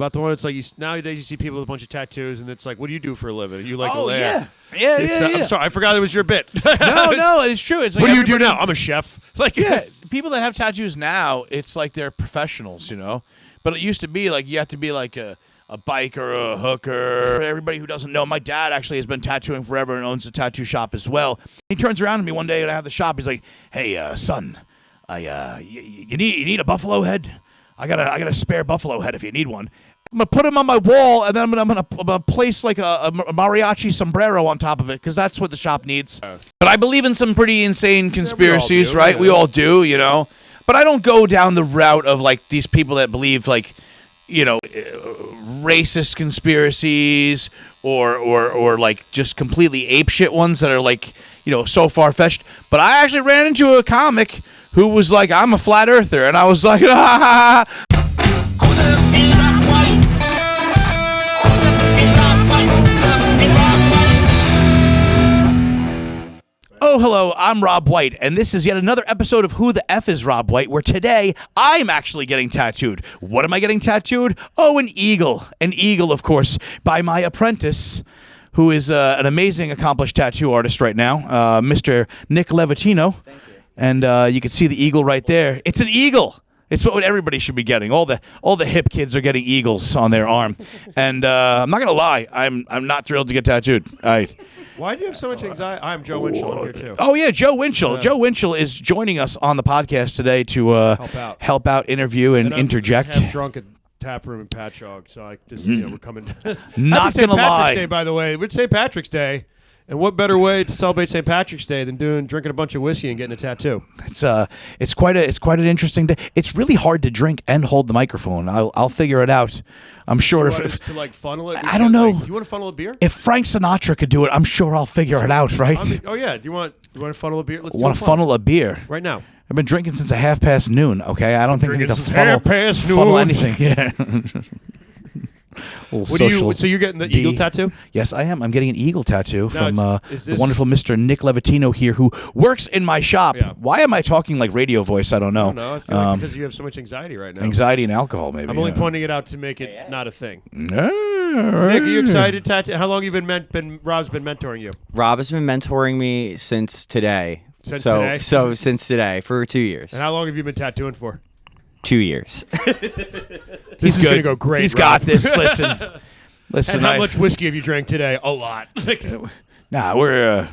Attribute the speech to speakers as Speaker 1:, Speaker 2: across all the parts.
Speaker 1: About the one that's like nowadays you see people with a bunch of tattoos and it's like, what do you do for a living? You like
Speaker 2: yeah.
Speaker 1: I'm sorry, I forgot it was your bit.
Speaker 2: No, it's true. It's like,
Speaker 1: what do you do now? I'm a chef. Like,
Speaker 2: yeah, people that have tattoos now, it's like they're professionals, you know. But it used to be like you have to be like a biker, a hooker. Everybody who doesn't know, my dad actually has been tattooing forever and owns a tattoo shop as well. He turns around to me one day and I have the shop. He's like, "Hey, son, you need a buffalo head? I got a spare buffalo head if you need one." I'm gonna put him on my wall, and then I'm gonna place like a mariachi sombrero on top of it because that's what the shop needs. But I believe in some pretty insane conspiracies, right? Yeah. We all do, you know. But I don't go down the route of like these people that believe like, you know, racist conspiracies or like just completely apeshit ones that are like, you know, so far-fetched. But I actually ran into a comic who was like, "I'm a flat earther," and I was like, "Ah." Oh, hello, I'm Rob White, and this is yet another episode of Who the F is Rob White, where today I'm actually getting tattooed. What am I getting tattooed? Oh, an eagle. An eagle, of course, by my apprentice, who is an amazing, accomplished tattoo artist right now, Mr. Nick Levatino. Thank you. And you can see the eagle right there. It's an eagle. It's what everybody should be getting. All the hip kids are getting eagles on their arm. And I'm not going to lie, I'm not thrilled to get tattooed.
Speaker 1: Why do you have so much anxiety? I'm Joe Winchell. I'm here too.
Speaker 2: Oh yeah, Joe Winchell. Joe Winchell is joining us on the podcast today to help out, interview, and interject.
Speaker 1: I'm drunk at Tap Room in Patchogue, so I just we're coming.
Speaker 2: Not
Speaker 1: Happy
Speaker 2: gonna lie.
Speaker 1: St. Patrick's Day, by the way. It's St. Patrick's Day, and what better way to celebrate St. Patrick's Day than drinking a bunch of whiskey and getting a tattoo?
Speaker 2: It's quite an interesting day. It's really hard to drink and hold the microphone. I'll figure it out. I'm sure if
Speaker 1: to like funnel it.
Speaker 2: I don't know.
Speaker 1: Like, you want to funnel a beer?
Speaker 2: If Frank Sinatra could do it, I'm sure I'll figure it out, right?
Speaker 1: Oh yeah. Do you want to funnel a beer? Let's
Speaker 2: want to funnel a beer
Speaker 1: right now.
Speaker 2: I've been drinking since noon. Okay, I don't think I need to funnel anything. Yeah.
Speaker 1: So you're getting the eagle tattoo?
Speaker 2: Yes, I am. I'm getting an eagle tattoo from the wonderful Mr. Nick Levatino here, who works in my shop. Yeah. Why am I talking like radio voice? I don't know.
Speaker 1: I feel like because you have so much anxiety right now.
Speaker 2: Anxiety and alcohol, maybe.
Speaker 1: I'm only pointing it out to make it not a thing.
Speaker 2: Nick,
Speaker 1: are you excited? How long have you Rob's been mentoring you?
Speaker 3: Rob has been mentoring me since today.
Speaker 1: Since today,
Speaker 3: for 2 years.
Speaker 1: And how long have you been tattooing for?
Speaker 3: 2 years.
Speaker 1: This is gonna go great.
Speaker 2: He's
Speaker 1: Rob.
Speaker 2: got this. Listen.
Speaker 1: And how much whiskey have you drank today? A lot.
Speaker 2: Nah, we're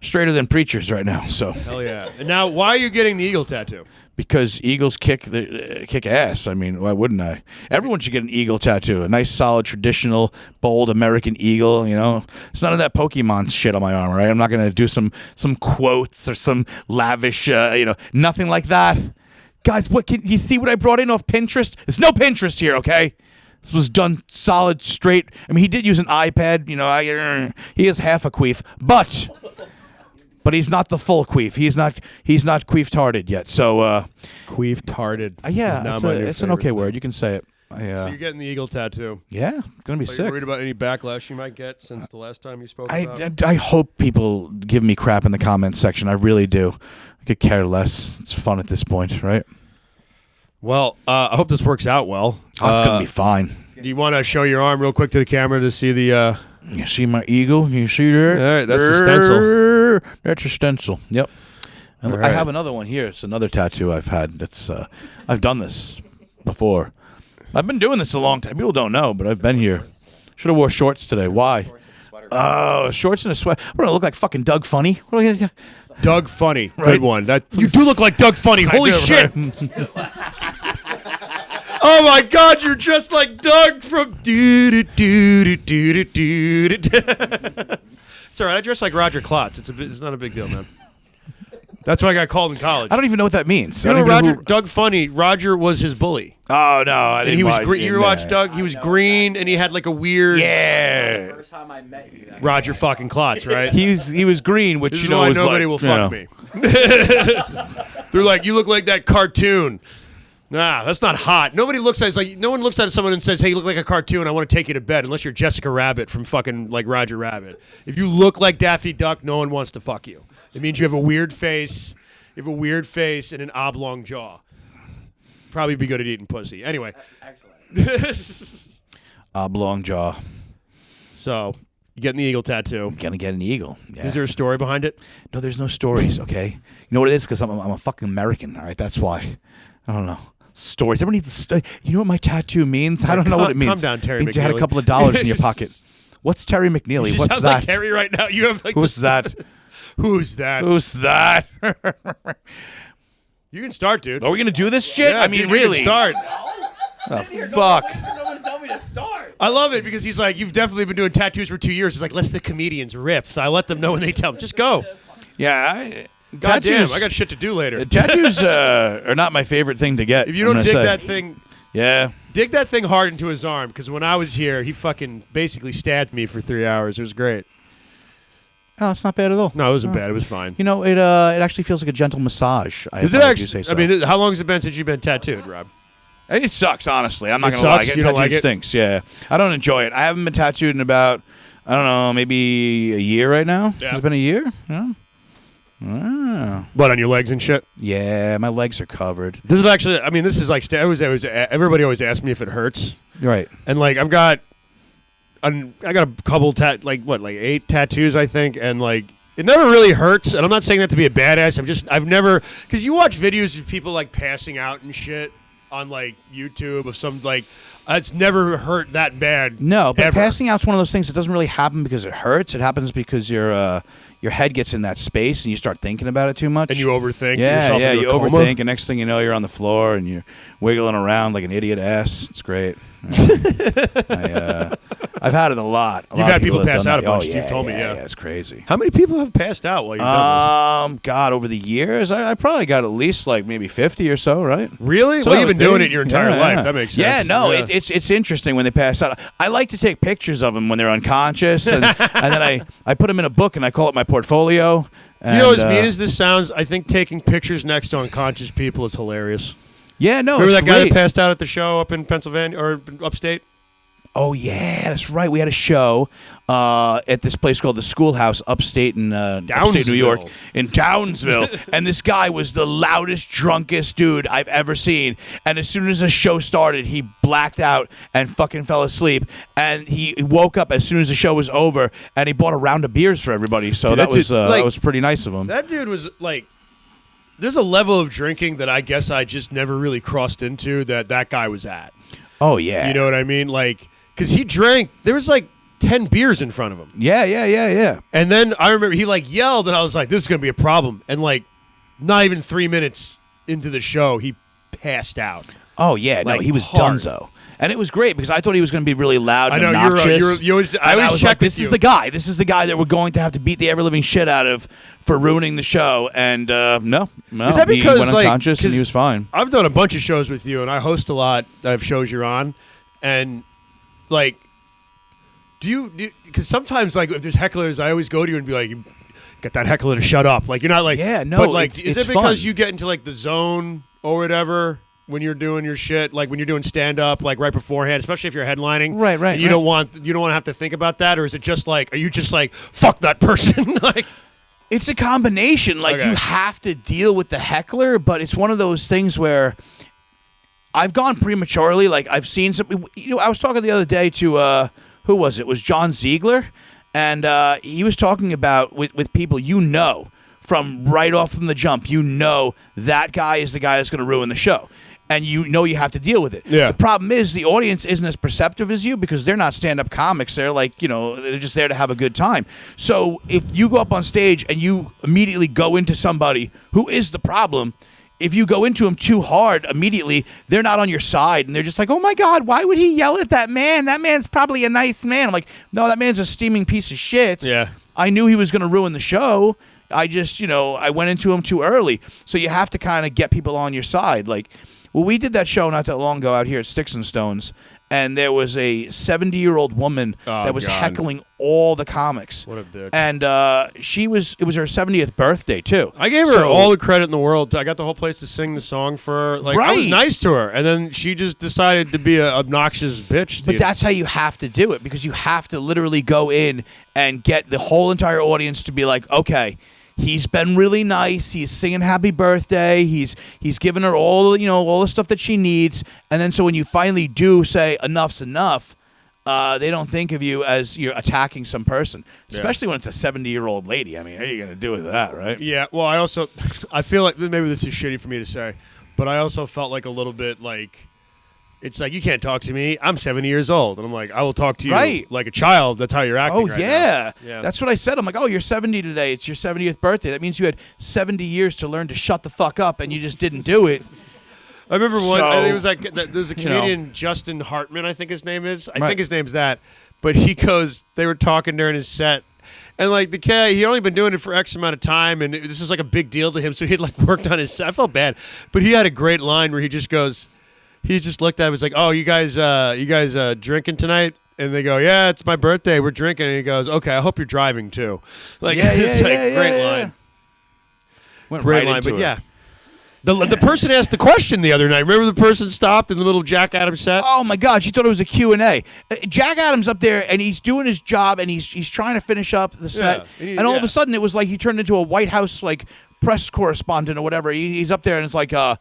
Speaker 2: straighter than preachers right now. So.
Speaker 1: Hell yeah. And now, why are you getting the eagle tattoo?
Speaker 2: Because eagles kick ass. I mean, why wouldn't I? Everyone should get an eagle tattoo. A nice, solid, traditional, bold American eagle. You know, it's none of that Pokemon shit on my arm, right? I'm not gonna do some quotes or some lavish, nothing like that. Guys, can you see what I brought in off Pinterest? There's no Pinterest here, okay? This was done solid, straight. I mean, he did use an iPad. You know, he is half a queef, but he's not the full queef. He's not queef-tarded yet. So
Speaker 1: queef-tarded.
Speaker 2: Yeah, it's an okay word. You can say it.
Speaker 1: So you're getting the eagle tattoo.
Speaker 2: Yeah, gonna be sick.
Speaker 1: Are you worried about any backlash you might get since the last time you spoke about it?
Speaker 2: I hope people give me crap in the comments section. I really do. I could care less. It's fun at this point, right?
Speaker 1: Well, I hope this works out well.
Speaker 2: Oh, it's going to be fine.
Speaker 1: Do you want to show your arm real quick to the camera to see the...
Speaker 2: You see my eagle? You see there?
Speaker 1: All right, that's the stencil.
Speaker 2: That's a stencil. Yep. And I have another one here. It's another tattoo I've had. I've done this before. I've been doing this a long time. People don't know, but I've been here. Should have wore shorts today. Why? Oh, shorts and a sweater. What do I look like? Fucking Doug Funny?
Speaker 1: Doug Funny.
Speaker 2: Right.
Speaker 1: Good one. You do look like Doug Funny. Holy shit. Oh my God, you're just like Doug from It's all right. I dress like Roger Klotz. It's not a big deal, man. That's why I got called in college.
Speaker 2: I don't even know what that means.
Speaker 1: You know, Doug Funny, Roger was his bully.
Speaker 2: Oh, no. I didn't.
Speaker 1: And he was green. You ever watch Doug? He was green, and he had like a weird...
Speaker 2: Yeah.
Speaker 3: First time I met you.
Speaker 1: Roger fucking Klotz, right?
Speaker 2: He was green, which,
Speaker 1: this is why nobody will fuck me. They're like, you look like that cartoon. Nah, that's not hot. No one looks at someone and says, "Hey, you look like a cartoon. I want to take you to bed." Unless you're Jessica Rabbit from fucking like Roger Rabbit. If you look like Daffy Duck, no one wants to fuck you. It means you have a weird face. You have a weird face and an oblong jaw. Probably be good at eating pussy. Anyway.
Speaker 3: Excellent.
Speaker 2: Oblong jaw.
Speaker 1: So you getting the eagle tattoo.
Speaker 2: Gonna get an eagle. Yeah.
Speaker 1: Is there a story behind it?
Speaker 2: No, there's no stories, okay? You know what it is? Because I'm a fucking American, all right? That's why. I don't know. Stories. Everybody needs you know what my tattoo means? I don't know what it means.
Speaker 1: Calm down, Terry
Speaker 2: It means you had a
Speaker 1: McNeely.
Speaker 2: couple of dollars in your pocket. What's Terry McNeely?
Speaker 1: You
Speaker 2: What's
Speaker 1: sound
Speaker 2: that?
Speaker 1: like Terry right now. You have like
Speaker 2: Who's that?
Speaker 1: Who's that?
Speaker 2: Who's that?
Speaker 1: You can start, dude.
Speaker 2: Are we gonna do this shit?
Speaker 1: Yeah,
Speaker 2: I mean,
Speaker 1: dude, you can
Speaker 2: really?
Speaker 1: start.
Speaker 2: Oh, fuck.
Speaker 3: Someone tell me to start.
Speaker 1: I love it because he's like, you've definitely been doing tattoos for 2 years. He's like, let the comedians rip. So I let them know when they tell them. Just go.
Speaker 2: Yeah.
Speaker 1: God damn,
Speaker 2: Tattoos.
Speaker 1: I got shit to do later.
Speaker 2: Tattoos are not my favorite thing to get.
Speaker 1: If you
Speaker 2: I'm
Speaker 1: don't
Speaker 2: gonna
Speaker 1: dig
Speaker 2: say.
Speaker 1: that thing,
Speaker 2: Yeah.
Speaker 1: dig that thing hard into his arm. Because when I was here, he fucking basically stabbed me for 3 hours. It was great.
Speaker 2: Oh, it's not bad at all.
Speaker 1: No, it wasn't bad. It was fine.
Speaker 2: You know, it actually feels like a gentle massage.
Speaker 1: Does it actually? I mean, how long has it been since you've been tattooed, Rob?
Speaker 2: It sucks, honestly. I'm not
Speaker 1: It
Speaker 2: going to lie.
Speaker 1: sucks?
Speaker 2: Getting
Speaker 1: You don't
Speaker 2: tattooed
Speaker 1: like it?
Speaker 2: stinks, yeah. I don't enjoy it. I haven't been tattooed in about, I don't know, maybe a year right now.
Speaker 1: Yeah.
Speaker 2: Has it been a year? Yeah. Wow.
Speaker 1: What, on your legs and shit?
Speaker 2: Yeah, my legs are covered.
Speaker 1: This is actually, I mean, this is like, everybody always asks me if it hurts.
Speaker 2: Right.
Speaker 1: And like, I got a couple, like 8 tattoos, I think. And like, it never really hurts. And I'm not saying that to be a badass. I've never, because you watch videos of people like passing out and shit on like YouTube of some like, it's never hurt that bad.
Speaker 2: No, but
Speaker 1: ever.
Speaker 2: passing out's one of those things that doesn't really happen because it hurts. It happens because your head gets in that space and you start thinking about it too much.
Speaker 1: And you overthink.
Speaker 2: Yeah,
Speaker 1: yourself into
Speaker 2: you
Speaker 1: a coma.
Speaker 2: overthink, and next thing you know, you're on the floor and you're wiggling around like an idiot ass. It's great. I've had it a lot.
Speaker 1: You've had people
Speaker 2: have
Speaker 1: pass
Speaker 2: done
Speaker 1: out a
Speaker 2: that.
Speaker 1: bunch.
Speaker 2: Oh,
Speaker 1: You've told me, yeah.
Speaker 2: It's crazy.
Speaker 1: How many people have passed out while you've done
Speaker 2: God, over the years, I probably got at least like maybe 50 or so, right?
Speaker 1: this? Really?
Speaker 2: So
Speaker 1: Well,
Speaker 2: I
Speaker 1: you've been
Speaker 2: would
Speaker 1: doing
Speaker 2: think.
Speaker 1: it your entire
Speaker 2: Yeah,
Speaker 1: life.
Speaker 2: yeah.
Speaker 1: That makes sense.
Speaker 2: Yeah, no,
Speaker 1: Yeah.
Speaker 2: it's interesting when they pass out. I like to take pictures of them when they're unconscious, and then I put them in a book and I call it my portfolio.
Speaker 1: You know, as
Speaker 2: and,
Speaker 1: mean as this sounds, I think taking pictures next to unconscious people is hilarious.
Speaker 2: yeah, no,
Speaker 1: Remember
Speaker 2: it's
Speaker 1: that guy
Speaker 2: great.
Speaker 1: that passed out at the show up in Pennsylvania or upstate?
Speaker 2: Oh yeah, that's right. We had a show at this place called the Schoolhouse, upstate in upstate New York, in Townsville. And this guy was the loudest, drunkest dude I've ever seen. And as soon as the show started, he blacked out and fucking fell asleep. And he woke up as soon as the show was over, and he bought a round of beers for everybody. So
Speaker 1: Dude,
Speaker 2: that
Speaker 1: that dude, like-
Speaker 2: was pretty nice of him.
Speaker 1: That dude was like, there's a level of drinking that I guess I just never really crossed into that guy was at.
Speaker 2: Oh yeah,
Speaker 1: You know what I mean? Like, because he drank, there was like 10 beers in front of him.
Speaker 2: yeah.
Speaker 1: And then I remember he like yelled, and I was like, this is going to be a problem. And like, not even 3 minutes into the show, he passed out.
Speaker 2: Oh yeah, no,
Speaker 1: Like,
Speaker 2: he was
Speaker 1: hard.
Speaker 2: donezo. And it was great because I thought he was going to be really loud and
Speaker 1: I know,
Speaker 2: obnoxious.
Speaker 1: you always, I
Speaker 2: And
Speaker 1: always
Speaker 2: was
Speaker 1: check
Speaker 2: like,
Speaker 1: with
Speaker 2: this
Speaker 1: you.
Speaker 2: is the guy. This is the guy that we're going to have to beat the ever living shit out of for ruining the show. And no,
Speaker 1: Is that
Speaker 2: he
Speaker 1: because,
Speaker 2: went
Speaker 1: like,
Speaker 2: unconscious and
Speaker 1: 'cause
Speaker 2: he was fine.
Speaker 1: I've done a bunch of shows with you, and I host a lot of shows you're on. And, like, because sometimes, like, if there's hecklers, I always go to you and be like, get that heckler to shut up. Like, you're not like,
Speaker 2: Yeah, no,
Speaker 1: but, like,
Speaker 2: it's-
Speaker 1: is
Speaker 2: it's
Speaker 1: it because
Speaker 2: fun.
Speaker 1: you get into, like, the zone or whatever when you're doing your shit, like when you're doing stand-up, like right beforehand, especially if you're headlining?
Speaker 2: Right,
Speaker 1: and you don't want to have to think about that? Or is it just like, are you just like, fuck that person? Like,
Speaker 2: It's a combination. Like,
Speaker 1: Okay.
Speaker 2: you have to deal with the heckler, but it's one of those things where I've gone prematurely. Like, I've seen some. You know, I was talking the other day to who was it? It was John Ziegler, and he was talking about with people from right off from the jump. You know that guy is the guy that's going to ruin the show, and you know you have to deal with it.
Speaker 1: Yeah.
Speaker 2: The problem is the audience isn't as perceptive as you because they're not stand-up comics. They're like, they're just there to have a good time. So if you go up on stage and you immediately go into somebody who is the problem, if you go into them too hard immediately, they're not on your side, and they're just like, oh, my God, why would he yell at that man? That man's probably a nice man. I'm like, no, that man's a steaming piece of shit.
Speaker 1: yeah.
Speaker 2: I knew he was going to ruin the show. I just, I went into him too early. So you have to kind of get people on your side. Like, well, we did that show not that long ago out here at Sticks and Stones, and there was a 70-year-old woman that was
Speaker 1: God.
Speaker 2: heckling all the comics.
Speaker 1: What a dick.
Speaker 2: And it was her 70th birthday, too.
Speaker 1: I gave her
Speaker 2: So-
Speaker 1: all the credit in the world. I got the whole place to sing the song for her. Like, I was
Speaker 2: Right.
Speaker 1: nice to her, and then she just decided to be an obnoxious bitch.
Speaker 2: But that's how you have to do it, because you have to literally go in and get the whole entire audience to be like, okay, he's been really nice. He's singing happy birthday. He's giving her all the stuff that she needs. And then so when you finally do say enough's enough, they don't think of you as you're attacking some person, especially when it's a 70-year-old lady. I mean, how are you going to do with that, right?
Speaker 1: Yeah, well, I feel like maybe this is shitty for me to say, but I also felt like a little bit like, it's like, you can't talk to me. I'm 70 years old. And I'm like, I will talk to you like a child. That's how you're acting right now. Yeah.
Speaker 2: That's what I said. I'm like, oh, you're 70 today. It's your 70th birthday. That means you had 70 years to learn to shut the fuck up, and you just didn't do it.
Speaker 1: I remember one. I think it was like there's a comedian, Justin Hartman, I think his name is. I think his name's that. But he goes, they were talking during his set, and like the guy, he only been doing it for X amount of time, and this was like a big deal to him. So he'd like worked on his set. I felt bad, but he had a great line where he just goes, he just looked at him, was like, "Oh, you guys drinking tonight?" And they go, "Yeah, it's my birthday. We're drinking." And he goes, "Okay, I hope you're driving too." Like, great line.
Speaker 2: Went
Speaker 1: great
Speaker 2: right
Speaker 1: line,
Speaker 2: into
Speaker 1: but
Speaker 2: it.
Speaker 1: yeah. The person asked the question the other night. Remember the person stopped in the little Jack Adams set?
Speaker 2: Oh my God, she thought it was a Q&A. Jack Adams up there, and he's doing his job, and he's trying to finish up the set, and all of a sudden it was like he turned into a White House like press correspondent or whatever. He's up there, and it's like a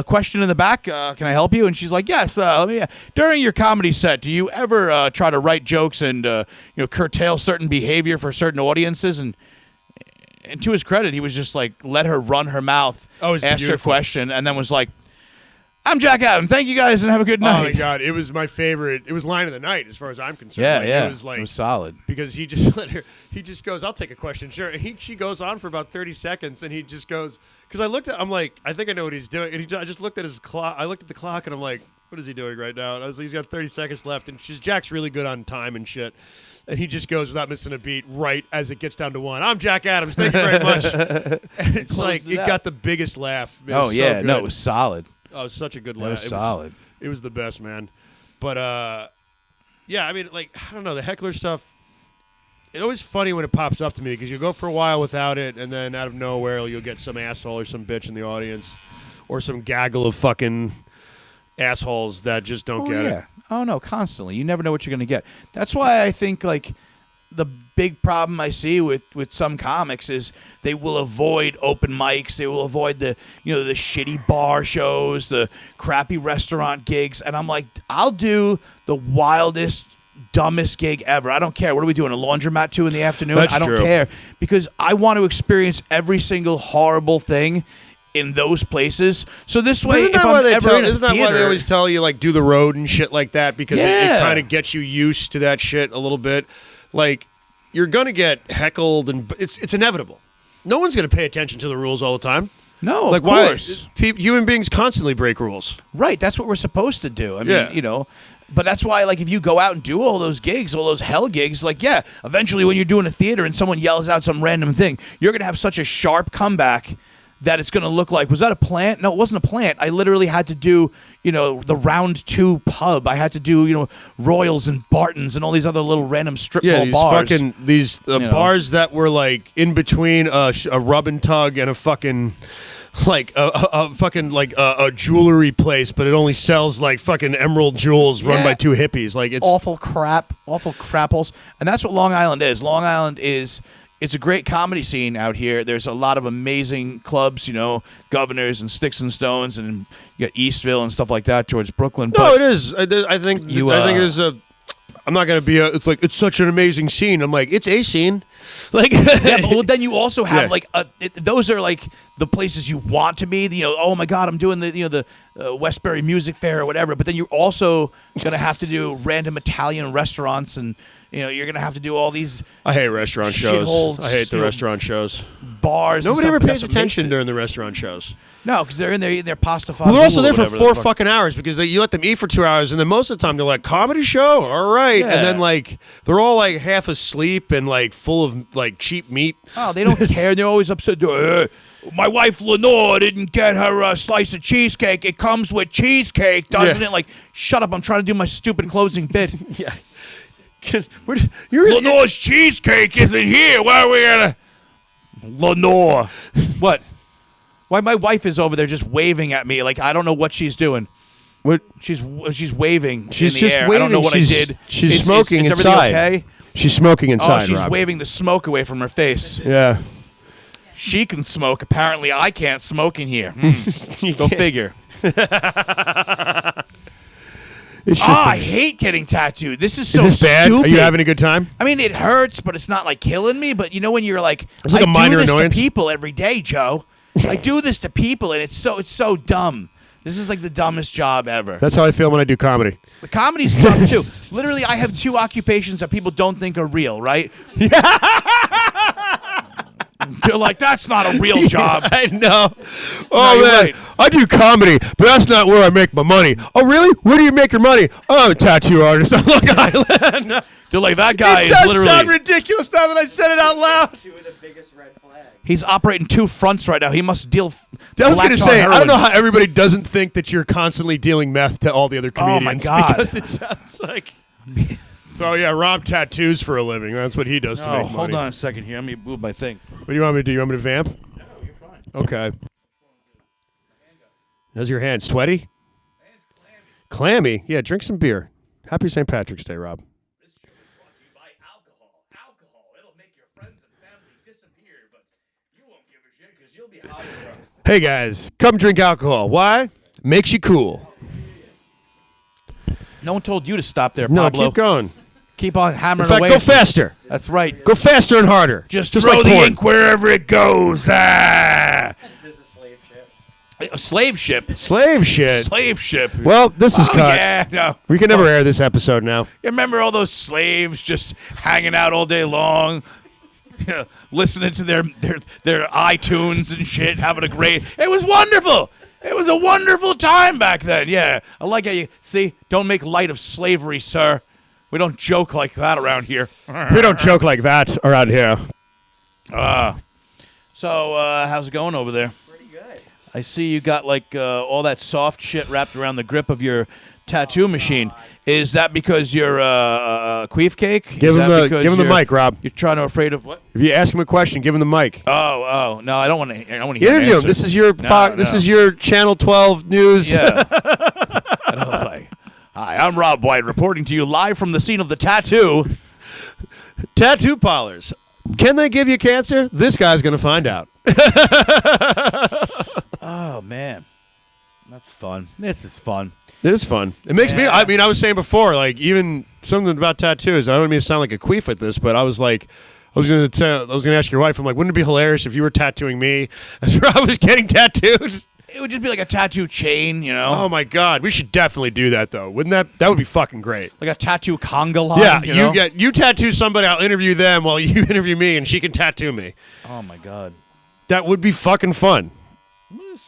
Speaker 2: question in the back. Can I help you? And she's like, yes. Let me. During your comedy set, do you ever try to write jokes and curtail certain behavior for certain audiences? And to his credit, he was just like, let her run her mouth, asked her question, and then was like, I'm Jack Adams. Thank you guys, and have a good night.
Speaker 1: Oh my God, it was my favorite. It was line of the night as far as I'm concerned.
Speaker 2: Yeah.
Speaker 1: It was like,
Speaker 2: it was solid
Speaker 1: because he just let her. He just goes, I'll take a question, sure. And she goes on for about 30 seconds, and he just goes. Because I'm like, I think I know what he's doing. And I just looked at his clock. I looked at the clock, and I'm like, what is he doing right now? And I was like, he's got 30 seconds left. And Jack's really good on time and shit. And he just goes without missing a beat right as it gets down to one. I'm Jack Adams. Thank you very much. And it's like, it got the biggest laugh. It was so good.
Speaker 2: No, it was solid.
Speaker 1: Oh, it was such a good laugh.
Speaker 2: It was solid.
Speaker 1: It was the best, man. But, yeah, I mean, like, I don't know, the heckler stuff. It's always funny when it pops up to me because you go for a while without it, and then out of nowhere you'll get some asshole or some bitch in the audience or some gaggle of fucking assholes that just don't get it.
Speaker 2: Oh, no, constantly. You never know what you're going to get. That's why I think, like, the big problem I see with some comics is they will avoid open mics. They will avoid the shitty bar shows, the crappy restaurant gigs. And I'm like, I'll do the wildest, dumbest gig ever. I don't care. What are we doing? A laundromat 2 in the afternoon?
Speaker 1: That's
Speaker 2: I don't
Speaker 1: true.
Speaker 2: care because I want to experience every single horrible thing in those places. So this way,
Speaker 1: isn't
Speaker 2: if
Speaker 1: that
Speaker 2: I'm
Speaker 1: why they
Speaker 2: ever
Speaker 1: tell,
Speaker 2: in a
Speaker 1: isn't that
Speaker 2: theater,
Speaker 1: why they always tell you like do the road and shit like that because it kind of gets you used to that shit a little bit. Like you're gonna get heckled and it's inevitable. No one's gonna pay attention to the rules all the time.
Speaker 2: No,
Speaker 1: like
Speaker 2: of course.
Speaker 1: Human beings constantly break rules.
Speaker 2: Right, that's what we're supposed to do. I mean, but that's why, like, if you go out and do all those gigs, all those hell gigs, like, yeah, eventually when you're doing a theater and someone yells out some random thing, you're going to have such a sharp comeback that it's going to look like, was that a plant? No, it wasn't a plant. I literally had to do, the Round 2 pub. I had to do, Royals and Bartons and all these other little random strip mall bars.
Speaker 1: These bars that were, like, in between a rub and tug and a fucking... like a jewelry place, but it only sells like fucking emerald jewels run by two hippies. Like it's
Speaker 2: awful crapples, and that's what Long Island is. Long Island it's a great comedy scene out here. There's a lot of amazing clubs, Governors and Sticks and Stones, and you got Eastville and stuff like that towards Brooklyn.
Speaker 1: No, it is. I think there's a. I'm not gonna be it's like it's such an amazing scene. I'm like it's a scene. Like
Speaker 2: but then you also have those are like the places you want to be. Oh my God, I'm doing the Westbury Music Fair or whatever. But then you're also gonna have to do random Italian restaurants, and you're gonna have to do all these.
Speaker 1: I hate restaurant shows. I hate the restaurant shows.
Speaker 2: Bars.
Speaker 1: Nobody ever pays attention during the restaurant shows.
Speaker 2: No, because they're in there eating their pasta fazool.
Speaker 1: Well, they're also there for 4 fucking hours because you let them eat for 2 hours, and then most of the time they're like, comedy show? All right. Yeah. And then, like, they're all, like, half asleep and, like, full of, like, cheap meat.
Speaker 2: Oh, they don't care. They're always upset. My wife, Lenore, didn't get her slice of cheesecake. It comes with cheesecake, doesn't it? Like, shut up. I'm trying to do my stupid closing bit.
Speaker 1: Yeah.
Speaker 2: Lenore's cheesecake isn't here. Why are we going to... Lenore. What? Why my wife is over there just waving at me like I don't know what she's doing. What she's waving
Speaker 1: she's
Speaker 2: in the
Speaker 1: just
Speaker 2: air.
Speaker 1: Waving.
Speaker 2: I don't know what I did.
Speaker 1: She's smoking
Speaker 2: is
Speaker 1: inside.
Speaker 2: Okay?
Speaker 1: She's smoking inside.
Speaker 2: Oh, she's
Speaker 1: Rob.
Speaker 2: waving the smoke away from her face.
Speaker 1: Yeah.
Speaker 2: She can smoke. Apparently, I can't smoke in here. Go figure.
Speaker 1: It's just
Speaker 2: I hate getting tattooed. This is so
Speaker 1: this bad?
Speaker 2: stupid.
Speaker 1: Are you having a good time?
Speaker 2: I mean, it hurts, but it's not like killing me. But you know when you're like,
Speaker 1: It's like
Speaker 2: I
Speaker 1: a minor
Speaker 2: do this
Speaker 1: annoyance.
Speaker 2: to people every day, Joe. I do this to people, and it's so dumb. This is like the dumbest job ever.
Speaker 1: That's how I feel when I do comedy.
Speaker 2: The comedy's dumb too. Literally, I have 2 occupations that people don't think are real, right? They're like, that's not a real job.
Speaker 1: I know. Oh,
Speaker 2: No, you're
Speaker 1: man.
Speaker 2: right.
Speaker 1: I do comedy, but that's not where I make my money. Oh, really? Where do you make your money? Oh, I'm a tattoo artist on Long Island.
Speaker 2: They're like, that guy
Speaker 1: It
Speaker 2: is
Speaker 1: does
Speaker 2: literally.
Speaker 1: sound ridiculous now that I said it out loud.
Speaker 3: Two of the biggest red flags.
Speaker 2: He's operating 2 fronts right now. He must deal.
Speaker 1: I was going to
Speaker 2: black tar
Speaker 1: say, I don't
Speaker 2: heroin.
Speaker 1: know how everybody doesn't think that you're constantly dealing meth to all the other comedians.
Speaker 2: Oh, my God.
Speaker 1: Because it sounds like. Oh, yeah, Rob tattoos for a living. That's what he does to
Speaker 2: Oh,
Speaker 1: make money.
Speaker 2: hold on a second here. Let me move my thing.
Speaker 1: What do you want me to do? You want me to vamp?
Speaker 2: No, you're fine.
Speaker 1: Okay. How's your hand? Sweaty? Clammy? Yeah, drink some beer. Happy St. Patrick's Day, Rob.
Speaker 2: This show is brought to you by alcohol. Alcohol. It'll make your friends and family disappear, but you won't give a shit because you'll be hot and drunk.
Speaker 1: Hey, guys, come drink alcohol. Why? Makes you cool.
Speaker 2: No one told you to stop there,
Speaker 1: No,
Speaker 2: Pablo.
Speaker 1: keep going.
Speaker 2: Keep on
Speaker 1: In
Speaker 2: hammering
Speaker 1: fact,
Speaker 2: away.
Speaker 1: go faster.
Speaker 2: That's right.
Speaker 1: Go faster and harder.
Speaker 2: Just
Speaker 1: Just
Speaker 2: throw
Speaker 1: like
Speaker 2: the
Speaker 1: porn.
Speaker 2: ink wherever it goes. Ah!
Speaker 3: This is a slave ship.
Speaker 2: A slave ship.
Speaker 1: Slave shit.
Speaker 2: Slave ship.
Speaker 1: Well, this is
Speaker 2: Oh,
Speaker 1: cut.
Speaker 2: yeah, no.
Speaker 1: We can never air this episode now.
Speaker 2: You remember all those slaves just hanging out all day long, listening to their iTunes and shit, having a great. It was wonderful. It was a wonderful time back then. Yeah, I like how you see. Don't make light of slavery, sir. We don't joke like that around here.
Speaker 1: We don't joke like that around here.
Speaker 2: So, how's it going over there?
Speaker 3: Pretty good.
Speaker 2: I see you got like all that soft shit wrapped around the grip of your tattoo machine. Is that because you're a queef cake?
Speaker 1: Give
Speaker 2: Is
Speaker 1: him
Speaker 2: that
Speaker 1: the
Speaker 2: because
Speaker 1: give him the
Speaker 2: you're-
Speaker 1: mic, Rob.
Speaker 2: You're trying to afraid of what?
Speaker 1: If you ask him a question, give him the mic.
Speaker 2: Oh, no, I don't want to. I don't want to hear an
Speaker 1: Interview him.
Speaker 2: answer.
Speaker 1: This is your this
Speaker 2: no.
Speaker 1: is your Channel 12 news.
Speaker 2: Yeah. And I was like, hi, I'm Rob White reporting to you live from the scene of the tattoo.
Speaker 1: Tattoo parlors. Can they give you cancer? This guy's going to find out.
Speaker 2: Oh, man. That's fun. This is fun.
Speaker 1: It is fun. It makes me.
Speaker 2: Yeah.
Speaker 1: I mean, I was saying before, like even something about tattoos. I don't mean to sound like a queef at this, but I was like, I was gonna ask your wife. I'm like, wouldn't it be hilarious if you were tattooing me as I was getting tattooed?
Speaker 2: It would just be like a tattoo chain, you know?
Speaker 1: Oh my God, we should definitely do that though. Wouldn't that would be fucking great?
Speaker 2: Like a tattoo conga line,
Speaker 1: Yeah,
Speaker 2: you know?
Speaker 1: you tattoo somebody. I'll interview them while you interview me, and she can tattoo me.
Speaker 2: Oh, my God.
Speaker 1: That would be fucking fun.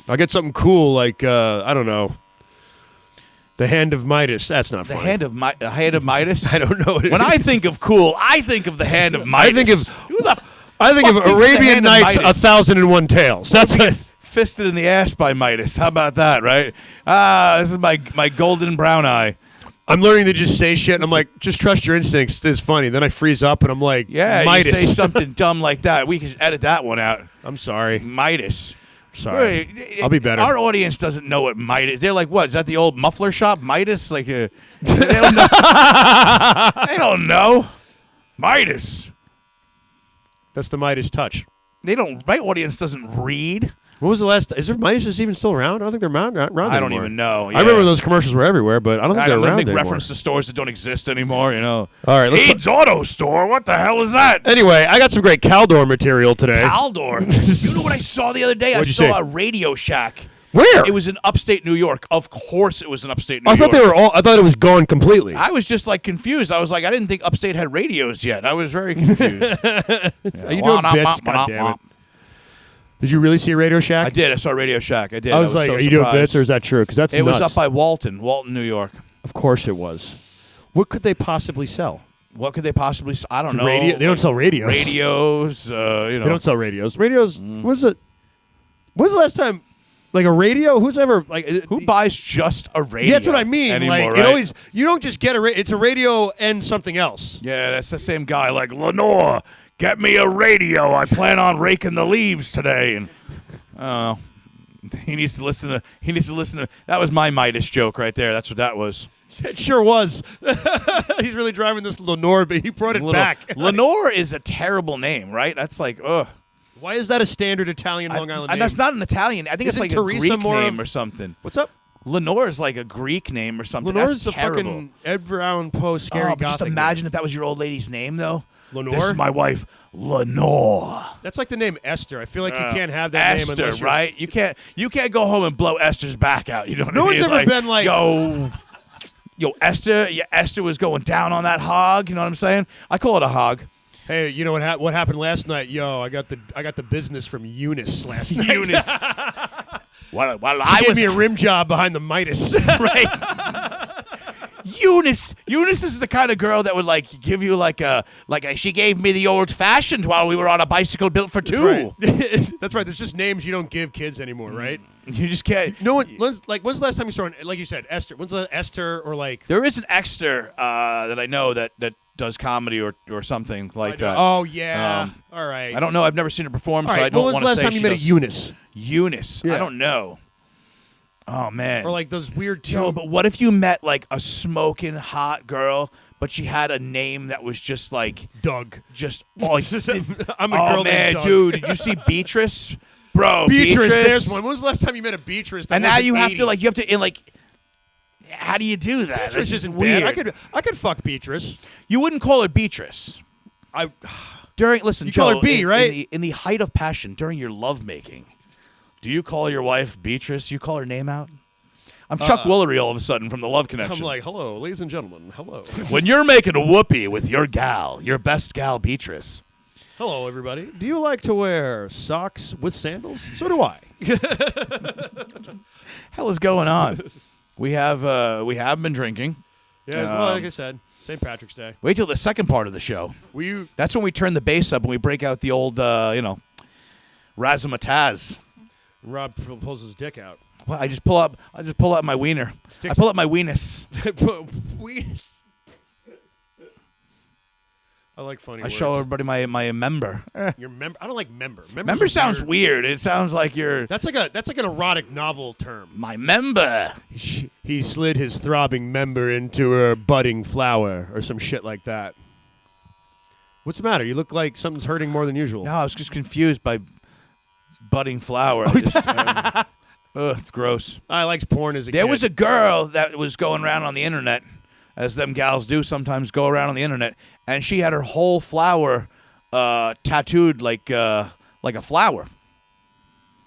Speaker 1: I'll get something cool like I don't know, the Hand of Midas. That's not
Speaker 2: The
Speaker 1: funny.
Speaker 2: hand of Midas?
Speaker 1: I don't know. What it
Speaker 2: When
Speaker 1: is.
Speaker 2: I think of cool, I think of the hand of Midas.
Speaker 1: think of-
Speaker 2: Who the
Speaker 1: I think
Speaker 2: fuck
Speaker 1: of
Speaker 2: thinks the
Speaker 1: Arabian
Speaker 2: Hand of
Speaker 1: Nights,
Speaker 2: Midas?
Speaker 1: 1,001 Tales. That's it.
Speaker 2: Fisted in the ass by Midas. How about that, right? This is my golden brown eye.
Speaker 1: I'm learning to just say shit, and I'm like, just trust your instincts. It's funny. Then I freeze up, and I'm like,
Speaker 2: Yeah,
Speaker 1: Midas.
Speaker 2: you say something dumb like that. We can edit that one out.
Speaker 1: I'm sorry.
Speaker 2: Midas.
Speaker 1: Sorry. I'll be better.
Speaker 2: Our audience doesn't know what Midas. They're like, what? Is that the old muffler shop, Midas? Like, they don't know. They don't know. Midas.
Speaker 1: That's the Midas touch.
Speaker 2: They don't. My audience doesn't read.
Speaker 1: When was the last? Is there Midas even still around? I don't think they're around anymore.
Speaker 2: I don't even know.
Speaker 1: I remember those commercials were everywhere, but I don't think
Speaker 2: I
Speaker 1: they're
Speaker 2: don't
Speaker 1: around
Speaker 2: make
Speaker 1: anymore.
Speaker 2: reference to stores that don't exist anymore. You know.
Speaker 1: All right, let's.
Speaker 2: Eads Auto Store. What the hell is that?
Speaker 1: Anyway, I got some great Caldor material today.
Speaker 2: Caldor. You know what I saw the other day?
Speaker 1: What'd you
Speaker 2: I saw
Speaker 1: say?
Speaker 2: a Radio Shack.
Speaker 1: Where?
Speaker 2: It was in upstate New York. Of course, it was in upstate New
Speaker 1: I
Speaker 2: York.
Speaker 1: thought they were all. I thought it was gone completely.
Speaker 2: I was just like confused. I was like, I didn't think upstate had radios yet. I was very confused.
Speaker 1: Are you doing bits? God damn it. Did you really see a Radio Shack?
Speaker 2: I did. I saw Radio Shack. I did.
Speaker 1: I was like,
Speaker 2: so
Speaker 1: are you doing
Speaker 2: surprised.
Speaker 1: bits or is that true? Because that's
Speaker 2: It
Speaker 1: nuts.
Speaker 2: was up by Walton, New York.
Speaker 1: Of course it was. What could they possibly sell?
Speaker 2: What could they possibly? I don't know.
Speaker 1: Radio? They don't sell radios.
Speaker 2: Radios. You know.
Speaker 1: They don't sell radios. Radios. When's the last time? Like a radio? Who's ever like?
Speaker 2: Who buys just a radio?
Speaker 1: Yeah, that's what I mean.
Speaker 2: Anymore,
Speaker 1: like
Speaker 2: right?
Speaker 1: it always. You don't just get a. It's a radio and something else.
Speaker 2: Yeah, that's the same guy. Like Lenore, get me a radio. I plan on raking the leaves today, and he needs to listen to. He needs to listen to. That was my Midas joke right there. That's what that was.
Speaker 1: It sure was. He's really driving this Lenore, but he brought it back.
Speaker 2: Lenore is a terrible name, right? That's like, ugh.
Speaker 1: Why is that a standard Italian Long Island name?
Speaker 2: And that's not an Italian. I think
Speaker 1: Isn't
Speaker 2: it's like
Speaker 1: Teresa
Speaker 2: a Greek
Speaker 1: more
Speaker 2: name
Speaker 1: of-
Speaker 2: or something.
Speaker 1: What's up?
Speaker 2: Lenore is like a Greek name or something.
Speaker 1: Lenore's
Speaker 2: That's
Speaker 1: a
Speaker 2: terrible.
Speaker 1: fucking Edgar Allan Poe scary
Speaker 2: But just
Speaker 1: gothic
Speaker 2: imagine if that was your old lady's name, though.
Speaker 1: name.
Speaker 2: This is
Speaker 1: Lenore?
Speaker 2: my wife, Lenore.
Speaker 1: That's like the name Esther. I feel like you can't have that name
Speaker 2: Esther,
Speaker 1: unless you're...
Speaker 2: right? You can't go home and blow Esther's back out. You know what I
Speaker 1: No
Speaker 2: mean?
Speaker 1: one's ever been like...
Speaker 2: Yo, Esther. Yeah, Esther was going down on that hog. You know what I'm saying? I call it a hog.
Speaker 1: Hey, you know what happened last night? Yo, I got the business from Eunice last night.
Speaker 2: Eunice. Well,
Speaker 1: She
Speaker 2: I
Speaker 1: gave
Speaker 2: was
Speaker 1: me a rim job behind the Midas.
Speaker 2: right. Eunice is the kind of girl that would like give you she gave me the old fashioned while we were on a bicycle built for two.
Speaker 1: Right. That's right. There's just names you don't give kids anymore, right?
Speaker 2: You just can't.
Speaker 1: No one. When's the last time you saw like you said Esther? When's the Esther or like?
Speaker 2: There is an Esther that I know that does comedy or something like that.
Speaker 1: Oh yeah. All right.
Speaker 2: I don't know. I've never seen her perform,
Speaker 1: All
Speaker 2: so
Speaker 1: right.
Speaker 2: I don't
Speaker 1: When was
Speaker 2: want
Speaker 1: the
Speaker 2: to
Speaker 1: last
Speaker 2: say
Speaker 1: time you
Speaker 2: she
Speaker 1: met a
Speaker 2: does.
Speaker 1: Eunice?
Speaker 2: Eunice.
Speaker 1: Yeah.
Speaker 2: I don't know. Oh man.
Speaker 1: Or like those weird two.
Speaker 2: Yo, but what if you met like a smoking hot girl, but she had a name that was just like
Speaker 1: Doug.
Speaker 2: just
Speaker 1: I'm a girl
Speaker 2: oh man,
Speaker 1: named Doug.
Speaker 2: dude, did you see Beatrice? Bro,
Speaker 1: Beatrice. There's one. When was the last time you met a Beatrice? That
Speaker 2: And now
Speaker 1: wasn't
Speaker 2: you have
Speaker 1: 80?
Speaker 2: to how do you do that?
Speaker 1: Beatrice
Speaker 2: That's
Speaker 1: isn't
Speaker 2: weird.
Speaker 1: bad. I could fuck Beatrice.
Speaker 2: You wouldn't call her Beatrice.
Speaker 1: I.
Speaker 2: Listen,
Speaker 1: You
Speaker 2: Joe,
Speaker 1: call her B, right?
Speaker 2: In the height of passion, during your lovemaking, do you call your wife Beatrice? You call her name out? I'm Chuck Woolery all of a sudden from the Love Connection.
Speaker 1: I'm like, hello, ladies and gentlemen. Hello.
Speaker 2: When you're making a whoopee with your best gal, Beatrice.
Speaker 1: Hello, everybody. Do you like to wear socks with sandals? So do I.
Speaker 2: Hell is going on? We have been drinking.
Speaker 1: Yeah, well, like I said, St. Patrick's Day.
Speaker 2: Wait till the second part of the show. That's when we turn the bass up and we break out the old, razzmatazz.
Speaker 1: Rob pulls his dick out.
Speaker 2: Well, I just pull out my wiener. I pull out my weenus.
Speaker 1: I like funny
Speaker 2: I
Speaker 1: words.
Speaker 2: show everybody my member.
Speaker 1: Your member. I don't like member.
Speaker 2: Member sounds weird. It sounds like you're
Speaker 1: That's like an erotic novel term.
Speaker 2: my member.
Speaker 1: He slid his throbbing member into a budding flower or some shit like that. What's the matter? You look like something's hurting more than usual.
Speaker 2: No, I was just confused by budding flower. It's gross.
Speaker 1: I liked porn as a kid.
Speaker 2: There was a girl that was going around on the internet, as them gals do sometimes go around on the internet, and she had her whole flower tattooed like a flower,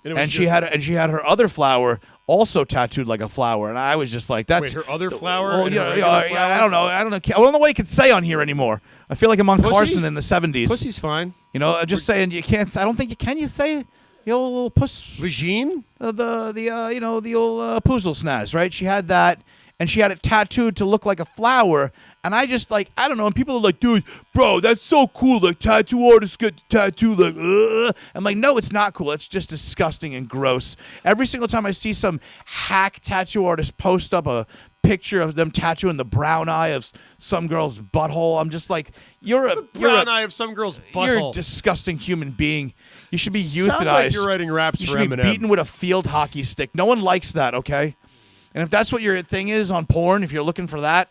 Speaker 2: and she had her other flower also tattooed like a flower, and I was just like, "That's
Speaker 1: Wait, her other flower?
Speaker 2: Well,
Speaker 1: and her
Speaker 2: yeah,
Speaker 1: regular flower?
Speaker 2: I don't know. I don't know what I can say on here anymore. I feel like I'm on
Speaker 1: Pussy?
Speaker 2: Carson in the '70s.
Speaker 1: Pussy's fine.
Speaker 2: You know, I'm just saying you can't. I don't think you can. You say the old little puss.
Speaker 1: Vagine?
Speaker 2: The old poozle snaz, right? She had that, and she had it tattooed to look like a flower. And I just I don't know. And people are like, dude, bro, that's so cool. Like tattoo artists get tattooed. Like, I'm like, no, it's not cool. It's just disgusting and gross. Every single time I see some hack tattoo artist post up a picture of them tattooing the brown eye of some girl's butthole, I'm just like, you're a
Speaker 1: Brown eye of some girl's butthole.
Speaker 2: you're a disgusting human being. You should be euthanized.
Speaker 1: Sounds like you're writing raps
Speaker 2: You
Speaker 1: for
Speaker 2: should be
Speaker 1: Eminem.
Speaker 2: beaten with a field hockey stick. No one likes that, okay? And if that's what your thing is on porn, if you're looking for that,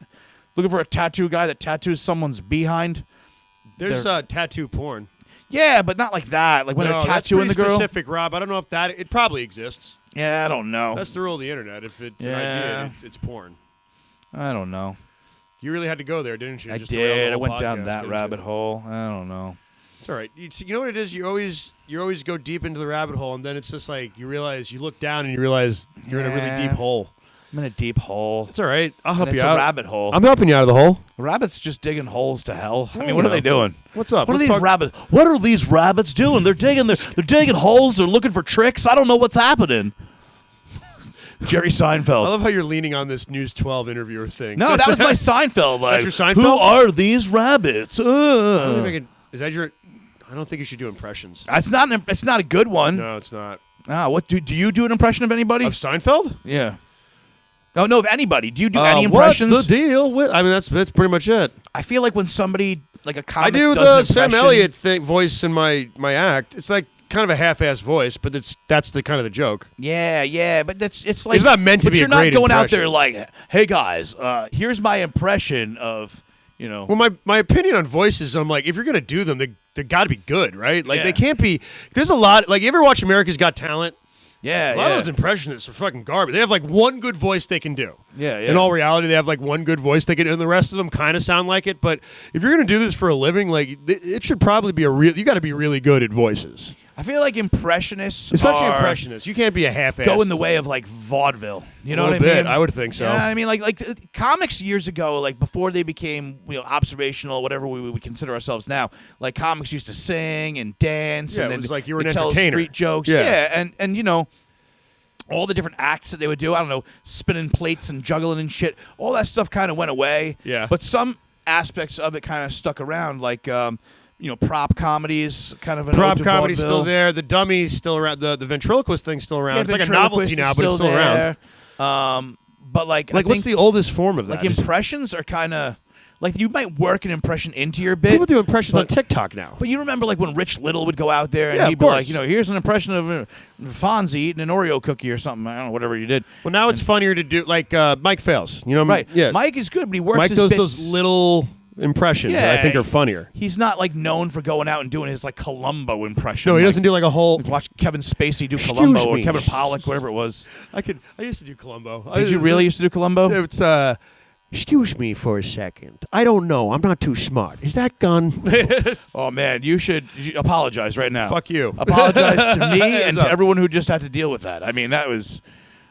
Speaker 2: looking for a tattoo guy that tattoos someone's behind.
Speaker 1: There's tattoo porn.
Speaker 2: Yeah, but not like that. Like when they're tattooing the
Speaker 1: that's
Speaker 2: girl.
Speaker 1: specific, Rob. I don't know if it probably exists.
Speaker 2: Yeah, I don't know.
Speaker 1: That's the rule of the internet. If it's an
Speaker 2: Yeah.
Speaker 1: idea, it's porn.
Speaker 2: I don't know.
Speaker 1: You really had to go there, didn't you?
Speaker 2: I
Speaker 1: Just to rail the
Speaker 2: did. I
Speaker 1: whole
Speaker 2: went down
Speaker 1: podcast,
Speaker 2: that
Speaker 1: didn't
Speaker 2: rabbit
Speaker 1: you?
Speaker 2: hole. I don't know.
Speaker 1: It's all right. You know what it is? You always go deep into the rabbit hole, and then it's just like you look down and you realize you're in a really deep hole.
Speaker 2: I'm in a deep hole.
Speaker 1: It's all right. I'll help
Speaker 2: And
Speaker 1: you
Speaker 2: it's
Speaker 1: out.
Speaker 2: a rabbit hole.
Speaker 1: I'm helping you out of the hole.
Speaker 2: Rabbits just digging holes to hell. I
Speaker 1: Oh,
Speaker 2: mean, what are they doing?
Speaker 1: What's up?
Speaker 2: What are
Speaker 1: Let's
Speaker 2: these
Speaker 1: talk-
Speaker 2: rabbits? What are these rabbits doing? They're digging holes. They're looking for tricks. I don't know what's happening. Jerry
Speaker 1: I
Speaker 2: Seinfeld.
Speaker 1: love how you're leaning on this News 12 interviewer thing.
Speaker 2: No, that was my Seinfeld. Like,
Speaker 1: That's your Seinfeld?
Speaker 2: Who are these rabbits?
Speaker 1: I don't think is that your? I don't think you should do impressions.
Speaker 2: It's not. It's not a good one.
Speaker 1: No, it's not.
Speaker 2: What do you do an impression of anybody?
Speaker 1: Of Seinfeld?
Speaker 2: Yeah. No, of anybody. Do you do any impressions?
Speaker 1: What's the deal with? I mean, that's pretty much it.
Speaker 2: I feel like when somebody like a
Speaker 1: I
Speaker 2: comic
Speaker 1: do
Speaker 2: does
Speaker 1: the
Speaker 2: an
Speaker 1: Sam
Speaker 2: impression-
Speaker 1: Elliott voice in my act. It's like kind of a half-assed voice, but that's the kind of the joke.
Speaker 2: Yeah, but it's like
Speaker 1: It's not meant to be
Speaker 2: But you're
Speaker 1: a
Speaker 2: not
Speaker 1: great
Speaker 2: going out
Speaker 1: impression.
Speaker 2: there like, hey guys, here's my impression of, you know.
Speaker 1: Well, my opinion on voices, I'm like, if you're gonna do them, they got to be good, right? Like
Speaker 2: Yeah.
Speaker 1: they can't be. There's a lot. Like you ever watch America's Got Talent?
Speaker 2: Yeah,
Speaker 1: A lot of those impressionists are fucking garbage. They have like one good voice they can do.
Speaker 2: Yeah, yeah.
Speaker 1: In all reality, they have like one good voice they can do, and the rest of them kind of sound like it. But if you're gonna do this for a living, like it should probably be you got to be really good at voices,
Speaker 2: I feel like impressionists,
Speaker 1: especially
Speaker 2: are
Speaker 1: impressionists. You can't be a half-ass.
Speaker 2: go in the way of like vaudeville. You know
Speaker 1: a
Speaker 2: what I
Speaker 1: little
Speaker 2: mean?
Speaker 1: bit. I would think so.
Speaker 2: You know what I mean? Like comics years ago, like before they became observational, whatever we would consider ourselves now. Like comics used to sing and dance,
Speaker 1: Yeah,
Speaker 2: and
Speaker 1: it
Speaker 2: then
Speaker 1: was like you were
Speaker 2: they'd
Speaker 1: an
Speaker 2: tell
Speaker 1: entertainer.
Speaker 2: street jokes.
Speaker 1: Yeah.
Speaker 2: Yeah, and all the different acts that they would do. I don't know, spinning plates and juggling and shit. All that stuff kind of went away.
Speaker 1: Yeah.
Speaker 2: But some aspects of it kind of stuck around, like prop comedies, kind of an
Speaker 1: Prop
Speaker 2: ode to
Speaker 1: comedy's
Speaker 2: vaudeville.
Speaker 1: still there. The dummy's still around. The ventriloquist thing's still around.
Speaker 2: Yeah,
Speaker 1: It's like a
Speaker 2: ventriloquist
Speaker 1: novelty
Speaker 2: is
Speaker 1: now, but it's still around.
Speaker 2: there. But like I
Speaker 1: Like, what's
Speaker 2: think,
Speaker 1: the oldest form of that?
Speaker 2: like impressions are kind of like you might work an impression into your bit.
Speaker 1: People do impressions on
Speaker 2: but-
Speaker 1: TikTok now.
Speaker 2: But you remember like when Rich Little would go out there and
Speaker 1: Yeah,
Speaker 2: he'd
Speaker 1: of
Speaker 2: be like,
Speaker 1: course.
Speaker 2: here's an impression of Fonzie eating an Oreo cookie or something. I don't know, whatever you did.
Speaker 1: Well, now it's funnier to do like Mike Fails. You know,
Speaker 2: Right.
Speaker 1: Yeah,
Speaker 2: Mike is good, but he works
Speaker 1: Mike
Speaker 2: his
Speaker 1: does
Speaker 2: bits.
Speaker 1: those little impressions that I think
Speaker 2: Yeah.
Speaker 1: are funnier.
Speaker 2: He's not like known for going out and doing his like Columbo impression.
Speaker 1: No, he
Speaker 2: like,
Speaker 1: doesn't do like a whole.
Speaker 2: Watch Kevin Spacey do
Speaker 1: Excuse
Speaker 2: Columbo or
Speaker 1: me.
Speaker 2: Kevin Pollock, whatever it was.
Speaker 1: I used to do Columbo.
Speaker 2: Did you really used to do Columbo?
Speaker 1: It's Excuse me for a second. I don't know. I'm not too smart. Is that gun?
Speaker 2: Oh man, you should apologize right now.
Speaker 1: Fuck you.
Speaker 2: Apologize to me and to
Speaker 1: up.
Speaker 2: everyone who just had to deal with that. I mean, that was.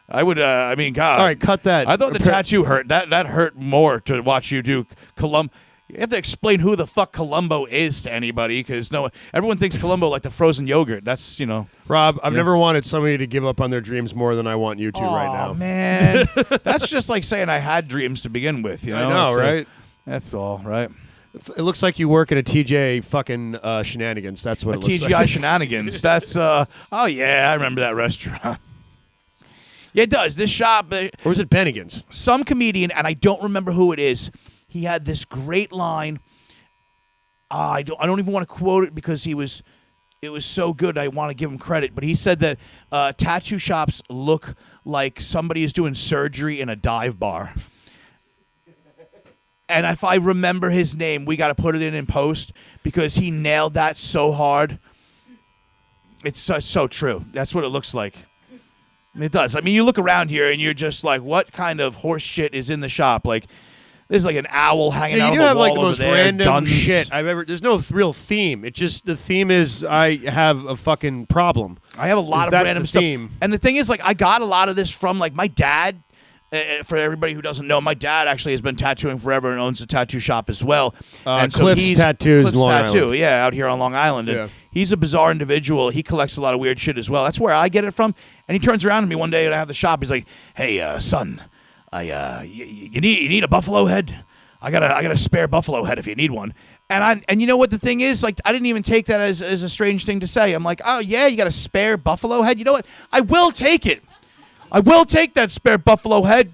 Speaker 2: I would. I mean, God.
Speaker 1: All right, cut that.
Speaker 2: I thought the tattoo hurt. That hurt more to watch you do Columbo. You have to explain who the fuck Columbo is to anybody because everyone thinks Columbo like the frozen yogurt. That's
Speaker 1: Rob, I've never wanted somebody to give up on their dreams more than I want you to right now.
Speaker 2: Oh man, that's just like saying I had dreams to begin with. You know,
Speaker 1: I know,
Speaker 2: It's
Speaker 1: right?
Speaker 2: That's all, right?
Speaker 1: It looks like you work at a TJ fucking shenanigans. That's what it looks
Speaker 2: TGI
Speaker 1: like.
Speaker 2: Shenanigans. That's oh yeah, I remember that restaurant. Yeah, it does. This shop,
Speaker 1: Or was it Bennigan's?
Speaker 2: some comedian, and I don't remember who it is. He had this great line. I don't even want to quote it because it was so good. I want to give him credit, but he said that tattoo shops look like somebody is doing surgery in a dive bar. And if I remember his name, we got to put it in post because he nailed that so hard. It's so true. That's what it looks like. It does. I mean, you look around here and you're just like, what kind of horse shit is in the shop? Like, there's like an owl hanging
Speaker 1: Yeah,
Speaker 2: out
Speaker 1: you
Speaker 2: on
Speaker 1: do
Speaker 2: the
Speaker 1: have
Speaker 2: wall
Speaker 1: like the
Speaker 2: over
Speaker 1: most
Speaker 2: there.
Speaker 1: random
Speaker 2: Guns.
Speaker 1: shit I've ever. There's no real theme. It's just the theme is I have a fucking problem.
Speaker 2: I have a lot of
Speaker 1: That's
Speaker 2: random
Speaker 1: the
Speaker 2: stuff.
Speaker 1: theme.
Speaker 2: And the thing is, like, I got a lot of this from like my dad. For everybody who doesn't know, my dad actually has been tattooing forever and owns a tattoo shop as well. And
Speaker 1: Cliff's Tattoos,
Speaker 2: Cliff's
Speaker 1: Long
Speaker 2: Tattoo,
Speaker 1: Island.
Speaker 2: yeah, out here on Long Island. And
Speaker 1: Yeah.
Speaker 2: he's a bizarre individual. He collects a lot of weird shit as well. That's where I get it from. And he turns around to me one day and I have the shop. He's like, "Hey, son, you need a buffalo head? I got a spare buffalo head if you need one." And you know what the thing is? Like, I didn't even take that as a strange thing to say. I'm like, "Oh yeah, you got a spare buffalo head? You know what? I will take it. I will take that spare buffalo head.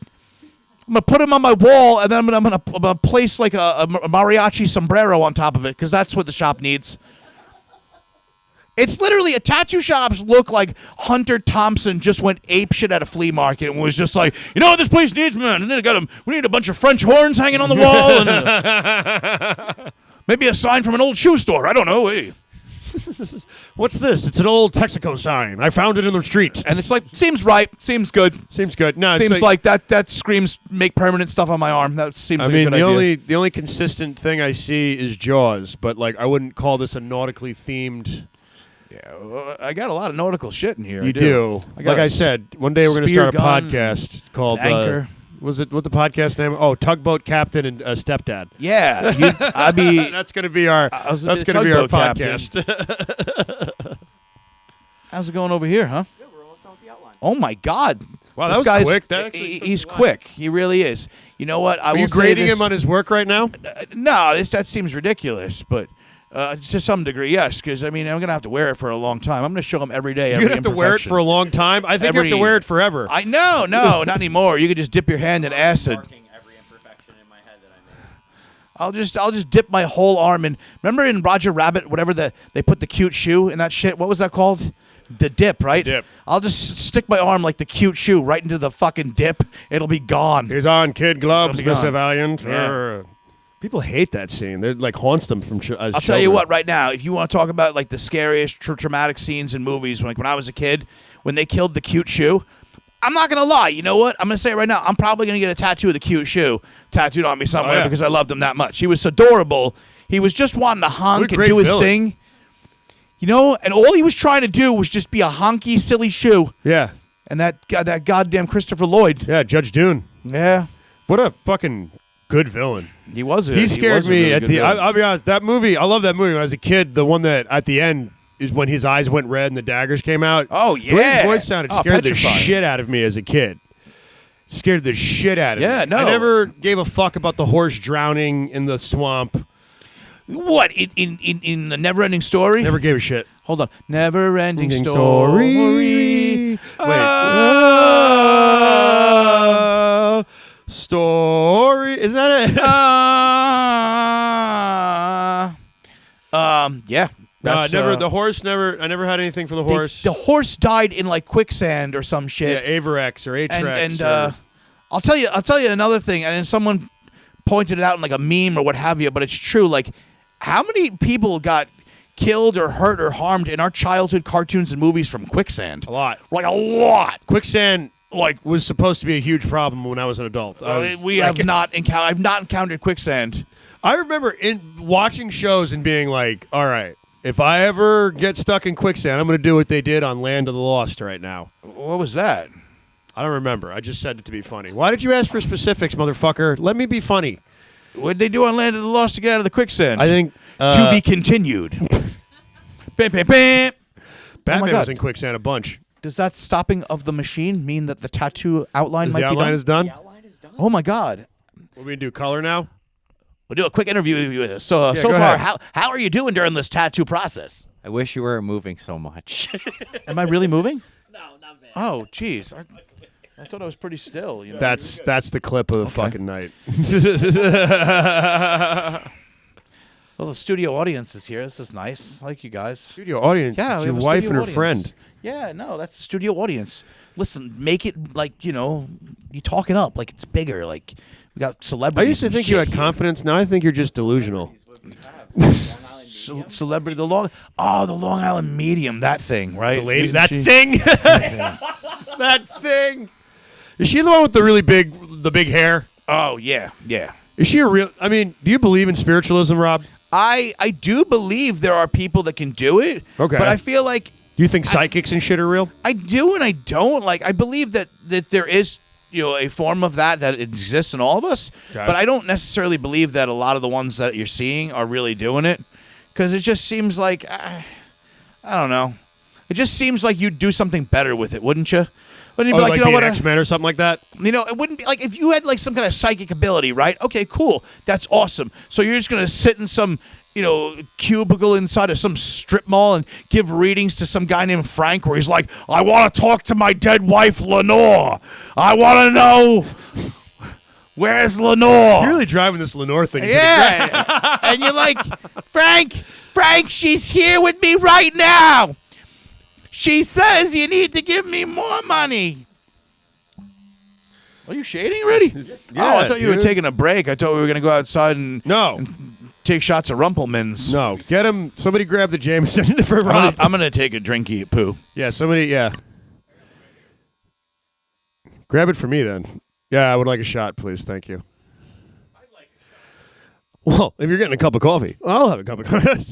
Speaker 2: I'm gonna put him on my wall, and then I'm gonna place like a mariachi sombrero on top of it because that's what the shop needs." It's literally tattoo shops look like Hunter Thompson just went apeshit at a flea market and was just like, "You know what this place needs, man? And then we need a bunch of French horns hanging on the wall and maybe a sign from an old shoe store. I don't know." Hey.
Speaker 1: What's this? It's an old Texaco sign. I found it in the street.
Speaker 2: And it's like, seems right, seems good.
Speaker 1: Seems good. No, it's
Speaker 2: Seems like that screams make permanent stuff on my arm. That seems like a good idea.
Speaker 1: The only consistent thing I see is Jaws, but like I wouldn't call this a nautically themed.
Speaker 2: Yeah, well, I got a lot of nautical shit in here.
Speaker 1: You
Speaker 2: I
Speaker 1: do.
Speaker 2: I got
Speaker 1: Like
Speaker 2: a
Speaker 1: I said, one day we're going to
Speaker 2: spear
Speaker 1: start a
Speaker 2: gun,
Speaker 1: podcast called
Speaker 2: anchor.
Speaker 1: Was it what the podcast name? Oh, Tugboat Captain and Stepdad.
Speaker 2: Yeah, I'd be.
Speaker 1: That's going to be our.
Speaker 2: I was
Speaker 1: That's
Speaker 2: a
Speaker 1: going to be our
Speaker 2: tugboat captain.
Speaker 1: podcast.
Speaker 2: How's it going over here, huh?
Speaker 3: Yeah, we're almost on with the outline.
Speaker 2: Oh my God!
Speaker 1: Wow, that
Speaker 2: This
Speaker 1: was
Speaker 2: guy's,
Speaker 1: quick. That actually took
Speaker 2: he's
Speaker 1: a while.
Speaker 2: quick. He really is. You know what? I
Speaker 1: Are
Speaker 2: will
Speaker 1: you
Speaker 2: say
Speaker 1: grading
Speaker 2: this-
Speaker 1: him on his work right now?
Speaker 2: No, that seems ridiculous, but to some degree, yes. Because I mean, I'm gonna have to wear it for a long time. I'm gonna show him every day.
Speaker 1: You're
Speaker 2: Every
Speaker 1: going to have to wear it for a long time? I think you have to wear it forever.
Speaker 2: No, not anymore. You could just dip your hand in acid.
Speaker 3: Marking every imperfection in my head that I made.
Speaker 2: I'll just dip my whole arm in. Remember in Roger Rabbit, whatever they put the cute shoe in that shit. What was that called? The dip, right?
Speaker 1: Dip.
Speaker 2: I'll just stick my arm like the cute shoe right into the fucking dip. It'll be gone.
Speaker 1: He's on kid gloves,
Speaker 2: It'll be
Speaker 1: Mr.
Speaker 2: gone.
Speaker 1: Valiant.
Speaker 2: Yeah.
Speaker 1: People hate that scene. They're like haunts them from.
Speaker 2: I'll tell you what, right now, if you want to talk about like the scariest traumatic scenes in movies, like when I was a kid, when they killed the cute shoe. I'm not gonna lie. You know what? I'm gonna say it right now. I'm probably gonna get a tattoo of the cute shoe tattooed on me somewhere because I loved him that much. He was adorable. He was just wanting to honk and do his thing. You know, and all he was trying to do was just be a honky, silly shoe.
Speaker 1: Yeah.
Speaker 2: And that goddamn Christopher Lloyd.
Speaker 1: Yeah, Judge Dune.
Speaker 2: Yeah.
Speaker 1: What a fucking good villain.
Speaker 2: He was.
Speaker 1: He scared me at the. I'll be honest. That movie. I love that movie. When I was a kid, the one that at the end is when his eyes went red and the daggers came out.
Speaker 2: Oh yeah.
Speaker 1: The way his voice sounded scared the
Speaker 2: petrified.
Speaker 1: shit out of me as a kid. Scared the shit out of me.
Speaker 2: Yeah, no.
Speaker 1: I never gave a fuck about the horse drowning in the swamp.
Speaker 2: What in the Never-Ending Story?
Speaker 1: Never gave a shit.
Speaker 2: Hold on. Never-Ending Story.
Speaker 1: Wait. Story. Is that it?
Speaker 2: Yeah. That's,
Speaker 1: never. The horse never. I never had anything for the horse.
Speaker 2: The horse died in like quicksand or some shit.
Speaker 1: Yeah, Averex or Atrex.
Speaker 2: And I'll tell you another thing. And then someone pointed it out in like a meme or what have you. But it's true. Like, how many people got killed or hurt or harmed in our childhood cartoons and movies from quicksand?
Speaker 1: A lot.
Speaker 2: Like a lot.
Speaker 1: Quicksand was supposed to be a huge problem when I was an adult.
Speaker 2: I've not encountered quicksand.
Speaker 1: I remember watching shows and being like, all right, if I ever get stuck in quicksand, I'm going to do what they did on Land of the Lost right now.
Speaker 2: What was that?
Speaker 1: I don't remember. I just said it to be funny. Why did you ask for specifics, motherfucker? Let me be funny.
Speaker 2: What did they do on Land of the Lost to get out of the quicksand?
Speaker 1: I think...
Speaker 2: to be continued. Bam, bam, bam.
Speaker 1: Batman was in quicksand a bunch.
Speaker 2: Does that stopping of the machine mean that the tattoo outline might
Speaker 1: the
Speaker 2: be
Speaker 1: outline
Speaker 2: done?
Speaker 1: is done?
Speaker 3: The outline is done.
Speaker 2: Oh, my God.
Speaker 1: What are we going to do, color now?
Speaker 2: We'll do a quick interview with you. So
Speaker 1: go
Speaker 2: far,
Speaker 1: ahead.
Speaker 2: how are you doing during this tattoo process?
Speaker 3: I wish you weren't moving so much.
Speaker 2: Am I really moving?
Speaker 3: No, not bad.
Speaker 2: Oh, jeez. I thought I was pretty still. You know?
Speaker 1: That's the clip of the fucking night.
Speaker 2: Well, the studio audience is here. This is nice. I like you guys.
Speaker 1: Studio audience.
Speaker 2: Yeah,
Speaker 1: it's
Speaker 2: we
Speaker 1: your
Speaker 2: have a
Speaker 1: wife
Speaker 2: studio
Speaker 1: and her
Speaker 2: audience.
Speaker 1: friend.
Speaker 2: Yeah, no, that's the studio audience. Listen, make it like, you talk it up like it's bigger. Like we got
Speaker 1: I
Speaker 2: celebrities.
Speaker 1: used to
Speaker 2: and
Speaker 1: think you
Speaker 2: shit
Speaker 1: had confidence. Now I think you're just delusional.
Speaker 2: Celebrity, the Long Island Medium, that thing, right?
Speaker 1: The lady,
Speaker 2: Isn't
Speaker 1: that
Speaker 2: she-
Speaker 1: thing. That thing. Is she the one with the big hair?
Speaker 2: Oh yeah, yeah.
Speaker 1: Is she a real? I mean, do you believe in spiritualism, Rob?
Speaker 2: I do believe there are people that can do it.
Speaker 1: Okay.
Speaker 2: But I feel like
Speaker 1: Do you think psychics and shit are real?
Speaker 2: I do and I don't. Like I believe that there is a form of that exists in all of us.
Speaker 1: Okay.
Speaker 2: But I don't necessarily believe that a lot of the ones that you're seeing are really doing it, because it just seems like I don't know. It just seems like you'd do something better with it, wouldn't you? Wouldn't you be
Speaker 1: Like
Speaker 2: you know what?
Speaker 1: X-Men or something like that?
Speaker 2: It wouldn't be like if you had like some kind of psychic ability, right? Okay, cool. That's awesome. So you're just going to sit in some, cubicle inside of some strip mall and give readings to some guy named Frank where he's like, I want to talk to my dead wife, Lenore. I want to know where's Lenore.
Speaker 1: You're really driving this Lenore thing.
Speaker 2: Yeah. And you're like, Frank, she's here with me right now. She says you need to give me more money. Are you shading already?
Speaker 1: Yeah,
Speaker 2: I thought you were
Speaker 1: dude.
Speaker 2: taking a break. I thought we were going to go outside and
Speaker 1: No.
Speaker 2: take shots of Rumpelmans.
Speaker 1: No. Get him. Somebody grab the Jameson for Rob.
Speaker 2: I'm going to take a drinky poo.
Speaker 1: Yeah, yeah. Grab it for me then. Yeah, I would like a shot, please. Thank you. I'd like a shot. Well, if you're getting a cup of coffee, I'll have a cup of coffee.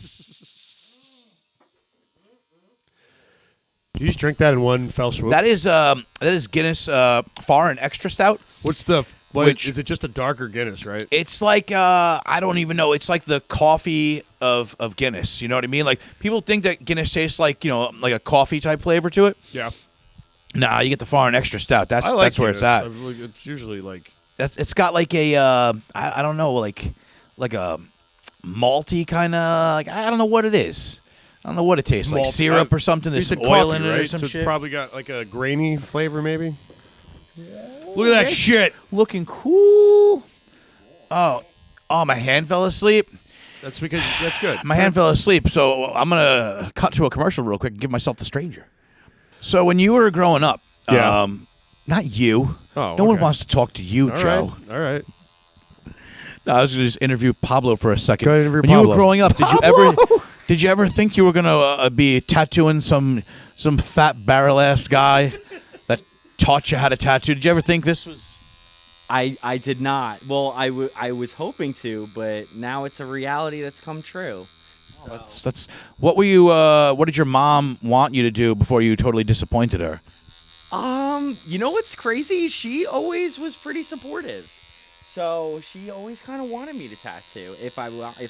Speaker 1: You just drink that in one fell swoop?
Speaker 2: That is Guinness Foreign Extra Stout.
Speaker 1: What's the...
Speaker 2: Which-
Speaker 1: is it just a darker Guinness, right?
Speaker 2: It's like I don't even know. It's like the coffee of Guinness. You know what I mean? Like people think that Guinness tastes like like a coffee type flavor to it.
Speaker 1: Yeah.
Speaker 2: Nah, you get the Foreign Extra Stout. That's where it's
Speaker 1: Guinness.
Speaker 2: at.
Speaker 1: It's usually like...
Speaker 2: It's got like a I don't know, like a malty kind of, like I don't know what it is. I don't know what it tastes like.
Speaker 1: Malt-
Speaker 2: Syrup or something.
Speaker 1: You
Speaker 2: There's
Speaker 1: said
Speaker 2: some oil
Speaker 1: coffee,
Speaker 2: in it or
Speaker 1: right?
Speaker 2: some
Speaker 1: So
Speaker 2: shit.
Speaker 1: it's probably got like a grainy flavor, maybe? Look at that shit.
Speaker 2: Looking cool. Oh, my hand fell asleep.
Speaker 1: That's because that's good.
Speaker 2: My hand fell asleep, so I'm gonna cut to a commercial real quick and give myself the stranger. So when you were growing up,
Speaker 1: Yeah.
Speaker 2: not you.
Speaker 1: Oh,
Speaker 2: no one
Speaker 1: okay.
Speaker 2: wants to talk to you,
Speaker 1: All
Speaker 2: Joe.
Speaker 1: right. All right.
Speaker 2: No, I was going to just interview Pablo for a second.
Speaker 1: Go ahead and interview
Speaker 2: when you
Speaker 1: Pablo.
Speaker 2: were growing up, did you ever Did you ever think you were gonna be tattooing some fat barrel-ass guy that taught you how to tattoo? Did you ever think this was?
Speaker 4: I did not. Well, I was hoping to, but now it's a reality that's come true.
Speaker 2: That's what were you? What did your mom want you to do before you totally disappointed her?
Speaker 4: You know what's crazy? She always was pretty supportive. So she always kind of wanted me to tattoo if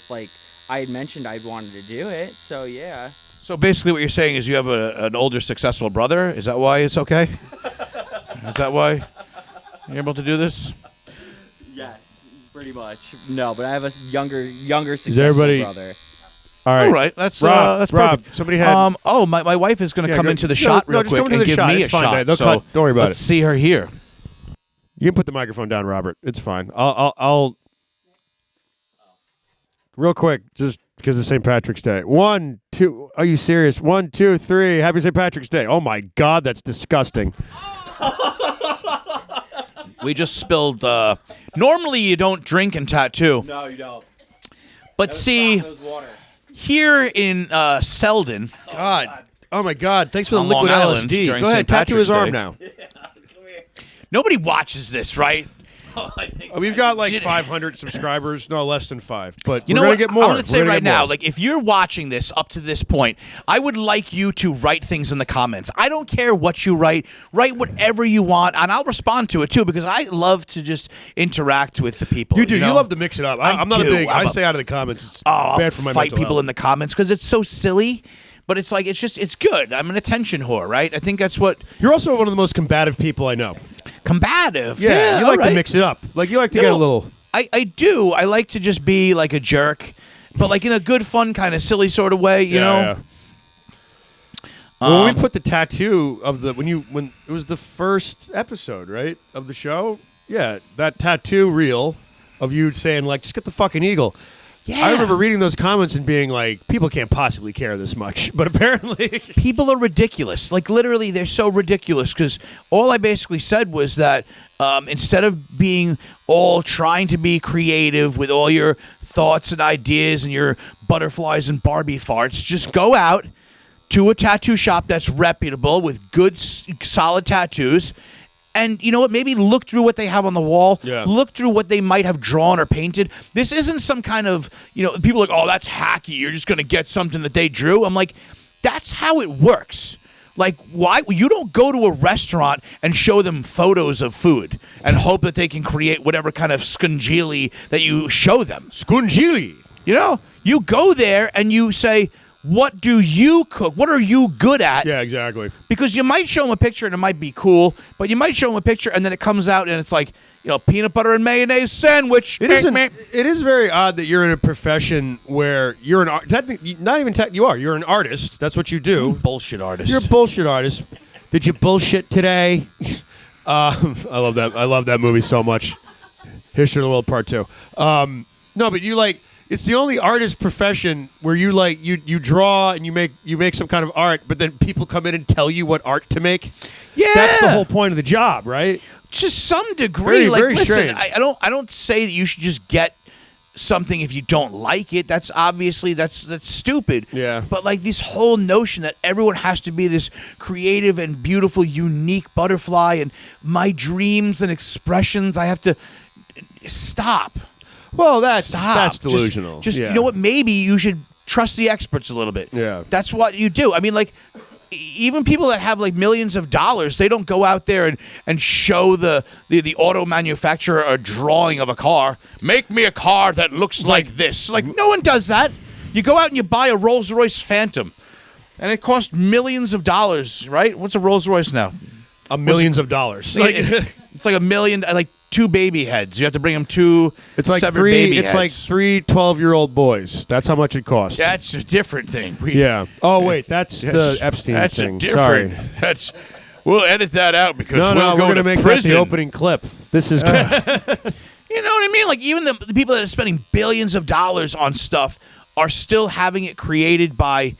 Speaker 4: like I had mentioned I'd wanted to do it. So yeah.
Speaker 2: So basically, what you're saying is you have an older, successful brother. Is that why it's okay? Is that why you're able to do this?
Speaker 4: Yes, pretty much. No, but I have a younger successful brother.
Speaker 2: All right, that's
Speaker 1: Rob.
Speaker 2: perfect.
Speaker 1: Somebody had.
Speaker 2: My wife is going to come into the shot real
Speaker 1: just
Speaker 2: quick
Speaker 1: come into
Speaker 2: and
Speaker 1: the
Speaker 2: give
Speaker 1: shot.
Speaker 2: me
Speaker 1: It's
Speaker 2: a
Speaker 1: fine,
Speaker 2: shot.
Speaker 1: Dave. They'll
Speaker 2: So
Speaker 1: cut. Don't worry about
Speaker 2: let's
Speaker 1: it.
Speaker 2: see her here.
Speaker 1: You can put the microphone down, Robert. It's fine. I'll real quick, just because it's St. Patrick's Day. 1, 2. Are you serious? 1, 2, 3. Happy St. Patrick's Day. Oh my God, that's disgusting.
Speaker 2: We just spilled. Normally, you don't drink and tattoo.
Speaker 4: No, you don't.
Speaker 2: But see, here in Selden,
Speaker 1: God. Oh my God. Thanks for the
Speaker 2: On
Speaker 1: liquid
Speaker 2: Long Island
Speaker 1: LSD.
Speaker 2: during
Speaker 1: Go ahead,
Speaker 2: St.
Speaker 1: tattoo his
Speaker 2: Patrick's
Speaker 1: arm
Speaker 2: Day.
Speaker 1: now.
Speaker 2: nobody watches this, right?
Speaker 1: We've got like 500 subscribers, no less than 5. But
Speaker 2: You
Speaker 1: we're
Speaker 2: know
Speaker 1: gonna
Speaker 2: what?
Speaker 1: get more.
Speaker 2: I'm going to say
Speaker 1: We're gonna
Speaker 2: right
Speaker 1: get
Speaker 2: now,
Speaker 1: more.
Speaker 2: like if you're watching this up to this point, I would like you to write things in the comments. I don't care what you write. Write whatever you want, and I'll respond to it too because I love to just interact with the people.
Speaker 1: You do.
Speaker 2: know?
Speaker 1: You love to mix it up. I'm not a
Speaker 2: do.
Speaker 1: big. I
Speaker 2: I'm a-
Speaker 1: stay out of the comments. It's
Speaker 2: I'll
Speaker 1: bad for my
Speaker 2: fight
Speaker 1: mental
Speaker 2: people
Speaker 1: health.
Speaker 2: in the comments because it's so silly. But it's like it's good. I'm an attention whore, right? I think that's what
Speaker 1: You're also one of the most combative people I know.
Speaker 2: combative.
Speaker 1: Yeah, you
Speaker 2: all
Speaker 1: like
Speaker 2: right.
Speaker 1: to mix it up. Like you like to get a little.
Speaker 2: I do. I like to just be like a jerk, but like in a good, fun, kind of silly sort of way, you know?
Speaker 1: Yeah. Well, when we put the tattoo of the when it was the first episode, right, of the show. Yeah, that tattoo reel of you saying like, just get the fucking eagle.
Speaker 2: Yeah.
Speaker 1: I remember reading those comments and being like, people can't possibly care this much, but apparently.
Speaker 2: People are ridiculous. Like literally, they're so ridiculous because all I basically said was that instead of being all trying to be creative with all your thoughts and ideas and your butterflies and Barbie farts, just go out to a tattoo shop that's reputable with good, solid tattoos. And you know what? Maybe look through what they have on the wall.
Speaker 1: Yeah.
Speaker 2: Look through what they might have drawn or painted. This isn't some kind of, people are like, oh, that's hacky. You're just going to get something that they drew. I'm like, that's how it works. Like, why? You don't go to a restaurant and show them photos of food and hope that they can create whatever kind of scungili that you show them.
Speaker 1: Scungili.
Speaker 2: You go there and you say, what do you cook? What are you good at?
Speaker 1: Yeah, exactly.
Speaker 2: Because you might show them a picture and it might be cool, but you might show them a picture and then it comes out and it's like, peanut butter and mayonnaise sandwich.
Speaker 1: It is very odd that you're in a profession where you're an you're an artist. That's what you do.
Speaker 2: Bullshit artist.
Speaker 1: You're a bullshit artist. Did you bullshit today? I love that. I love that movie so much. History of the World Part 2. No, but you like. It's the only artist profession where you like you draw and you make some kind of art, but then people come in and tell you what art to make.
Speaker 2: Yeah,
Speaker 1: that's the whole point of the job, right?
Speaker 2: To some degree.
Speaker 1: Very
Speaker 2: Listen,
Speaker 1: strange.
Speaker 2: I don't say that you should just get something if you don't like it. That's obviously that's stupid.
Speaker 1: Yeah.
Speaker 2: But like this whole notion that everyone has to be this creative and beautiful, unique butterfly, and my dreams and expressions, I have to stop.
Speaker 1: Well, that's
Speaker 2: Stop.
Speaker 1: delusional.
Speaker 2: Just
Speaker 1: yeah.
Speaker 2: you know what? Maybe you should trust the experts a little bit.
Speaker 1: Yeah.
Speaker 2: That's what you do. I mean, like, even people that have like millions of dollars, they don't go out there and show the auto manufacturer a drawing of a car. Make me a car that looks like this. Like, no one does that. You go out and you buy a Rolls-Royce Phantom, and it costs millions of dollars, right? What's a Rolls-Royce now?
Speaker 1: Millions of dollars.
Speaker 2: Like, it's like $1 million, like 2 baby heads. You have to bring them 2
Speaker 1: It's like
Speaker 2: separate baby
Speaker 1: It's
Speaker 2: heads.
Speaker 1: like 3 12-year-old boys. That's how much it costs.
Speaker 2: That's a different thing.
Speaker 1: Yeah. Oh wait, that's the Epstein
Speaker 2: That's
Speaker 1: thing.
Speaker 2: a different.
Speaker 1: Sorry.
Speaker 2: We'll edit that out because
Speaker 1: No,
Speaker 2: we'll
Speaker 1: we're
Speaker 2: go
Speaker 1: gonna
Speaker 2: to
Speaker 1: make
Speaker 2: prison.
Speaker 1: that the opening clip. This is.
Speaker 2: You know what I mean? Like even the people that are spending billions of dollars on stuff are still having it created by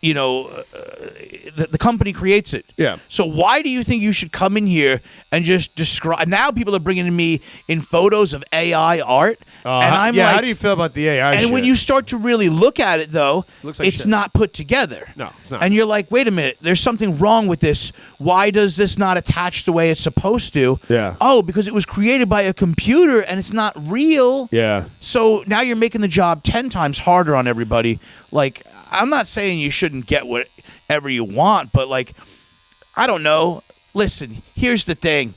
Speaker 2: the company creates it.
Speaker 1: Yeah.
Speaker 2: So why do you think you should come in here and just describe? Now people are bringing me in photos of AI art, and I'm like,
Speaker 1: how do you feel about the AI?
Speaker 2: And when you start to really look at it, though,
Speaker 1: Looks like
Speaker 2: it's
Speaker 1: shit.
Speaker 2: not put together.
Speaker 1: No, it's not.
Speaker 2: And you're like, wait a minute, there's something wrong with this. Why does this not attach the way it's supposed to?
Speaker 1: Yeah.
Speaker 2: Oh, because it was created by a computer and it's not real.
Speaker 1: Yeah.
Speaker 2: So now you're making the job 10 times harder on everybody. Like, I'm not saying you shouldn't get whatever you want, but like, I don't know. Listen, here's the thing.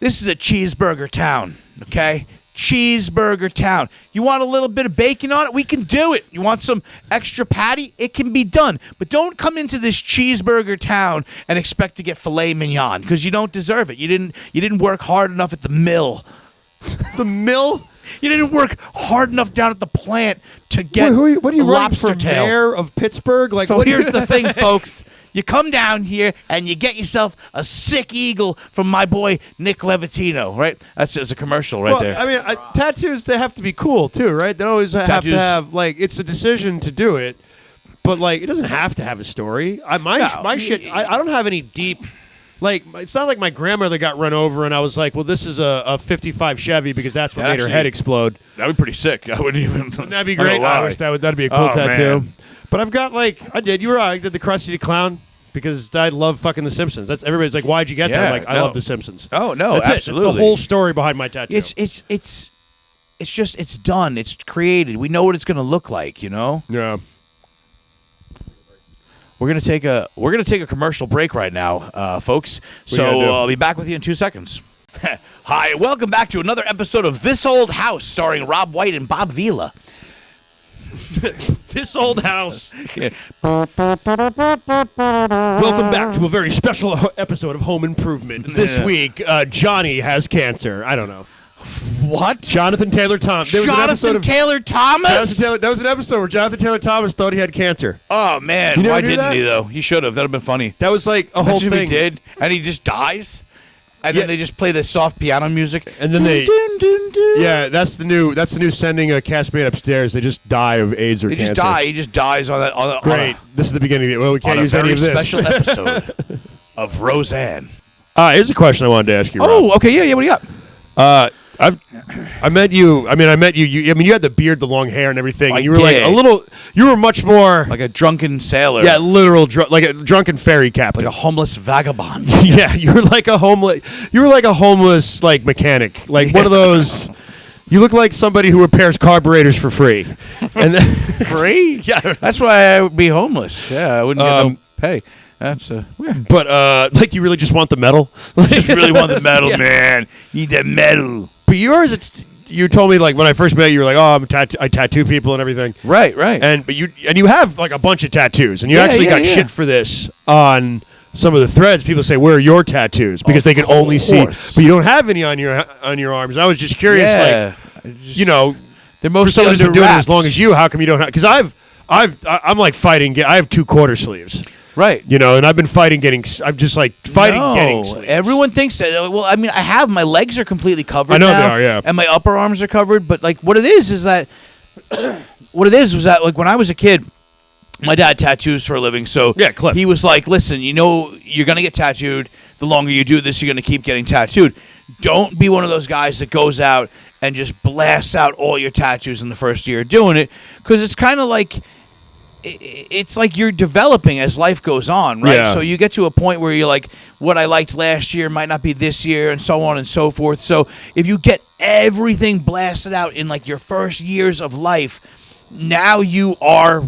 Speaker 2: This is a cheeseburger town, okay? Cheeseburger town. You want a little bit of bacon on it? We can do it. You want some extra patty? It can be done. But don't come into this cheeseburger town and expect to get filet mignon because you don't deserve it. You didn't work hard enough at the mill.
Speaker 1: The mill?
Speaker 2: You didn't work hard enough down at the plant to get
Speaker 1: what are you running
Speaker 2: lobster
Speaker 1: for
Speaker 2: tail.
Speaker 1: mayor of Pittsburgh? Like,
Speaker 2: So
Speaker 1: what
Speaker 2: here's the thing, folks. You come down here and you get yourself a sick eagle from my boy Nick Levatino, right? That's a commercial right there.
Speaker 1: I mean, tattoos, they have to be cool too, right? They always have
Speaker 2: Tattoos.
Speaker 1: to have, like, it's a decision to do it, but like, it doesn't have to have a story. My shit, I don't have any deep. Like, it's not like my grandmother got run over and I was like, well, this is a 55 Chevy because that's what made her head explode.
Speaker 2: That'd be pretty sick. I wouldn't even.
Speaker 1: That'd be great. I wish that'd be a cool tattoo.
Speaker 2: Man.
Speaker 1: But I've got, like, I did the Krusty the Clown because I love fucking The Simpsons. That's everybody's like, why'd you get that? I'm like, I love The Simpsons.
Speaker 2: Oh no,
Speaker 1: That's
Speaker 2: absolutely.
Speaker 1: it. It's the whole story behind my tattoo.
Speaker 2: It's done. It's created. We know what it's gonna look like. You know.
Speaker 1: Yeah.
Speaker 2: We're gonna take a commercial break right now, folks.
Speaker 1: What are you gonna do?
Speaker 2: So I'll be back with you in 2 seconds. Hi, welcome back to another episode of This Old House, starring Rob White and Bob Vila.
Speaker 1: This old house. Welcome back to a very special episode of Home Improvement. This week, Johnny has cancer. I don't know.
Speaker 2: What?
Speaker 1: Jonathan Taylor Thomas.
Speaker 2: Jonathan Taylor Thomas?
Speaker 1: That was an episode where Jonathan Taylor Thomas thought he had cancer.
Speaker 2: Oh man,
Speaker 1: You never
Speaker 2: why
Speaker 1: knew
Speaker 2: didn't
Speaker 1: that?
Speaker 2: he though? He should have. That'd have been funny.
Speaker 1: That was like a whole
Speaker 2: Imagine if
Speaker 1: thing.
Speaker 2: he did, and he just dies, and then they just play the soft piano music,
Speaker 1: And then they,
Speaker 2: Dun, dun, dun.
Speaker 1: yeah, that's the new sending a castmate upstairs. They just die of AIDS or
Speaker 2: They
Speaker 1: cancer.
Speaker 2: just die. He just dies on that.
Speaker 1: Great. This is the beginning of it. Well, we can't
Speaker 2: On a
Speaker 1: use any
Speaker 2: very
Speaker 1: of this.
Speaker 2: special episode of Roseanne.
Speaker 1: Here's a question I wanted to ask you, Rob.
Speaker 2: Oh, okay, yeah. What do you got?
Speaker 1: I met you. You had the beard, the long hair, and everything.
Speaker 2: I
Speaker 1: And you were like
Speaker 2: did.
Speaker 1: a little. You were much more
Speaker 2: Like a drunken sailor.
Speaker 1: yeah, literal like a drunken ferry captain.
Speaker 2: Like a homeless vagabond.
Speaker 1: yeah, you were like a homeless. You were like a homeless like mechanic, like one of those. You look like somebody who repairs carburetors for free. And then,
Speaker 2: Free?
Speaker 1: yeah,
Speaker 2: That's why I would be homeless. Yeah, I wouldn't get no pay. That's weird.
Speaker 1: but like you really just want the metal.
Speaker 2: Just really want the metal,
Speaker 1: Yeah.
Speaker 2: man. Need that metal.
Speaker 1: But yours, you told me like when I first met you, you were like, oh, I tattoo people and everything.
Speaker 2: Right.
Speaker 1: And you have like a bunch of tattoos, and you
Speaker 2: Yeah,
Speaker 1: actually
Speaker 2: yeah,
Speaker 1: got
Speaker 2: yeah.
Speaker 1: shit for this on some of the threads. People say, "Where are your tattoos?" Because they can only see,
Speaker 2: course.
Speaker 1: but you don't have any on your arms. I was just curious,
Speaker 2: Yeah.
Speaker 1: like, you know,
Speaker 2: they're
Speaker 1: for
Speaker 2: most
Speaker 1: someone who's been doing it
Speaker 2: wraps.
Speaker 1: as long as you, how come you don't have? Because I'm like fighting. I have 2 quarter sleeves,
Speaker 2: Right.
Speaker 1: you know, and I've been fighting getting. I'm just like fighting getting sleeves.
Speaker 2: Everyone thinks that. Well, I mean, I have my legs are completely covered.
Speaker 1: I know
Speaker 2: now,
Speaker 1: they are, yeah.
Speaker 2: And my upper arms are covered. But like, what it is that what it is was that like when I was a kid, my dad tattoos for a living. So
Speaker 1: Yeah, Cliff.
Speaker 2: he was like, "Listen, you know, you're gonna get tattooed. The longer you do this, you're gonna keep getting tattooed. Don't be one of those guys that goes out and just blasts out all your tattoos in the first year of doing it, because it's kind of like." It's like you're developing as life goes on, right?
Speaker 1: Yeah.
Speaker 2: So you get to a point where you're like, what I liked last year might not be this year, and so on and so forth. So if you get everything blasted out in like your first years of life, now you are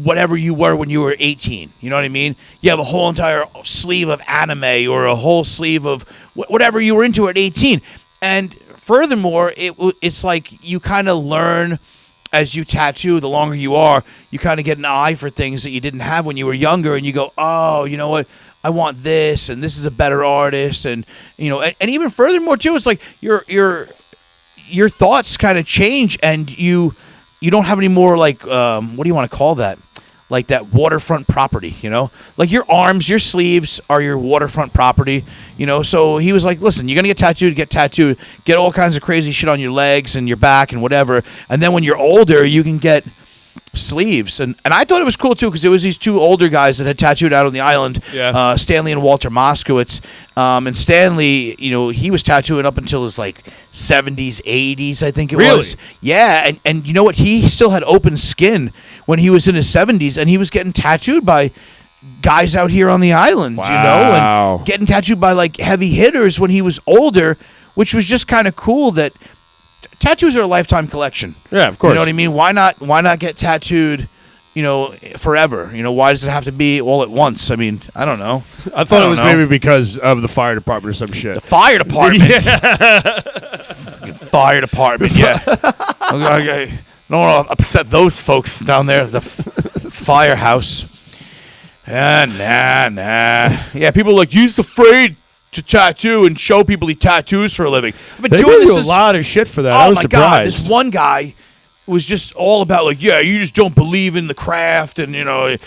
Speaker 2: whatever you were when you were 18. You know what I mean? You have a whole entire sleeve of anime or a whole sleeve of whatever you were into at 18. And furthermore, it's like you kind of learn as you tattoo, the longer you are, you kind of get an eye for things that you didn't have when you were younger, and you go, oh, you know what? I want this, and this is a better artist, and you know, and even furthermore too, it's like your thoughts kind of change, and you don't have any more like what do you want to call that? Like that waterfront property, you know? Like your arms, your sleeves are your waterfront property, you know? So he was like, listen, you're going to get tattooed, get all kinds of crazy shit on your legs and your back and whatever. And then when you're older, you can get sleeves, and I thought it was cool too because it was these two older guys that had tattooed out on the island, Stanley and Walter Moskowitz. And Stanley, he was tattooing up until his like 70s, 80s, I think it was. Yeah, and you know what? He still had open skin when he was in his 70s, and he was getting tattooed by guys out here on the island, and getting tattooed by like heavy hitters when he was older, which was just kind of cool that tattoos are a lifetime collection.
Speaker 1: Yeah, of course.
Speaker 2: You know what I mean? Why not get tattooed, forever? Why does it have to be all at once? I mean, I don't know.
Speaker 1: I thought it was maybe because of the fire department or some shit.
Speaker 2: The fire department. Fire department, yeah. I don't want to upset those folks down there at the firehouse. Nah. Yeah, people are like, he's afraid to tattoo and show people he tattoos for a living. I've been doing this
Speaker 1: a lot of shit for that.
Speaker 2: Oh
Speaker 1: I was
Speaker 2: my
Speaker 1: surprised.
Speaker 2: God, this one guy was just all about like, yeah, you just don't believe in the craft, and you're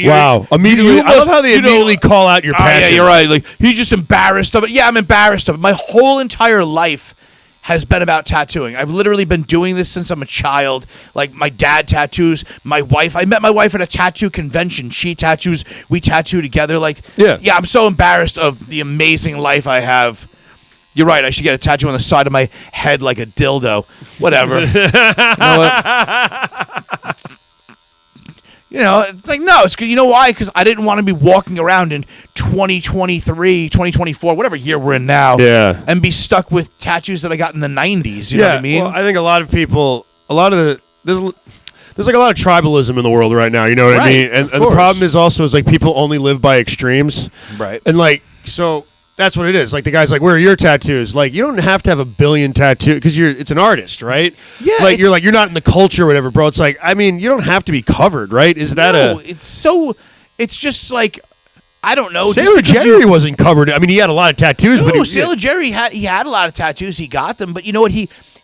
Speaker 1: wow. Immediately, I love how they immediately call out your passion.
Speaker 2: Yeah, you're right. Like, he's just embarrassed of it. Yeah, I'm embarrassed of it. My whole entire life has been about tattooing. I've literally been doing this since I'm a child. Like, my dad tattoos, my wife. I met my wife at a tattoo convention. She tattoos. We tattoo together. Like, yeah, I'm so embarrassed of the amazing life I have. You're right. I should get a tattoo on the side of my head like a dildo. Whatever. It's like, no, it's good. You know why? Because I didn't want to be walking around in 2023, 2024, whatever year we're in now, and be stuck with tattoos that I got in the 90s. You know what I mean?
Speaker 1: Well, I think a lot of people, there's like a lot of tribalism in the world right now. You know what I mean? And the problem is also like people only live by extremes.
Speaker 2: Right.
Speaker 1: And like, so that's what it is. Like the guy's like, where are your tattoos? Like, you don't have to have a billion tattoos because it's an artist, right?
Speaker 2: Yeah.
Speaker 1: Like you're not in the culture or whatever, bro. It's like, I mean, you don't have to be covered, right? Is that
Speaker 2: it's just like, I don't know.
Speaker 1: Sailor Jerry wasn't covered. I mean, he had a lot of tattoos, but
Speaker 2: Sailor Jerry he had a lot of tattoos. He got them, but you know what?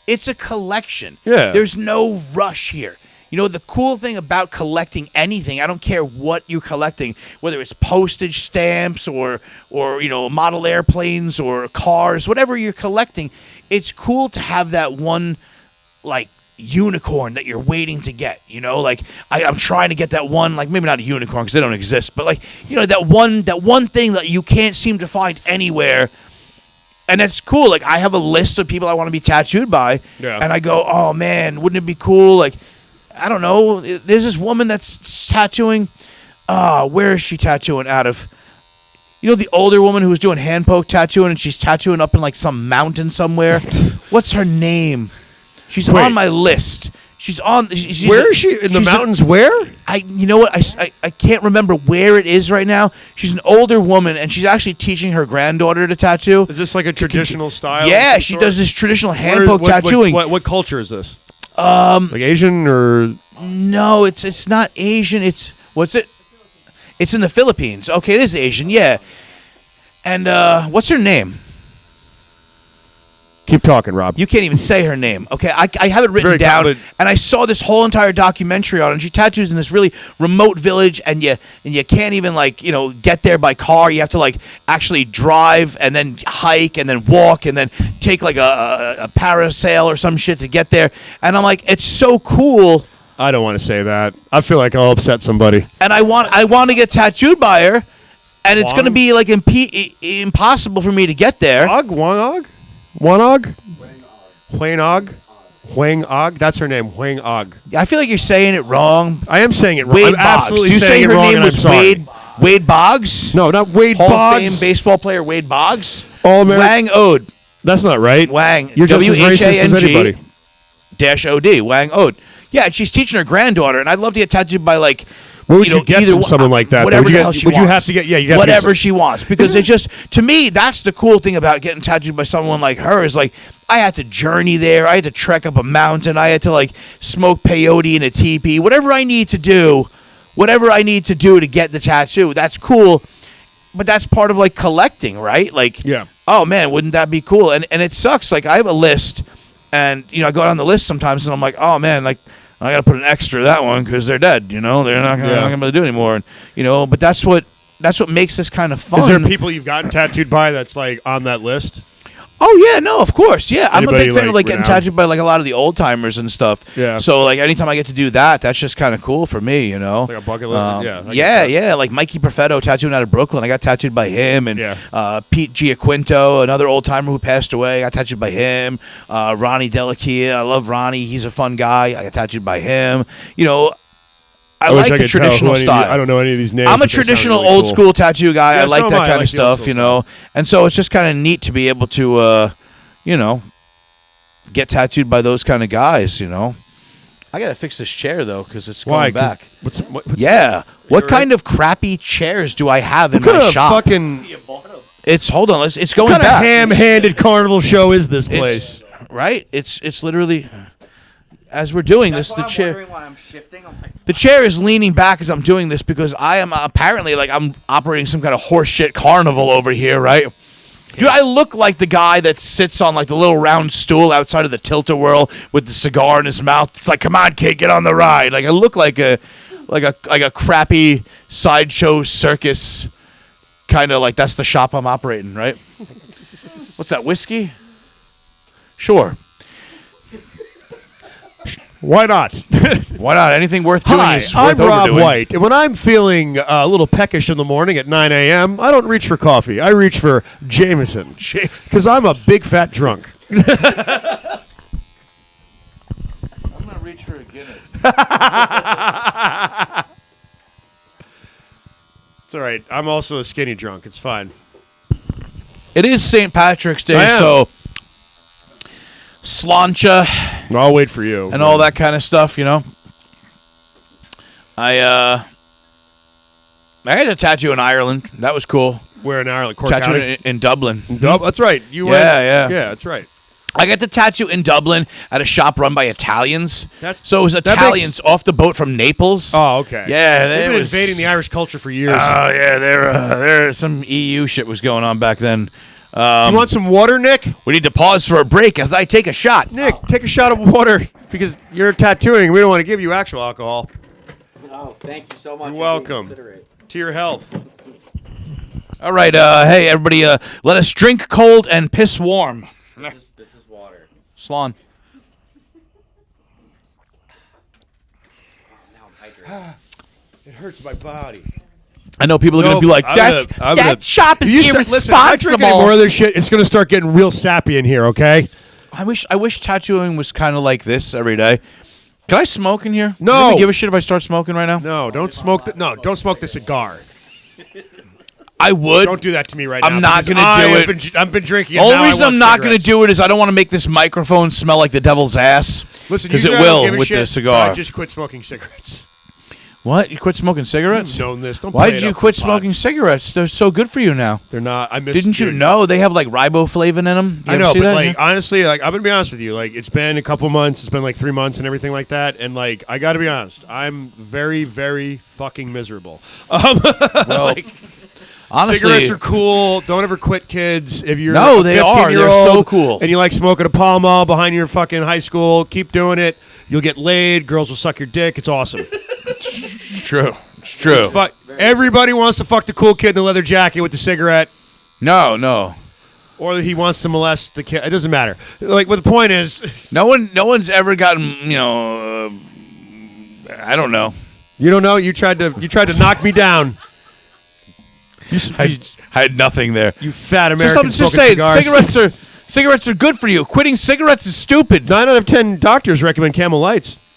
Speaker 2: It's a collection.
Speaker 1: Yeah.
Speaker 2: There's no rush here. The cool thing about collecting anything, I don't care what you're collecting, whether it's postage stamps or model airplanes or cars, whatever you're collecting, it's cool to have that one, like, unicorn that you're waiting to get. Like, I'm trying to get that one, like, maybe not a unicorn because they don't exist, but like, that one thing that you can't seem to find anywhere. And that's cool. Like, I have a list of people I want to be tattooed by, and I go, oh man, wouldn't it be cool? Like, I don't know. There's this woman that's tattooing. Where is she tattooing out of? The older woman who was doing hand poke tattooing, and she's tattooing up in like some mountain somewhere. What's her name? She's on my list.
Speaker 1: Where is she? In the mountains? Where?
Speaker 2: You know what? I can't remember where it is right now. She's an older woman, and she's actually teaching her granddaughter to tattoo.
Speaker 1: Is this like a traditional style?
Speaker 2: Yeah, she does this traditional hand poke tattooing.
Speaker 1: What culture is this? Like Asian or?
Speaker 2: No, it's not Asian. What's it? It's in the Philippines. Okay, it is Asian. Yeah. And what's her name?
Speaker 1: Keep talking, Rob.
Speaker 2: You can't even say her name. Okay, I have it written down, and I saw this whole entire documentary on it. And she tattoos in this really remote village, and you can't even get there by car. You have to like actually drive and then hike and then walk and then take like a parasail or some shit to get there. And I'm like, it's so cool.
Speaker 1: I don't want to say that. I feel like I'll upset somebody.
Speaker 2: And I want to get tattooed by her, and it's going to be like impossible for me to get there.
Speaker 1: Wanog? Huang Og? That's her name, Huang Og.
Speaker 2: I feel like you're saying it wrong.
Speaker 1: I am saying it wrong.
Speaker 2: Wade
Speaker 1: I'm absolutely
Speaker 2: Boggs.
Speaker 1: saying it wrong, and I'm sorry.
Speaker 2: Wade Boggs?
Speaker 1: No, not Wade
Speaker 2: Hall
Speaker 1: Boggs.
Speaker 2: of Fame baseball player Wade Boggs?
Speaker 1: All-American.
Speaker 2: Wang Ode.
Speaker 1: That's not right.
Speaker 2: Wang.
Speaker 1: You're just as racist as anybody.
Speaker 2: WHANG-OD. Wang Ode. Yeah, and she's teaching her granddaughter, and I'd love to get tattooed by like...
Speaker 1: What would you get from someone like that?
Speaker 2: Whatever the hell she wants.
Speaker 1: Would you have to get? Yeah, you got
Speaker 2: whatever she wants, because it just, to me, that's the cool thing about getting tattooed by someone like her is like, I had to journey there, I had to trek up a mountain, I had to like smoke peyote in a teepee, whatever I need to do to get the tattoo. That's cool, but that's part of like collecting, right? Like,
Speaker 1: yeah.
Speaker 2: Oh man, wouldn't that be cool? And it sucks. Like, I have a list, and I go down the list sometimes, and I'm like, oh man, like, I got to put an extra to that one because they're dead, they're not going to be able to do it anymore. And, but that's what makes this kind of fun.
Speaker 1: Is there people you've gotten tattooed by that's like on that list?
Speaker 2: Oh yeah, no, of course, yeah. I'm a
Speaker 1: Anybody,
Speaker 2: big fan of like getting
Speaker 1: renowned?
Speaker 2: tattooed by like a lot of the old timers and stuff.
Speaker 1: Yeah.
Speaker 2: So like anytime I get to do that, that's just kind of cool for me, you know.
Speaker 1: Like a bucket list. Yeah. I get
Speaker 2: Yeah,
Speaker 1: that.
Speaker 2: yeah. Like Mikey Perfetto tattooing out of Brooklyn. I got tattooed by him, and
Speaker 1: Yeah.
Speaker 2: Pete Giaquinto, another old timer who passed away. I got tattooed by him. Ronnie Delacchia. I love Ronnie. He's a fun guy. I got taatued by him. You know. I
Speaker 1: wish
Speaker 2: like the
Speaker 1: could tell
Speaker 2: traditional
Speaker 1: who any of
Speaker 2: style.
Speaker 1: these- I don't know any of these names.
Speaker 2: I'm a
Speaker 1: but they sound
Speaker 2: traditional
Speaker 1: really
Speaker 2: old
Speaker 1: cool.
Speaker 2: school tattoo guy.
Speaker 1: Yeah,
Speaker 2: I like
Speaker 1: so am
Speaker 2: that
Speaker 1: I. I
Speaker 2: kind
Speaker 1: like
Speaker 2: of
Speaker 1: the old
Speaker 2: stuff,
Speaker 1: school
Speaker 2: you know. And so it's just kind of neat to be able to, you know, get tattooed by those kind of guys, you know. I got to fix this chair, though, because it's
Speaker 1: Why?
Speaker 2: going back.
Speaker 1: What's
Speaker 2: Yeah. What
Speaker 1: You're
Speaker 2: kind of crappy chairs do I have in
Speaker 1: What kind
Speaker 2: my
Speaker 1: of
Speaker 2: shop?
Speaker 1: fucking
Speaker 2: Hold on, it's going
Speaker 1: what kind of
Speaker 2: back.
Speaker 1: ham-handed carnival show is this place?
Speaker 2: Right? It's literally, as we're doing this, the chair.
Speaker 4: Why I'm shifting. I'm like,
Speaker 2: The chair is leaning back as I'm doing this because I am apparently like I'm operating some kind of horseshit carnival over here, right? Dude, I look like the guy that sits on like the little round stool outside of the Tilt-A-Whirl with the cigar in his mouth. It's like, come on, kid, get on the ride. Like I look like a crappy sideshow circus kind of like that's the shop I'm operating, right? What's that, whiskey? Sure.
Speaker 1: Why not?
Speaker 2: Why not? Anything worth doing
Speaker 1: Hi,
Speaker 2: is
Speaker 1: I'm
Speaker 2: worth
Speaker 1: Rob
Speaker 2: overdoing.
Speaker 1: White, and when I'm feeling a little peckish in the morning at 9 a.m., I don't reach for coffee. I reach for Jameson, because I'm a big fat drunk.
Speaker 2: I'm gonna reach for a Guinness.
Speaker 1: It's all right. I'm also a skinny drunk. It's fine.
Speaker 2: It is St. Patrick's Day,
Speaker 1: I am.
Speaker 2: so slancha
Speaker 1: I'll wait for you.
Speaker 2: and all that kind of stuff, you know. I had a tattoo in Ireland. That was cool.
Speaker 1: Where in Ireland? Cork
Speaker 2: Tattoo
Speaker 1: County?
Speaker 2: in Dublin.
Speaker 1: That's right. You went.
Speaker 2: Yeah.
Speaker 1: Yeah, that's right.
Speaker 2: I got the tattoo in Dublin at a shop run by Italians. So it was
Speaker 1: that
Speaker 2: Italians off the boat from Naples.
Speaker 1: Oh, okay.
Speaker 2: Yeah,
Speaker 1: They've
Speaker 2: there
Speaker 1: been
Speaker 2: was-
Speaker 1: invading the Irish culture for years.
Speaker 2: Oh yeah, there some EU shit was going on back then.
Speaker 1: you want some water, Nick?
Speaker 2: We need to pause for a break as I take a shot.
Speaker 1: Nick, take a shot of water because you're tattooing. We don't want to give you actual alcohol.
Speaker 4: oh, thank you so much.
Speaker 1: You're welcome. To your health.
Speaker 2: All right, hey everybody, let us drink cold and piss warm.
Speaker 4: This is water.
Speaker 2: Slan.
Speaker 4: Now I'm hydrated.
Speaker 1: It hurts my body.
Speaker 2: I know people are going to be like,
Speaker 1: I'm
Speaker 2: that
Speaker 1: gonna-
Speaker 2: shop is irresponsible.
Speaker 1: Listen, if I drink any more of this shit, it's going to start getting real sappy in here, okay?
Speaker 2: I wish tattooing was kind of like this every day. Can I smoke in here?
Speaker 1: No.
Speaker 2: Does anybody give a shit if I start smoking right now?
Speaker 1: No, don't smoke don't smoke the cigar.
Speaker 2: I would.
Speaker 1: Don't do that to me right now.
Speaker 2: I'm not
Speaker 1: because
Speaker 2: gonna do
Speaker 1: I
Speaker 2: it.
Speaker 1: have been- I've been drinking.
Speaker 2: The only reason I'm not going to do it is I don't want to make this microphone smell like the devil's ass.
Speaker 1: Listen,
Speaker 2: because
Speaker 1: usually
Speaker 2: it
Speaker 1: I don't
Speaker 2: will
Speaker 1: give a
Speaker 2: with
Speaker 1: shit,
Speaker 2: the
Speaker 1: but
Speaker 2: cigar.
Speaker 1: I just quit smoking cigarettes.
Speaker 2: What? You quit smoking cigarettes?
Speaker 1: You've known this. Don't
Speaker 2: Why
Speaker 1: play
Speaker 2: did
Speaker 1: it
Speaker 2: you
Speaker 1: up
Speaker 2: quit
Speaker 1: for the
Speaker 2: smoking cigarettes? They're so good for you now.
Speaker 1: They're not. I miss.
Speaker 2: Didn't you
Speaker 1: dude.
Speaker 2: know they have like riboflavin in them?
Speaker 1: I know, but like honestly, like I'm gonna be honest with you. Like it's been a couple months. It's been like 3 months and everything like that. And like I got to be honest, I'm very, very fucking miserable.
Speaker 2: well, honestly,
Speaker 1: cigarettes are cool. Don't ever quit, kids. If you're
Speaker 2: No,
Speaker 1: a
Speaker 2: they are. They're
Speaker 1: 15-year-old
Speaker 2: so cool.
Speaker 1: And you like smoking a Pall Mall behind your fucking high school, keep doing it. You'll get laid. Girls will suck your dick. It's awesome.
Speaker 2: It's true. It's true.
Speaker 1: Everybody wants to fuck the cool kid in the leather jacket with the cigarette.
Speaker 2: No.
Speaker 1: Or he wants to molest the kid. It doesn't matter. Like, what the point is,
Speaker 2: No one's ever gotten, I don't know.
Speaker 1: you don't know. You tried to knock me down.
Speaker 2: I had nothing there.
Speaker 1: You fat American.
Speaker 2: Just
Speaker 1: smoking
Speaker 2: say
Speaker 1: cigars.
Speaker 2: cigarettes are good for you. Quitting cigarettes is stupid.
Speaker 1: 9 out of 10 doctors recommend Camel Lights.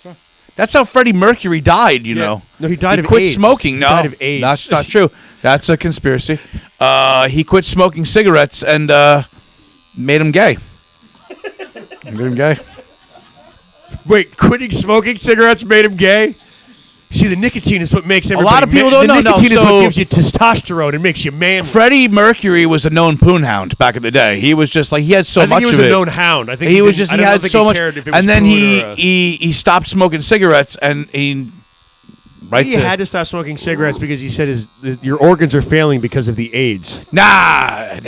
Speaker 2: That's how Freddie Mercury died, you know.
Speaker 1: No, he died of
Speaker 2: quit
Speaker 1: AIDS.
Speaker 2: smoking. No,
Speaker 1: He died of AIDS.
Speaker 2: that's not true. That's a conspiracy. He quit smoking cigarettes and made him gay. Made him gay.
Speaker 1: Wait, quitting smoking cigarettes made him gay? See, the nicotine is what makes everybody.
Speaker 2: lot of people don't know.
Speaker 1: The nicotine is
Speaker 2: So-
Speaker 1: what gives you testosterone and makes you manly.
Speaker 2: Freddie Mercury was a known poon hound back in the day. He was just like he had so
Speaker 1: I think
Speaker 2: much
Speaker 1: he was
Speaker 2: of
Speaker 1: a
Speaker 2: it.
Speaker 1: known hound. I think
Speaker 2: He was
Speaker 1: didn't-
Speaker 2: just
Speaker 1: I
Speaker 2: he
Speaker 1: don't
Speaker 2: had
Speaker 1: think
Speaker 2: so
Speaker 1: he
Speaker 2: much,
Speaker 1: cared if it was
Speaker 2: and then
Speaker 1: poon or a-
Speaker 2: he stopped smoking cigarettes and he. Right.
Speaker 1: He had to stop smoking cigarettes because he said your organs are failing because of the AIDS.
Speaker 2: Nah.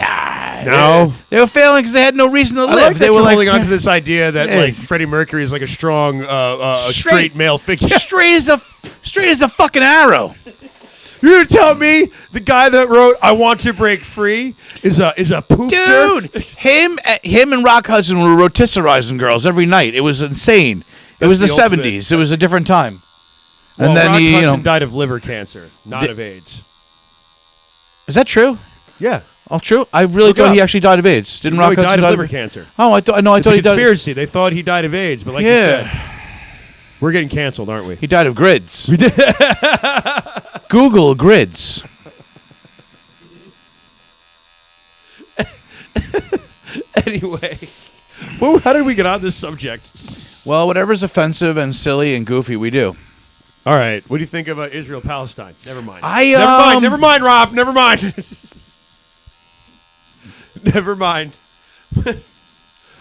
Speaker 1: No?
Speaker 2: They were failing because they had no reason to
Speaker 1: I
Speaker 2: live.
Speaker 1: like that
Speaker 2: They were
Speaker 1: you're
Speaker 2: like
Speaker 1: holding on to this idea that
Speaker 2: Yeah.
Speaker 1: like Freddie Mercury is like a strong, straight male figure.
Speaker 2: straight as a fucking arrow.
Speaker 1: You're gonna tell me the guy that wrote "I Want to Break Free" is a poofter.
Speaker 2: Dude, him and Rock Hudson were rotisserizing girls every night. It was insane. It was the
Speaker 1: the ultimate.
Speaker 2: 70s. It was a different time.
Speaker 1: Well,
Speaker 2: And then
Speaker 1: Rock
Speaker 2: he,
Speaker 1: Hudson died of liver cancer, not
Speaker 2: Di-
Speaker 1: of AIDS.
Speaker 2: Is that true?
Speaker 1: Yeah.
Speaker 2: Oh, true. I really
Speaker 1: Look
Speaker 2: thought
Speaker 1: up.
Speaker 2: he actually died of AIDS. Didn't
Speaker 1: No,
Speaker 2: Rock
Speaker 1: he
Speaker 2: Hudson
Speaker 1: died
Speaker 2: die
Speaker 1: of liver cancer.
Speaker 2: Oh, I thought
Speaker 1: It's
Speaker 2: he
Speaker 1: a
Speaker 2: died.
Speaker 1: conspiracy. They thought he died of AIDS, but like you
Speaker 2: Yeah,
Speaker 1: said, we're getting canceled, aren't we?
Speaker 2: he died of grids. Google grids.
Speaker 1: Anyway, well, how did we get on this subject?
Speaker 2: Well, whatever's offensive and silly and goofy, we do.
Speaker 1: All right. What do you think about Israel Palestine? Never mind.
Speaker 2: Never
Speaker 1: mind, Rob. Never mind. Never mind.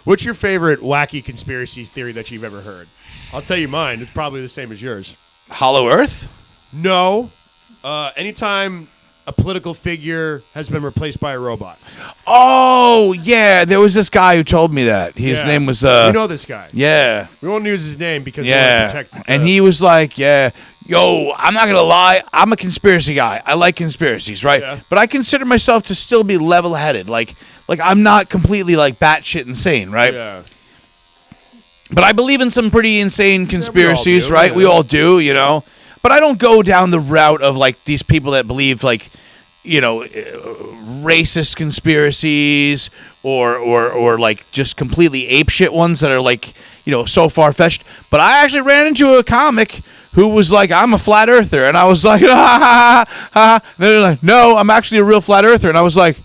Speaker 1: What's your favorite wacky conspiracy theory that you've ever heard? I'll tell you mine. It's probably the same as yours.
Speaker 2: Hollow Earth?
Speaker 1: No. Anytime a political figure has been replaced by a robot.
Speaker 2: Oh, yeah. There was this guy who told me that. His
Speaker 1: Yeah.
Speaker 2: name was...
Speaker 1: you know this guy.
Speaker 2: Yeah.
Speaker 1: We won't use his name because we want to
Speaker 2: Yeah.
Speaker 1: protect
Speaker 2: And he was like, yeah, yo, I'm not going to lie. I'm a conspiracy guy. I like conspiracies, right?
Speaker 1: Yeah.
Speaker 2: But I consider myself to still be level-headed. Like I'm not completely like batshit insane, right?
Speaker 1: Yeah.
Speaker 2: But I believe in some pretty insane conspiracies,
Speaker 1: do,
Speaker 2: right?
Speaker 1: yeah.
Speaker 2: We all do, you know. But I don't go down the route of like these people that believe like, you know, racist conspiracies or like just completely apeshit ones that are like, you know, so far-fetched. But I actually ran into a comic who was like, I'm a flat earther. And I was like, ha, ha, ha, ha. And they're like, no, I'm actually a real flat earther. And I was like,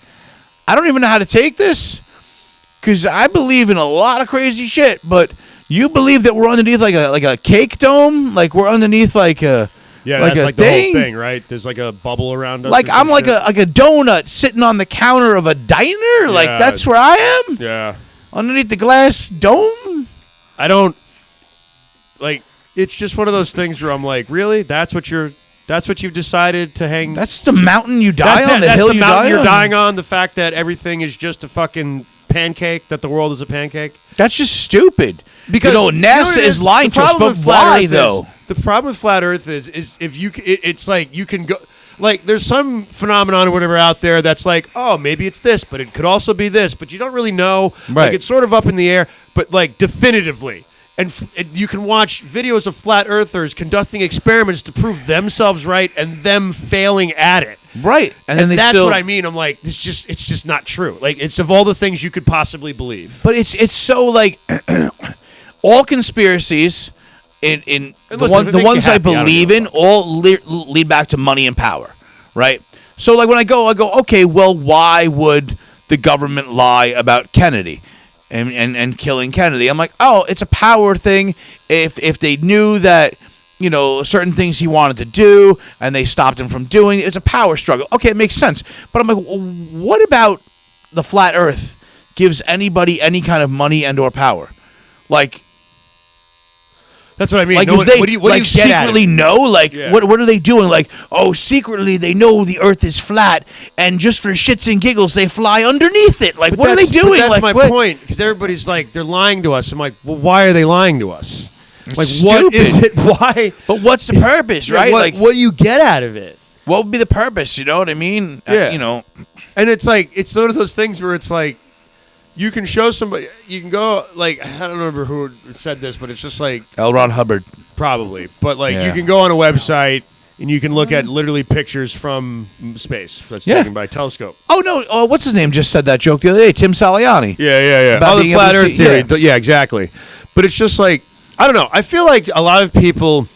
Speaker 2: I don't even know how to take this because I believe in a lot of crazy shit, but you believe that we're underneath like a cake dome? Like we're underneath like a
Speaker 1: Yeah,
Speaker 2: like
Speaker 1: that's
Speaker 2: a
Speaker 1: like
Speaker 2: thing?
Speaker 1: the whole thing, right? There's like a bubble around us.
Speaker 2: Like
Speaker 1: or
Speaker 2: I'm
Speaker 1: some
Speaker 2: like
Speaker 1: shit.
Speaker 2: a donut sitting on the counter of a diner? Like
Speaker 1: Yeah.
Speaker 2: that's where I am?
Speaker 1: Yeah.
Speaker 2: Underneath the glass dome?
Speaker 1: I don't like. It's just one of those things where I'm like, really? That's what you've decided to hang.
Speaker 2: That's the mountain you die on, the
Speaker 1: that's
Speaker 2: hill
Speaker 1: the
Speaker 2: you
Speaker 1: mountain
Speaker 2: die
Speaker 1: you're
Speaker 2: on.
Speaker 1: dying on. The fact that everything is just a fucking pancake. That the world is a pancake.
Speaker 2: That's just stupid.
Speaker 1: Because
Speaker 2: you know,
Speaker 1: what
Speaker 2: NASA
Speaker 1: it
Speaker 2: is lying
Speaker 1: the
Speaker 2: to us,
Speaker 1: problem
Speaker 2: but
Speaker 1: with flat
Speaker 2: why
Speaker 1: Earth
Speaker 2: though?
Speaker 1: The problem with flat Earth is if you it's like you can go like there's some phenomenon or whatever out there that's like, oh, maybe it's this, but it could also be this, but you don't really know.
Speaker 2: Right.
Speaker 1: Like it's sort of up in the air, but like definitively. And you can watch videos of flat earthers conducting experiments to prove themselves right and them failing at it.
Speaker 2: Right. And then they
Speaker 1: that's
Speaker 2: still
Speaker 1: what I mean. I'm like, it's just not true. Like it's of all the things you could possibly believe.
Speaker 2: But it's so like all conspiracies in
Speaker 1: And
Speaker 2: the,
Speaker 1: listen, if it
Speaker 2: the
Speaker 1: makes
Speaker 2: ones
Speaker 1: you
Speaker 2: I
Speaker 1: happy, I don't
Speaker 2: believe
Speaker 1: give a
Speaker 2: in all lead back to money and power, right? So like when I go, okay, well, why would the government lie about Kennedy and killing Kennedy? I'm like, oh, it's a power thing. If they knew that, you know, certain things he wanted to do and they stopped him from doing it, it's a power struggle. Okay, it makes sense. But I'm like, well, what about the flat Earth gives anybody any kind of money and or power? Like,
Speaker 1: That's what I mean.
Speaker 2: like
Speaker 1: No
Speaker 2: if
Speaker 1: one-
Speaker 2: they
Speaker 1: what do you
Speaker 2: like
Speaker 1: get at
Speaker 2: secretly
Speaker 1: it?
Speaker 2: know, like
Speaker 1: Yeah.
Speaker 2: what are they doing? Like, oh, secretly they know the Earth is flat, and just for shits and giggles they fly underneath it. Like,
Speaker 1: But
Speaker 2: what are they
Speaker 1: that's-
Speaker 2: doing?
Speaker 1: But that's
Speaker 2: like,
Speaker 1: my
Speaker 2: what?
Speaker 1: point. Because everybody's like, they're lying to us. I'm like, well, why are they lying to us? Like,
Speaker 2: It's
Speaker 1: what is
Speaker 2: stupid.
Speaker 1: it? Why?
Speaker 2: But what's the purpose, right?
Speaker 1: What,
Speaker 2: Like,
Speaker 1: what do you get out of it?
Speaker 2: what would be the purpose? You know what I mean?
Speaker 1: Yeah.
Speaker 2: You know,
Speaker 1: And it's like, it's one of those things where it's like, you can show somebody, you can go, like, I don't remember who said this, but it's just like,
Speaker 2: L. Ron Hubbard.
Speaker 1: probably. But like,
Speaker 2: Yeah.
Speaker 1: you can go on a website and you can look at literally pictures from space that's
Speaker 2: Yeah.
Speaker 1: taken by telescope.
Speaker 2: Oh no! Oh, what's his name? Just said that joke the other day. Tim Saliani.
Speaker 1: Yeah.
Speaker 2: About
Speaker 1: Oh, the
Speaker 2: being able
Speaker 1: flat
Speaker 2: to
Speaker 1: Earth
Speaker 2: see-
Speaker 1: theory.
Speaker 2: yeah.
Speaker 1: Yeah, exactly. But it's just like, I don't know. I feel like a lot of people,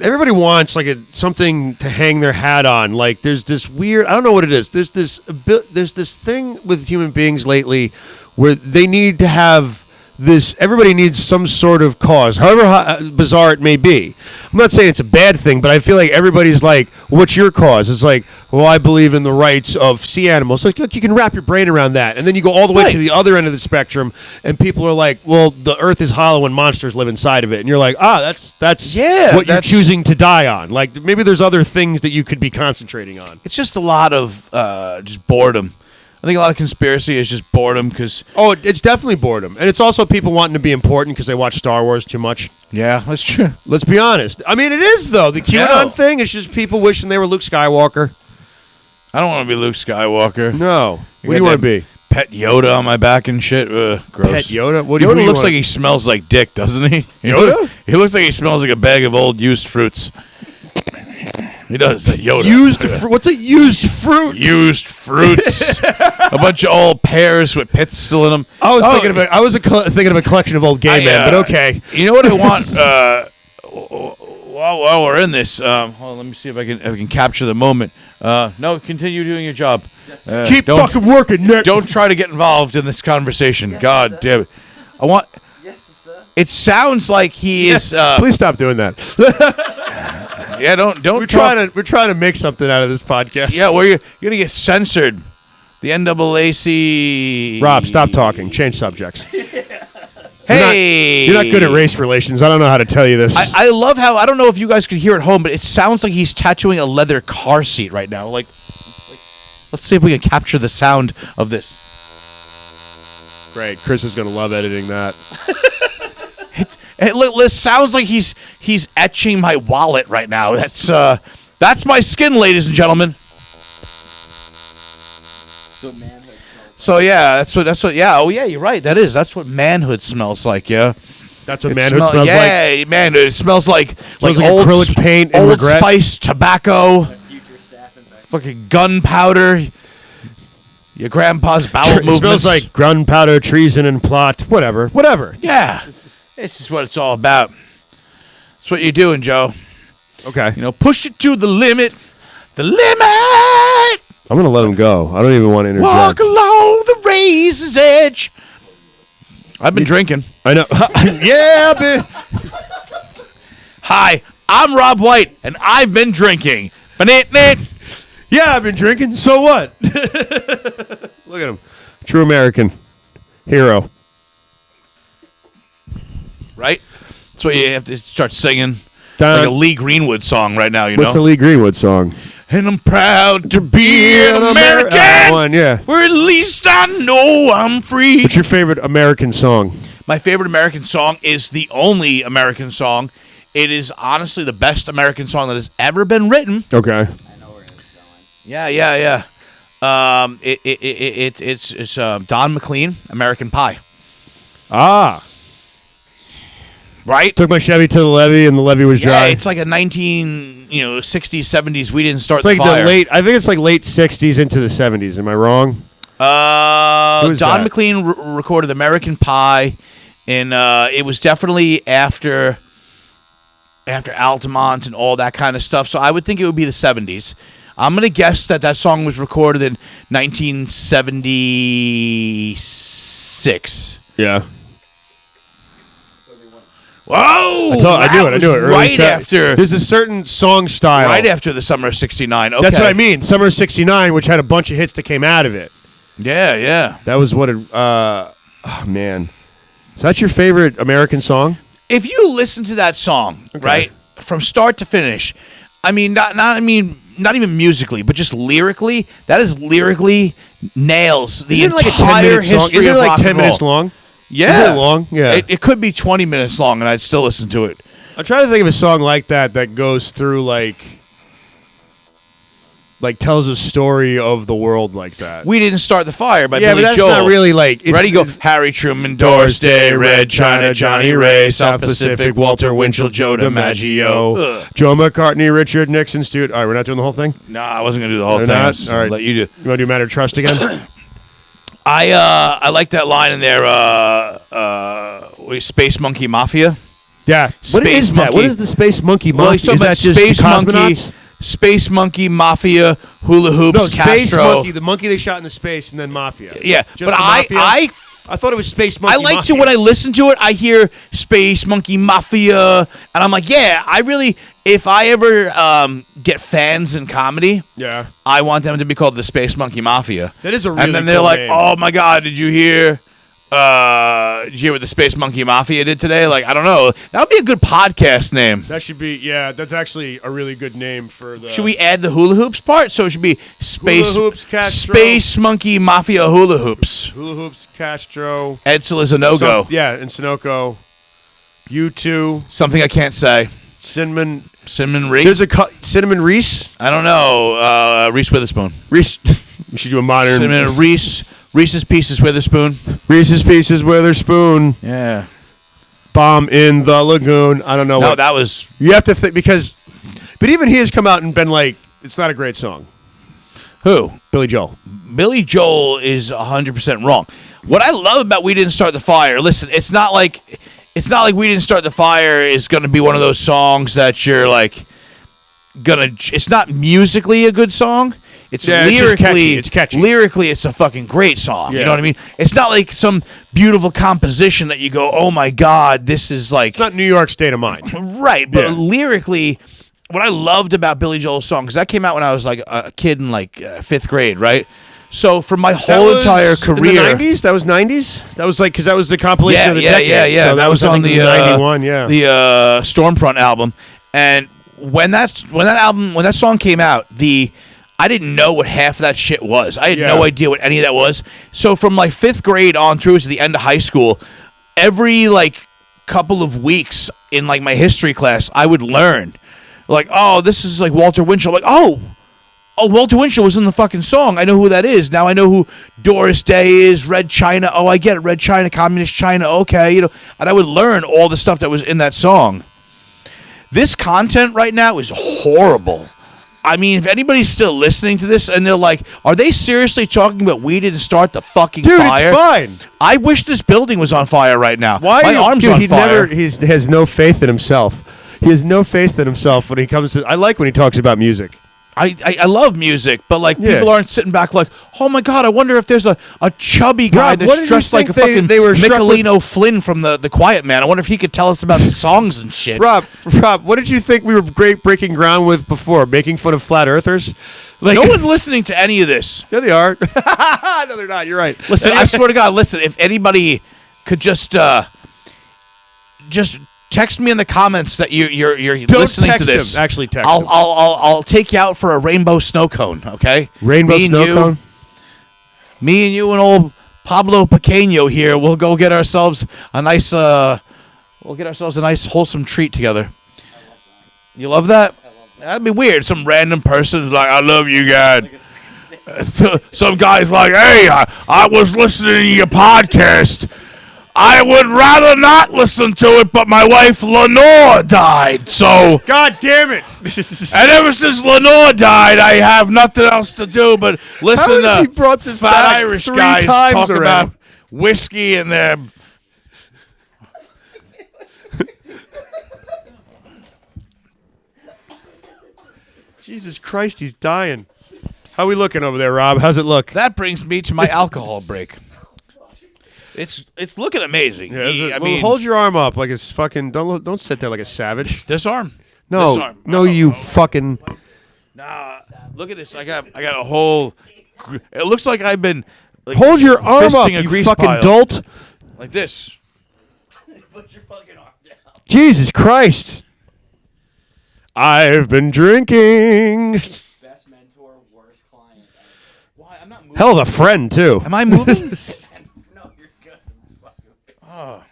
Speaker 1: everybody wants like something to hang their hat on. Like there's this weird, I don't know what it is. There's this thing with human beings lately where they need to have this, everybody needs some sort of cause, however bizarre it may be. I'm not saying it's a bad thing, but I feel like everybody's like, what's your cause? It's like, well, I believe in the rights of sea animals. Like, look, you can wrap your brain around that. And then you go all the way
Speaker 2: Right.
Speaker 1: to the other end of the spectrum, and people are like, well, the earth is hollow and monsters live inside of it. And you're like, that's
Speaker 2: Yeah,
Speaker 1: what you're
Speaker 2: that's-
Speaker 1: choosing to die on. Like, maybe there's other things that you could be concentrating on.
Speaker 2: It's just a lot of just boredom. I think a lot of conspiracy is just boredom because
Speaker 1: Oh, it's definitely boredom. And it's also people wanting to be important because they watch Star Wars too much.
Speaker 2: yeah, that's true.
Speaker 1: Let's be honest. I mean, it is, though. The QAnon
Speaker 2: No.
Speaker 1: thing is just people wishing they were Luke Skywalker.
Speaker 2: I don't want to be Luke Skywalker.
Speaker 1: No. What do
Speaker 2: got
Speaker 1: you want to
Speaker 2: that
Speaker 1: be?
Speaker 2: Pet Yoda on my back and shit. Ugh, gross.
Speaker 1: Pet Yoda? What
Speaker 2: Yoda
Speaker 1: you
Speaker 2: looks
Speaker 1: want?
Speaker 2: like he smells like dick, doesn't he?
Speaker 1: Yoda?
Speaker 2: He looks like he smells like a bag of old used fruits. He does. That Yoda.
Speaker 1: What's a used fruit?
Speaker 2: Used fruits. A bunch of old pears with pits still in them.
Speaker 1: I was thinking of a collection of old gay men, but okay.
Speaker 2: You know what I want? While we're in this, hold on, let me see if I can capture the moment. No, continue doing your job.
Speaker 1: Keep fucking working, Nick.
Speaker 2: Don't try to get involved in this conversation. God damn it! I want.
Speaker 4: Yes, sir.
Speaker 2: It sounds like he is.
Speaker 1: Please stop doing that.
Speaker 2: Yeah, don't.
Speaker 1: We're trying to make something out of this podcast.
Speaker 2: Yeah, you're gonna get censored. The NAAC.
Speaker 1: Rob, stop talking. Change subjects.
Speaker 2: Hey,
Speaker 1: You're not good at race relations. I don't know how to tell you this.
Speaker 2: I love how, I don't know if you guys could hear at home, but it sounds like he's tattooing a leather car seat right now. Like let's see if we can capture the sound of this.
Speaker 1: Great. Chris is going to love editing that.
Speaker 2: It sounds like he's etching my wallet right now. That's my skin, ladies and gentlemen. So yeah, that's what. Yeah, oh yeah, you're right. That's what manhood smells like. Yeah,
Speaker 1: That's what manhood smells like.
Speaker 2: Yeah, manhood. It smells like
Speaker 1: Smells like
Speaker 2: old
Speaker 1: acrylic paint and
Speaker 2: Old
Speaker 1: regret.
Speaker 2: Spice tobacco, fucking gunpowder. Your grandpa's bowel
Speaker 1: It
Speaker 2: movements.
Speaker 1: smells like gunpowder, treason, and plot. Whatever.
Speaker 2: Yeah, this is what it's all about. That's what you're doing, Joe.
Speaker 1: Okay.
Speaker 2: You know, push it to the limit. The limit.
Speaker 1: I'm going to let him go. I don't even want to interject.
Speaker 2: Walk along the razor's edge. I've been drinking.
Speaker 1: I know. Yeah, man.
Speaker 2: Hi, I'm Rob White, and I've been drinking.
Speaker 1: Yeah, I've been drinking. So what? Look at him. True American hero.
Speaker 2: Right? That's what you have to start singing.
Speaker 1: Dun.
Speaker 2: Like a Lee Greenwood song right now, you
Speaker 1: What's the
Speaker 2: know?
Speaker 1: Lee Greenwood song?
Speaker 2: And I'm proud to be an American.
Speaker 1: That one, yeah.
Speaker 2: Where at least I know I'm free.
Speaker 1: What's your favorite American song?
Speaker 2: My favorite American song is the only American song. It is honestly the best American song that has ever been written.
Speaker 1: Okay.
Speaker 4: I know where it's going.
Speaker 2: Yeah. It's Don McLean, American Pie.
Speaker 1: Ah.
Speaker 2: Right?
Speaker 1: Took my Chevy to the levee, and the levee was dry.
Speaker 2: Yeah, it's like a 60s, 70s. We didn't start
Speaker 1: It's like
Speaker 2: the fire.
Speaker 1: I think it's like late 60s into the 70s. Am I wrong? Who is
Speaker 2: Don
Speaker 1: that?
Speaker 2: McLean recorded American Pie, and it was definitely after Altamont and all that kind of stuff. So I would think it would be the 70s. I'm going to guess that song was recorded in 1976.
Speaker 1: Yeah.
Speaker 2: Whoa!
Speaker 1: I knew it. Early
Speaker 2: Right
Speaker 1: set.
Speaker 2: after.
Speaker 1: There's a certain song style.
Speaker 2: Right after the summer of '69. Okay.
Speaker 1: That's what I mean. Summer of '69, which had a bunch of hits that came out of it.
Speaker 2: Yeah.
Speaker 1: That was what it. Oh man. So that's your favorite American song?
Speaker 2: If you listen to that song, right, from start to finish, I mean, not even musically, but just lyrically, that is lyrically nails the
Speaker 1: Isn't it
Speaker 2: entire history
Speaker 1: Isn't
Speaker 2: of
Speaker 1: it like
Speaker 2: rock
Speaker 1: 10
Speaker 2: and roll.
Speaker 1: minutes long?
Speaker 2: Yeah.
Speaker 1: Is it long? Yeah.
Speaker 2: It could be 20 minutes long, and I'd still listen to it.
Speaker 1: I'm trying to think of a song like that goes through like tells a story of the world like that.
Speaker 2: We Didn't Start the Fire by
Speaker 1: Yeah,
Speaker 2: Billy
Speaker 1: but that's
Speaker 2: Joel.
Speaker 1: not really like.
Speaker 2: Ready, go. Harry Truman, Doris Day, Red China, Johnny Ray, South Pacific, Walter Winchell, Joe DiMaggio. Ugh.
Speaker 1: Joe McCartney, Richard Nixon, Stuart. All right, we're not doing the whole thing?
Speaker 2: No, I wasn't going to do the whole
Speaker 1: They're
Speaker 2: thing.
Speaker 1: not?
Speaker 2: I was
Speaker 1: All right.
Speaker 2: Let you do.
Speaker 1: You want to do Matter of Trust again?
Speaker 2: I like that line in there, Space Monkey Mafia.
Speaker 1: Yeah. What
Speaker 2: Space
Speaker 1: is that?
Speaker 2: Monkey.
Speaker 1: What is the Space Monkey
Speaker 2: Well, he's
Speaker 1: Mafia?
Speaker 2: talking
Speaker 1: Is
Speaker 2: about
Speaker 1: that just
Speaker 2: Space
Speaker 1: the
Speaker 2: Monkey,
Speaker 1: cosmonauts?
Speaker 2: Space Monkey Mafia, Hula Hoops,
Speaker 1: No, Space
Speaker 2: Castro.
Speaker 1: Monkey, the monkey they shot into space, and then Mafia.
Speaker 2: Yeah,
Speaker 1: Just
Speaker 2: but
Speaker 1: the Mafia?
Speaker 2: I
Speaker 1: thought it was Space Monkey
Speaker 2: like
Speaker 1: Mafia.
Speaker 2: to when I listen to it, I hear Space Monkey Mafia, and I'm like, yeah, if I ever get fans in comedy,
Speaker 1: Yeah.
Speaker 2: I want them to be called the Space Monkey Mafia.
Speaker 1: That is a really
Speaker 2: And then they're
Speaker 1: cool
Speaker 2: like,
Speaker 1: name.
Speaker 2: oh my God, did you hear what the Space Monkey Mafia did today? Like, I don't know. That would be a good podcast name.
Speaker 1: That should be, that's actually a really good name for the...
Speaker 2: Should we add the hula hoops part? So it should be Space
Speaker 1: Hula Hoops, Castro.
Speaker 2: Space Monkey Mafia Hula Hoops.
Speaker 1: Hula Hoops, Castro...
Speaker 2: Edsel is a no-go.
Speaker 1: Yeah, and Sunoco. U2.
Speaker 2: Something I can't say.
Speaker 1: Cinnamon
Speaker 2: Reese.
Speaker 1: There's a Cinnamon Reese.
Speaker 2: I don't know. Reese Witherspoon.
Speaker 1: Reese. You should do a modern.
Speaker 2: Cinnamon Reese's Pieces Witherspoon.
Speaker 1: Reese's Pieces Witherspoon.
Speaker 2: Yeah.
Speaker 1: Bomb in the lagoon. I don't know.
Speaker 2: No, that was.
Speaker 1: You have to think because, but even he has come out and been like, it's not a great song.
Speaker 2: Who?
Speaker 1: Billy Joel.
Speaker 2: Billy Joel is 100% wrong. What I love about We Didn't Start the Fire, listen, it's not like We Didn't Start the Fire is going to be one of those songs that you're like it's not musically a good song. It's lyrically,
Speaker 1: it's catchy.
Speaker 2: Lyrically, it's a fucking great song.
Speaker 1: Yeah.
Speaker 2: You know what I mean? It's not like some beautiful composition that you go, oh my God, this is like.
Speaker 1: It's not New York State of Mind.
Speaker 2: Right, but
Speaker 1: Yeah.
Speaker 2: lyrically, what I loved about Billy Joel's song, because that came out when I was like a kid in like 5th grade, right? So for my whole entire career,
Speaker 1: in the 90s. That was 90s. That was like because that was the compilation of the decade.
Speaker 2: Yeah.
Speaker 1: So that was
Speaker 2: on
Speaker 1: I think,
Speaker 2: the
Speaker 1: 91. Yeah,
Speaker 2: the Stormfront album. And when that song came out, I didn't know what half of that shit was. I had no idea what any of that was. So from like 5th grade on through to the end of high school, every like couple of weeks in like my history class, I would learn like, oh, this is like Walter Winchell. Like, oh, Walter Winchell was in the fucking song. I know who that is. Now I know who Doris Day is, Red China. Oh, I get it. Red China, Communist China. Okay, you know. And I would learn all the stuff that was in that song. This content right now is horrible. I mean, if anybody's still listening to this and they're like, are they seriously talking about We Didn't Start the fucking fire?
Speaker 1: Dude, it's fine.
Speaker 2: I wish this building was on fire right now.
Speaker 1: Why?
Speaker 2: My arm's on fire.
Speaker 1: He has no faith in himself. He has no faith in himself when he comes to. I like when he talks about music.
Speaker 2: I love music, but like
Speaker 1: Yeah.
Speaker 2: people aren't sitting back like, oh my God, I wonder if there's a chubby guy
Speaker 1: Rob, what
Speaker 2: that's
Speaker 1: did
Speaker 2: dressed
Speaker 1: you
Speaker 2: like a
Speaker 1: think
Speaker 2: fucking
Speaker 1: they were struck with-
Speaker 2: Michelino Flynn from the Quiet Man. I wonder if he could tell us about the songs and shit.
Speaker 1: Rob, what did you think we were breaking ground with before? Making fun of flat earthers? Like,
Speaker 2: No one's listening to any of this.
Speaker 1: Yeah, they are. No, they're not. You're right.
Speaker 2: Listen, I swear to God, listen, if anybody could just text me in the comments that you're
Speaker 1: Don't
Speaker 2: listening
Speaker 1: text
Speaker 2: to this.
Speaker 1: him. Actually, text him.
Speaker 2: I'll take you out for a rainbow snow cone, okay?
Speaker 1: Rainbow
Speaker 2: Me and
Speaker 1: snow
Speaker 2: you-
Speaker 1: cone.
Speaker 2: Me and you and old Pablo Pequeño here, we'll go get ourselves a nice wholesome treat together. You love that? That'd be weird. Some random person is like, I love you, God. Some guy's like, hey, I was listening to your podcast. I would rather not listen to it, but my wife Lenore died, so...
Speaker 1: God damn it!
Speaker 2: And ever since Lenore died, I have nothing else to do but listen
Speaker 1: has
Speaker 2: to
Speaker 1: he brought this
Speaker 2: fat
Speaker 1: back
Speaker 2: Irish
Speaker 1: 3
Speaker 2: guys
Speaker 1: times
Speaker 2: talk
Speaker 1: already?
Speaker 2: about whiskey and their...
Speaker 1: Jesus Christ, he's dying. How we looking over there, Rob? How's it look?
Speaker 2: That brings me to my alcohol break. It's looking amazing. I mean,
Speaker 1: hold your arm up like it's fucking. Don't sit there like a savage.
Speaker 2: this arm.
Speaker 1: No,
Speaker 2: This arm.
Speaker 1: no, you fucking.
Speaker 2: Nah, look at this. I got a whole. It looks like I've been. Like,
Speaker 1: Hold your arm up,
Speaker 2: fisting a
Speaker 1: you
Speaker 2: grease
Speaker 1: fucking
Speaker 2: pile.
Speaker 1: dolt.
Speaker 2: Like this.
Speaker 3: Put your fucking arm down.
Speaker 1: Jesus Christ. I've been drinking.
Speaker 4: Best mentor, worst client.
Speaker 2: Why? I'm not moving.
Speaker 1: Hell of a friend too.
Speaker 2: Am I moving?
Speaker 3: No, you're good.
Speaker 2: Oh.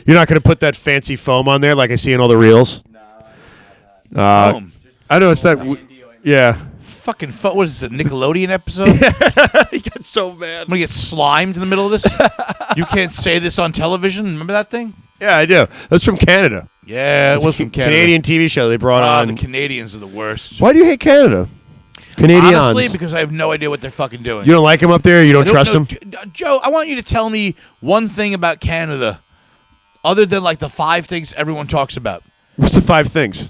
Speaker 1: You're not gonna put that fancy foam on there like I see in all the reels.
Speaker 4: No, I don't have that.
Speaker 2: Boom.
Speaker 1: I know it's that. Yeah.
Speaker 2: Fucking what is this, a Nickelodeon episode?
Speaker 1: He got so mad.
Speaker 2: I'm gonna get slimed in the middle of this. You can't say this on television. Remember that thing?
Speaker 1: Yeah, I do. That's from Canada.
Speaker 2: Yeah, it was from Canada.
Speaker 1: Canadian TV show they brought on.
Speaker 2: The Canadians are the worst.
Speaker 1: Why do you hate Canada? Canadians.
Speaker 2: Honestly, because I have no idea what they're fucking doing.
Speaker 1: You don't like them up there? You don't
Speaker 2: I
Speaker 1: trust
Speaker 2: know-
Speaker 1: them?
Speaker 2: Joe, I want you to tell me one thing about Canada, other than like the 5 things everyone talks about.
Speaker 1: What's the 5 things?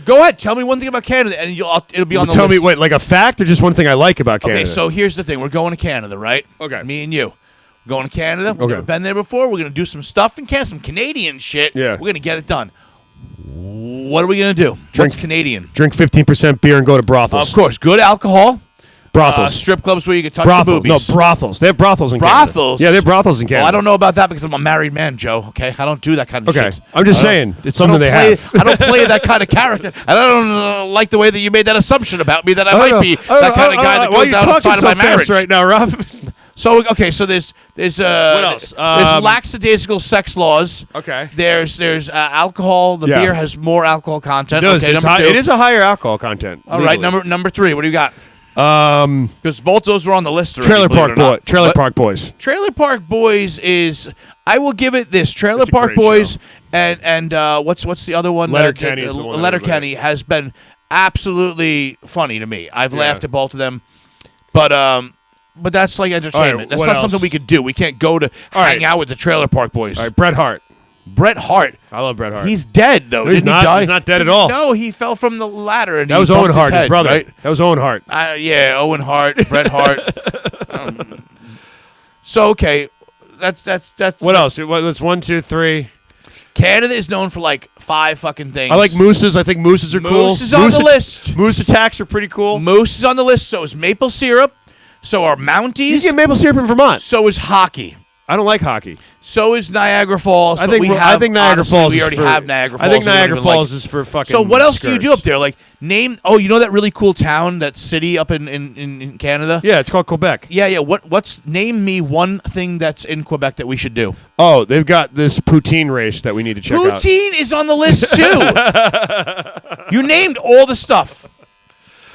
Speaker 2: Go ahead, tell me one thing about Canada, and it'll be on the
Speaker 1: Tell me,
Speaker 2: list.
Speaker 1: wait, like a fact or just one thing I like about Canada?
Speaker 2: Okay, so here's the thing: we're going to Canada, right?
Speaker 1: Okay.
Speaker 2: Me and you. Going to Canada. We've
Speaker 1: Okay.
Speaker 2: never been there before. We're gonna do some stuff in Canada, some Canadian shit.
Speaker 1: Yeah.
Speaker 2: We're gonna get it done. What are we gonna do?
Speaker 1: Drink-
Speaker 2: What's Canadian?
Speaker 1: Drink 15% beer and go to brothels.
Speaker 2: Of course, good alcohol.
Speaker 1: Brothels.
Speaker 2: Strip clubs where you can touch
Speaker 1: brothels.
Speaker 2: the
Speaker 1: No,
Speaker 2: boobies.
Speaker 1: brothels. They have brothels in
Speaker 2: Brothels?
Speaker 1: Canada. Yeah, they have brothels in Canada.
Speaker 2: Well, I don't know about that because I'm a married man, Joe. Okay, I don't do that kind of
Speaker 1: Okay.
Speaker 2: shit.
Speaker 1: I'm just
Speaker 2: I don't-
Speaker 1: saying. It's
Speaker 2: I
Speaker 1: something
Speaker 2: don't
Speaker 1: they
Speaker 2: play,
Speaker 1: have.
Speaker 2: I don't play that kind of character. And I don't like the way that you made that assumption about me that I
Speaker 1: don't
Speaker 2: might
Speaker 1: know.
Speaker 2: be
Speaker 1: I don't
Speaker 2: that
Speaker 1: know.
Speaker 2: kind of guy that
Speaker 1: Why are
Speaker 2: goes
Speaker 1: you
Speaker 2: out
Speaker 1: talking
Speaker 2: outside of
Speaker 1: so
Speaker 2: my
Speaker 1: fast
Speaker 2: marriage.
Speaker 1: right now, Rob?
Speaker 2: So okay, so there's what
Speaker 1: else?
Speaker 2: There's lackadaisical sex laws.
Speaker 1: Okay.
Speaker 2: There's alcohol. The beer has more alcohol content.
Speaker 1: It does.
Speaker 2: Okay,
Speaker 1: It's
Speaker 2: number 2.
Speaker 1: it is a higher alcohol content.
Speaker 2: All right,
Speaker 1: legally.
Speaker 2: number 3. What do you got? Because both those were on the list already.
Speaker 1: Trailer
Speaker 2: believe
Speaker 1: Park
Speaker 2: it or not.
Speaker 1: Boy. Trailer
Speaker 2: What?
Speaker 1: Park Boys.
Speaker 2: Trailer Park Boys is. I will give it this. Trailer
Speaker 1: It's a
Speaker 2: Park
Speaker 1: great
Speaker 2: Boys
Speaker 1: show.
Speaker 2: and what's the other one?
Speaker 1: Letterkenny is the one
Speaker 2: Letterkenny has been absolutely funny to me. I've
Speaker 1: Yeah.
Speaker 2: laughed at both of them, but that's like entertainment. That's
Speaker 1: what
Speaker 2: not
Speaker 1: else?
Speaker 2: something we could do. We can't go to hang out with the Trailer Park Boys.
Speaker 1: All right, Bret Hart.
Speaker 2: Bret Hart.
Speaker 1: I love Bret Hart.
Speaker 2: He's dead though.
Speaker 1: No, he's
Speaker 2: Didn't
Speaker 1: not.
Speaker 2: he die?
Speaker 1: He's not dead at all.
Speaker 2: No, he fell from the ladder and
Speaker 1: That
Speaker 2: he
Speaker 1: was
Speaker 2: bumped
Speaker 1: Owen Hart,
Speaker 2: his head,
Speaker 1: brother.
Speaker 2: right?
Speaker 1: That was Owen Hart.
Speaker 2: Yeah, Owen Hart, Bret Hart. So okay, that's
Speaker 1: What else? That's 1, 2, 3.
Speaker 2: Canada is known for like 5 fucking things.
Speaker 1: I like mooses. I think mooses are cool.
Speaker 2: Moose is on the list.
Speaker 1: Moose attacks are pretty cool.
Speaker 2: Moose is on the list. So is maple syrup. So are Mounties.
Speaker 1: You get maple syrup in Vermont.
Speaker 2: So is hockey.
Speaker 1: I don't like hockey.
Speaker 2: So is Niagara Falls.
Speaker 1: I
Speaker 2: but
Speaker 1: think
Speaker 2: we
Speaker 1: I
Speaker 2: have,
Speaker 1: think Niagara
Speaker 2: honestly,
Speaker 1: Falls.
Speaker 2: We
Speaker 1: is
Speaker 2: already
Speaker 1: for,
Speaker 2: have Niagara Falls.
Speaker 1: I think
Speaker 2: so we don't
Speaker 1: Niagara
Speaker 2: even like
Speaker 1: Falls
Speaker 2: it.
Speaker 1: is for fucking.
Speaker 2: So what else do you do up
Speaker 1: skirts.
Speaker 2: there? Like name. Oh, you know that really cool town, that city up in Canada.
Speaker 1: Yeah, it's called Quebec.
Speaker 2: Yeah. What's name me one thing that's in Quebec that we should do?
Speaker 1: Oh, they've got this poutine race that we need to check out.
Speaker 2: Poutine is on the list too. You named all the stuff.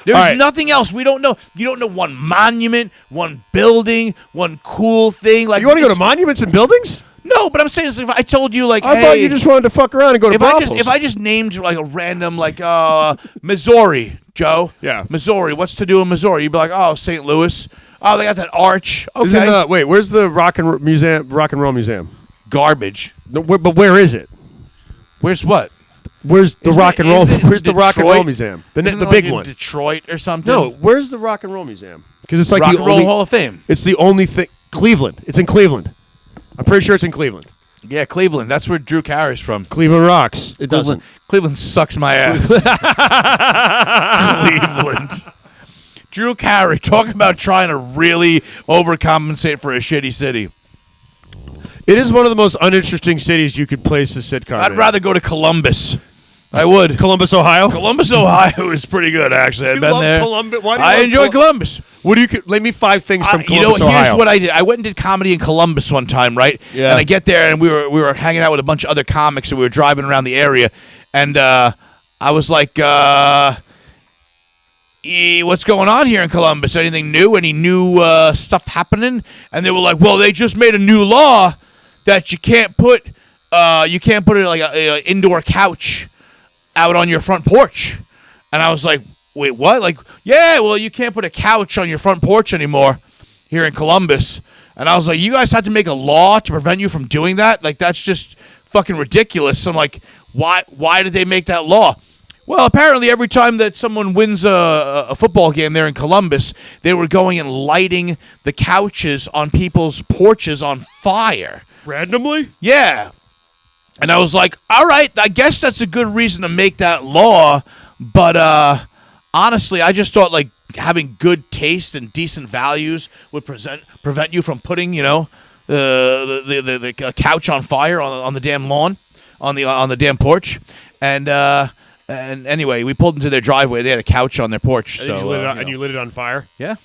Speaker 2: There's
Speaker 1: All right.
Speaker 2: nothing else. We don't know. You don't know one monument, one building, one cool thing. Like
Speaker 1: You want to go to
Speaker 2: it's-
Speaker 1: monuments and buildings?
Speaker 2: No, but I'm saying is if I told you like,
Speaker 1: I
Speaker 2: hey,
Speaker 1: thought you just wanted to fuck around and go to
Speaker 2: if
Speaker 1: brothels.
Speaker 2: I just named like a random like Missouri, Joe.
Speaker 1: Yeah.
Speaker 2: Missouri. What's to do in Missouri? You'd be like, oh, St. Louis. Oh, they got that arch. Okay.
Speaker 1: Isn't, wait, where's the Rock and Roll Museum?
Speaker 2: Garbage.
Speaker 1: No, but where is it?
Speaker 2: Where's what?
Speaker 1: Where's the
Speaker 2: Isn't
Speaker 1: Rock
Speaker 2: it-
Speaker 1: and Roll?
Speaker 2: isn't it
Speaker 1: Where's the Rock and Roll
Speaker 2: Detroit?
Speaker 1: Museum?
Speaker 2: Isn't
Speaker 1: The
Speaker 2: it, like,
Speaker 1: big
Speaker 2: in
Speaker 1: one.
Speaker 2: Detroit or something.
Speaker 1: No, where's the Rock and Roll Museum? Because it's like
Speaker 2: Rock
Speaker 1: the
Speaker 2: and Roll
Speaker 1: only.
Speaker 2: Hall of Fame.
Speaker 1: It's the only thing. Cleveland. It's in Cleveland. I'm pretty sure it's in Cleveland.
Speaker 2: Yeah, Cleveland. That's where Drew Carey's from.
Speaker 1: Cleveland rocks. It
Speaker 2: Cleveland,
Speaker 1: doesn't.
Speaker 2: Cleveland sucks my ass. Cleveland. Drew Carey, talk about trying to really overcompensate for a shitty city.
Speaker 1: It is one of the most uninteresting cities you could place a sitcom
Speaker 2: I'd
Speaker 1: in.
Speaker 2: rather go to Columbus. I would.
Speaker 1: Columbus, Ohio.
Speaker 2: Columbus, Ohio is pretty good, actually. I've
Speaker 1: You
Speaker 2: been
Speaker 1: love
Speaker 2: there.
Speaker 1: Columbus? Why do you
Speaker 2: I
Speaker 1: love
Speaker 2: enjoy Columbus.
Speaker 1: What do you? Name me 5 things from
Speaker 2: You know,
Speaker 1: Columbus, Ohio.
Speaker 2: here's what I did. I went and did comedy in Columbus one time, right?
Speaker 1: Yeah.
Speaker 2: And I get there, and we were hanging out with a bunch of other comics, and we were driving around the area, and I was like, what's going on here in Columbus? Anything new? Any new stuff happening? And they were like, well, they just made a new law that you can't put it like a indoor couch out on your front porch. And I was like, wait, what? Like, yeah, well, you can't put a couch on your front porch anymore here in Columbus. And I was like, you guys had to make a law to prevent you from doing that? Like, that's just fucking ridiculous. I'm like, why did they make that law? Well, apparently every time that someone wins a football game there in Columbus, they were going and lighting the couches on people's porches on fire.
Speaker 1: Randomly?
Speaker 2: Yeah. And I was like, all right, I guess that's a good reason to make that law. But honestly, I just thought like having good taste and decent values would prevent you from putting, the couch on fire on the damn lawn, on the damn porch. And anyway, we pulled into their driveway. They had a couch on their porch.
Speaker 1: And,
Speaker 2: So
Speaker 1: you lit it on fire?
Speaker 2: yeah.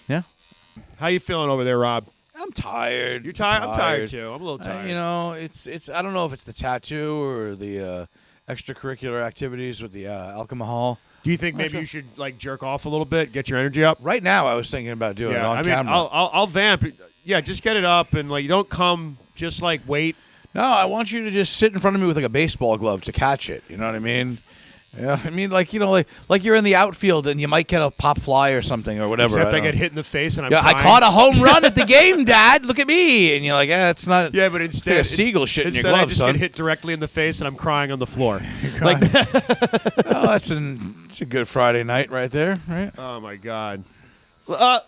Speaker 1: How you feeling over there, Rob?
Speaker 2: I'm tired.
Speaker 1: You're tired? I'm tired, too. I'm a little tired.
Speaker 2: It's I don't know if it's the tattoo or the extracurricular activities with the alcohol.
Speaker 1: Do you think maybe you should, like, jerk off a little bit, get your energy up?
Speaker 2: Right now, I was thinking about doing it on
Speaker 1: I mean,
Speaker 2: camera.
Speaker 1: I'll vamp. Yeah, just get it up and, like, you don't come, just, like, wait.
Speaker 2: No, I want you to just sit in front of me with like a baseball glove to catch it. You know what I mean? Yeah, I mean, like like you're in the outfield and you might get a pop fly or something or whatever.
Speaker 1: Except I
Speaker 2: don't
Speaker 1: get
Speaker 2: know.
Speaker 1: hit in the face and I'm
Speaker 2: Yeah, I
Speaker 1: crying.
Speaker 2: caught a home run at the game, Dad. Look at me, and you're like, it's not.
Speaker 1: Yeah, but
Speaker 2: it's
Speaker 1: instead
Speaker 2: like a seagull shit in your
Speaker 1: instead I
Speaker 2: glove,
Speaker 1: just
Speaker 2: son.
Speaker 1: get hit directly in the face and I'm crying on the floor.
Speaker 2: Like, oh, it's a good Friday night right there, right?
Speaker 1: Oh my God,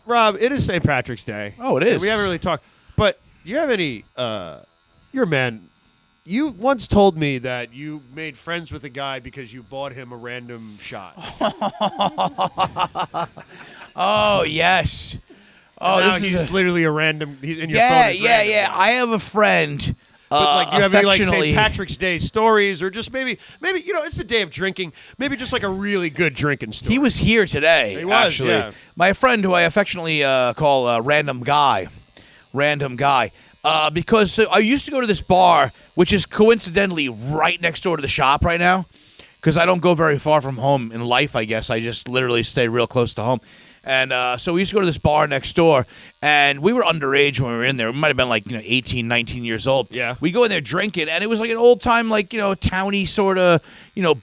Speaker 1: Rob, it is St. Patrick's Day.
Speaker 2: Oh, it is.
Speaker 1: And we haven't really talked, but do you have any? You're a man. You once told me that you made friends with a guy because you bought him a random shot.
Speaker 2: Oh yes. Oh,
Speaker 1: now
Speaker 2: this
Speaker 1: he's
Speaker 2: is
Speaker 1: literally a random. He's in your
Speaker 2: yeah,
Speaker 1: phone. is
Speaker 2: yeah,
Speaker 1: random.
Speaker 2: yeah. I have a friend.
Speaker 1: But like, do you have any like
Speaker 2: affectionately-
Speaker 1: St. Patrick's Day stories, or just maybe it's the day of drinking, maybe just like a really good drinking story.
Speaker 2: He was here today.
Speaker 1: He was,
Speaker 2: actually.
Speaker 1: yeah.
Speaker 2: My friend, who I affectionately call Random Guy, random guy. Because I used to go to this bar, which is coincidentally right next door to the shop right now, because I don't go very far from home in life, I guess. I just literally stay real close to home. And so we used to go to this bar next door, and we were underage when we were in there. We might have been like 18, 19 years old.
Speaker 1: Yeah.
Speaker 2: We go in there drinking, and it was like an old-time, towny sort of,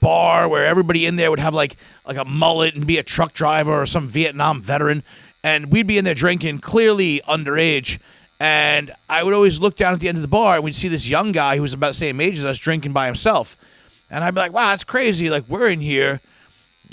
Speaker 2: bar where everybody in there would have like a mullet and be a truck driver or some Vietnam veteran. And we'd be in there drinking, clearly underage. And I would always look down at the end of the bar, and we'd see this young guy who was about the same age as us drinking by himself. And I'd be like, wow, that's crazy. Like, we're in here.